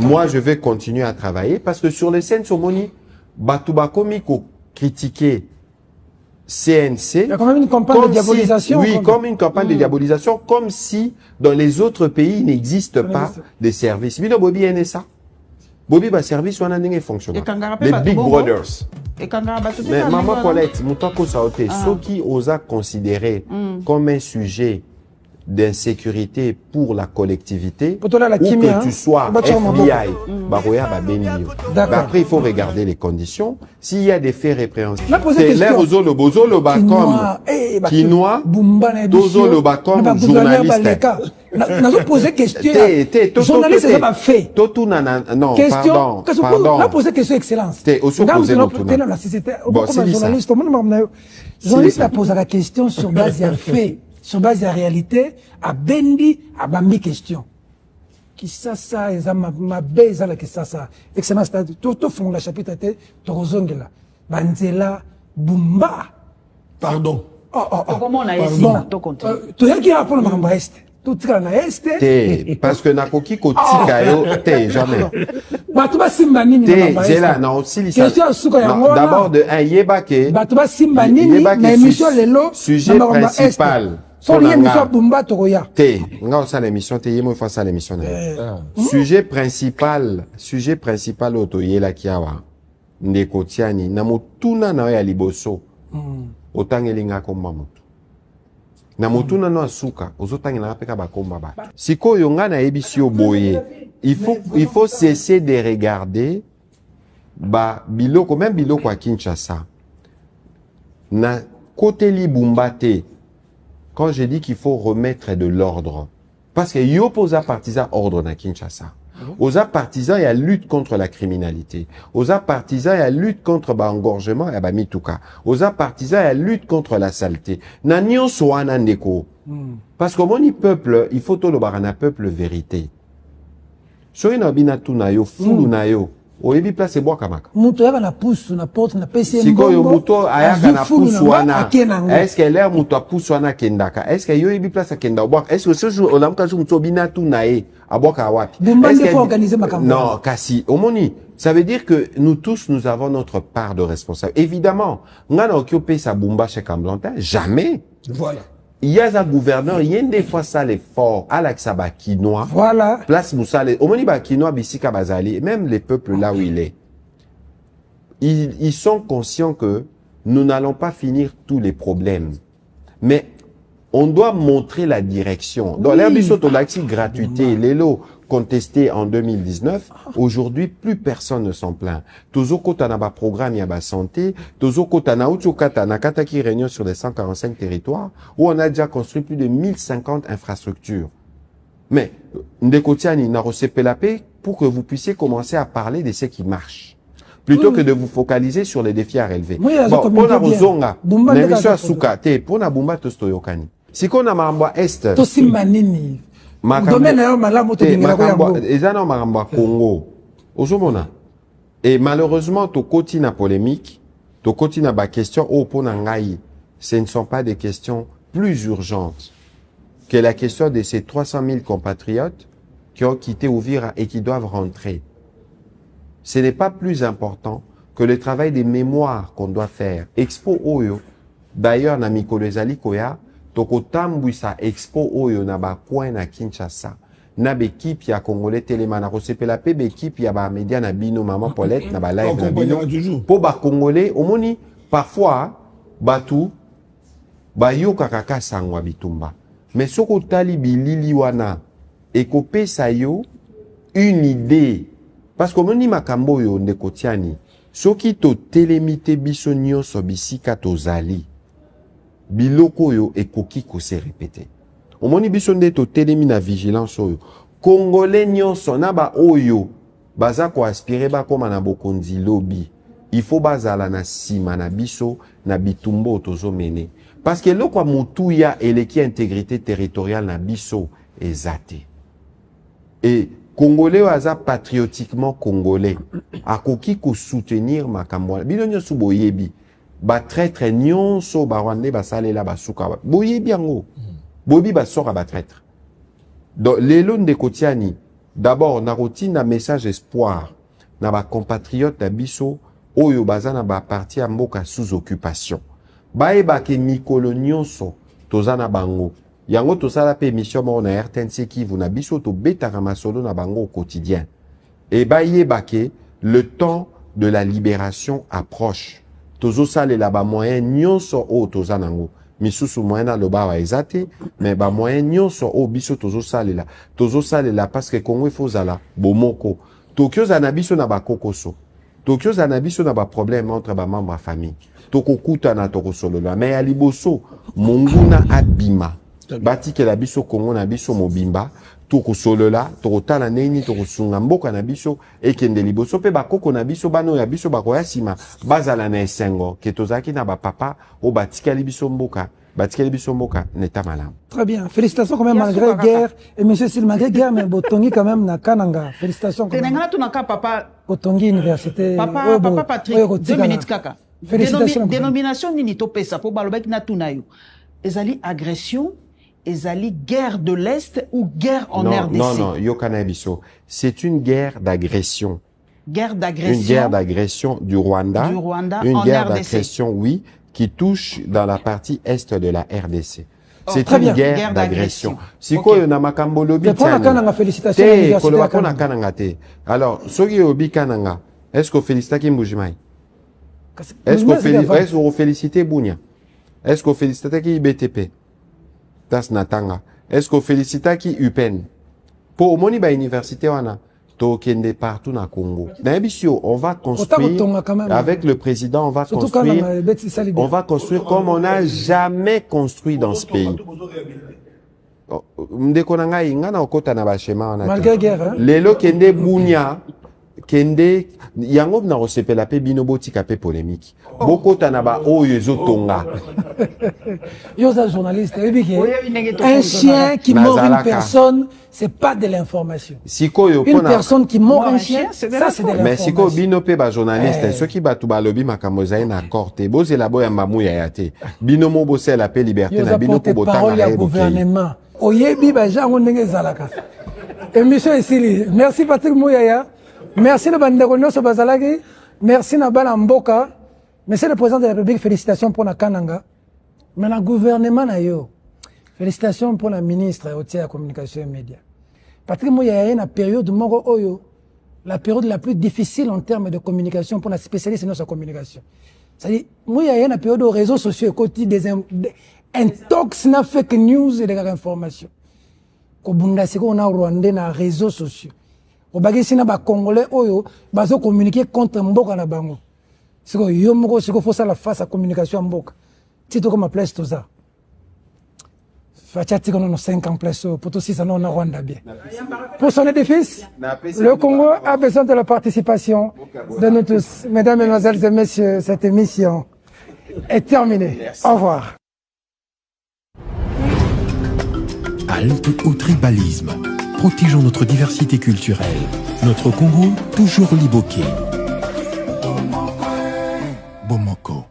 Moi, je vais continuer à travailler parce que sur les scènes Somoni, Batubakomi ko critiquer CNC. Il y a quand même une campagne de diabolisation. Si, oui, comme une campagne de diabolisation, comme si dans les autres pays il n'existe pas de services. Bino Bobby NSA. Bobby ba service on a n'engé fonctionnaire. Les Big Brothers. Mais maman Paulette, Moutako Saote, ceux qui osent considérer comme un sujet d'insécurité pour la collectivité, ou que tu sois FBI, Baroya Babenio. Après, il faut regarder les conditions. S'il y a des faits répréhensibles, c'est l'air aux le bozo le bacom, quinoa, dozo le bacom, journaliste. Nous posé question. Journaliste, ça m'a fait. Non, question. Pardon. On a posé question excellence. T'es aussi posé la société. Journaliste a posé la question sur base d'un fait. sur base de la réalité, à Bendi, à Bambi question. Qui ça, ma baise à la qui ça. Excellent, tout fond la chapitre, tout rozongela. Banzela, Bumba. Pardon. Comment on a essayé de continuer? Tu sais qui a pour le moment est? Tout ça na est. Parce que nakoki kotika yo, jamais. Batuba simba nini na j'ai là na aussi d'abord de un yebake. Batuba simba nini na émission lelo sujet principal. Son émission Bumba Togoya. Nga ça l'émission yemo fa ça l'émission. Sujet principal otoye la kiawa. Ndeko tiani na motuna na ya liboso. Otangelinga komba moto. Na motuna no asuka ozotangela peka bakomba ba. Sikoyo nga na ebisi oboye. Il faut cesser de regarder biloko même biloko à Kinshasa. Na côté Libumbate, quand je dis qu'il faut remettre de l'ordre, parce que yo posa partisan ordre na Kinshasa. Oza partisan il y a lutte contre la criminalité. Oza partisan il y a lutte contre engorgement et mituka. Oza partisan il y a lutte contre la saleté. Na nyonso wana ndeko. Parce que mon peuple, il faut tout le barana peuple vérité. Soki na bina tu na yo fulu na yo. Oyebi place bois kamaka. Muto yaba na pousse na porte na PC mbongo. Sikoyo muto ayaka na pousse wana. Est-ce que l'air muto pousse wana kendaka? Est-ce que yo yebi place kenda bois? Est-ce que ce jour olamka jour muto bina tu na e aboka wapi? Est-ce qu'il faut organiser ma campagne? Non, kasi omoni. Ça veut dire que nous tous nous avons notre part de responsabilité. Évidemment, ngana occupé sa bumba chez Camblantin, jamais. Voilà. Il y a un gouverneur, il y a des fois ça l'effort, Alexa Bakinois. Voilà. Place Moussale, Omoni Bakinois, Bissika Bazali, même les peuples là où il est. Ils sont conscients que nous n'allons pas finir tous les problèmes. Mais on doit montrer la direction. Dans l'herbisso tolaxi gratuité, les lots contestés en 2019, aujourd'hui, plus personne ne s'en plaint. Tozoko Tanaba programme Yaba Santé, Tozoko Tanautsukata Nakataki réunion sur les 145 territoires, où on a déjà construit plus de 1050 infrastructures. Mais, Ndekotiani n'a reçu la paix pour que vous puissiez commencer à parler de ce qui marche. Plutôt que de vous focaliser sur les défis à relever. Oui, bon, pour la Rozonga, l'émission à Soukate, pour la Bumba Tostoyokani. Si qu'on a Maramba Est, Tosimanini. Congo. Et malheureusement, to koti na polémique, to koti na ba question au ponangai, ce ne sont pas des questions plus urgentes que la question de ces 300 000 compatriotes qui ont quitté Ouvira et qui doivent rentrer. Ce n'est pas plus important que le travail des mémoires qu'on doit faire. Expo Oyo, d'ailleurs, na Mikolo Ezali Koya, tokotambwisa expo oyo na ba coin na Kinshasa na bekipe ya Congolais Téléma na kosepela pe bekipe ya ba média na bino maman Paulette na ba live na bino po ba Congolais omoni parfois batu ba yoka kaka sangwa bitumba mais soko tali bilili wana ekopesa yo une idée parce que omoni makambo yo ndekotiani soki to telemite biso nyonso bisika tozali biloko yo ekoki ko se répéter. Omoni biso nde to telemi na vigilance oyo. Congolais nyonso na ba oyo baza ko aspirer ba koma na bokonzi lobby. Il faut bazala na sima na biso na bitumbo tozo mene. Parce que loko mutu ya eleki intégrité territoriale na biso ezate. Et Congolais waza patriotiquement congolais akoki ko soutenir makambo. Bino nyonso boyebi. Ba traître nyonso ba rwandais ba salela ba suka boye biango bobi ba sora ba traître donc les lots de Kotiani d'abord na routine na message espoir na ba compatriotes na biso oyo bazana ba parti ya mboka sous occupation ba eba ke mikolo nyonso tozana bango yango tosala pe émission mo na RTNC qui vous na biso to betaka masolo na bango au quotidien et ba yeba ke le temps de la libération approche. Tozo sale la ba moyen nyonso o tozanango misusu moyen na loba wa ezate mais ba moyen nyonso o biso tozo sale la parce que Congo faut zala bomoko Tokyo zanabiso na ba kokoso Tokyo zanabiso na ba problème entre ba membres famille tokokuta na tokosolola mais ya liboso monguna abima bati ke la biso Congo na biso mobimba tokosolola tokotala neni tokosunga mboka na biso ekende liboso pe bakoko na biso bano ya biso bakoya sima bazala na esengo ke tozaki na ba papa o batikali biso mboka batikeli biso mboka neta malamu. Très bien. Félicitations quand même malgré guerre. Et monsieur Sil, malgré guerre, mais Botongi quand même na Kananga. Félicitations quand même. Papa. Botongi Université. Papa Patrick, 2 minutes kaka. Félicitations. Dénomination nini topesa po balobaki na tunayo. Ezali agression, ezali guerre de l'Est ou guerre en RDC. Non, Yokana Biso. C'est une guerre d'agression. Guerre d'agression. Une guerre d'agression du Rwanda. Une guerre d'agression, oui, qui touche dans la partie est de la RDC. C'est une guerre d'agression. Si quoi na makambo lobi kananga félicitations alors soki obi kananga est-ce que félicitaki Mbujimai? Est-ce qu'on félicite Bounia? Est-ce qu'on félicite qui BTP? Das Natanga. Est-ce qu'on félicite qui UPEN? Pour moni ba université wana to kende partout na Congo. Na bisio on va construire avec le président, on va construire comme on n'a jamais construit dans ce pays. Ndeko na ngai ngana okota na ba schéma wana. Malgré guerre. Lelo kende Bounia kende yango na rosepela pe bino botika pe polémique. Bokota na ba oyo ezotonga. Yosa journaliste, un chien qui mord une personne, c'est pas de l'information. Une personne qui mord un chien, ça c'est de l'information. Mais siko bino pe ba journaliste, ceux qui batu ba lobi makambo za na corte, boze la boya mamu ya yate. Bino mo bose la pe liberté na bino ko botanga ya gouvernement. Oyebi ba jango ndenge zalaka. Émission Esili. Merci Patrick Mouyaya. Merci le bandeko nyonso bazalaki. Merci na bana mboka. Monsieur le président de la République, félicitations pour la Kananga. Mais le gouvernement na yo. Félicitations pour la ministre de la communication et médias. Patrick Mouyaya une période moko oyo, la période la plus difficile en termes de communication pour la spécialiste de notre communication. C'est-à-dire Mouyaya une période aux réseaux sociaux côté des intox na fake news et des informations. Ko bunda siko na Rwanda na réseaux sociaux. Obagisi na ba Congolais oyo bazo communiquer contre mboka na bango. Siko yomoko siko faut ça la face à communication mboka. Tito comme place tout ça. Fachati kono 5 ans place pour tout ça non na Rwanda bien. Pour son édifice, le Congo a besoin de la participation de nous tous. Mesdames, Mesdemoiselles et Messieurs, cette émission est terminée. Merci. Au revoir. Halte au tribalisme. Protégeons notre diversité culturelle. Notre Congo, toujours liboqué. Bomoko.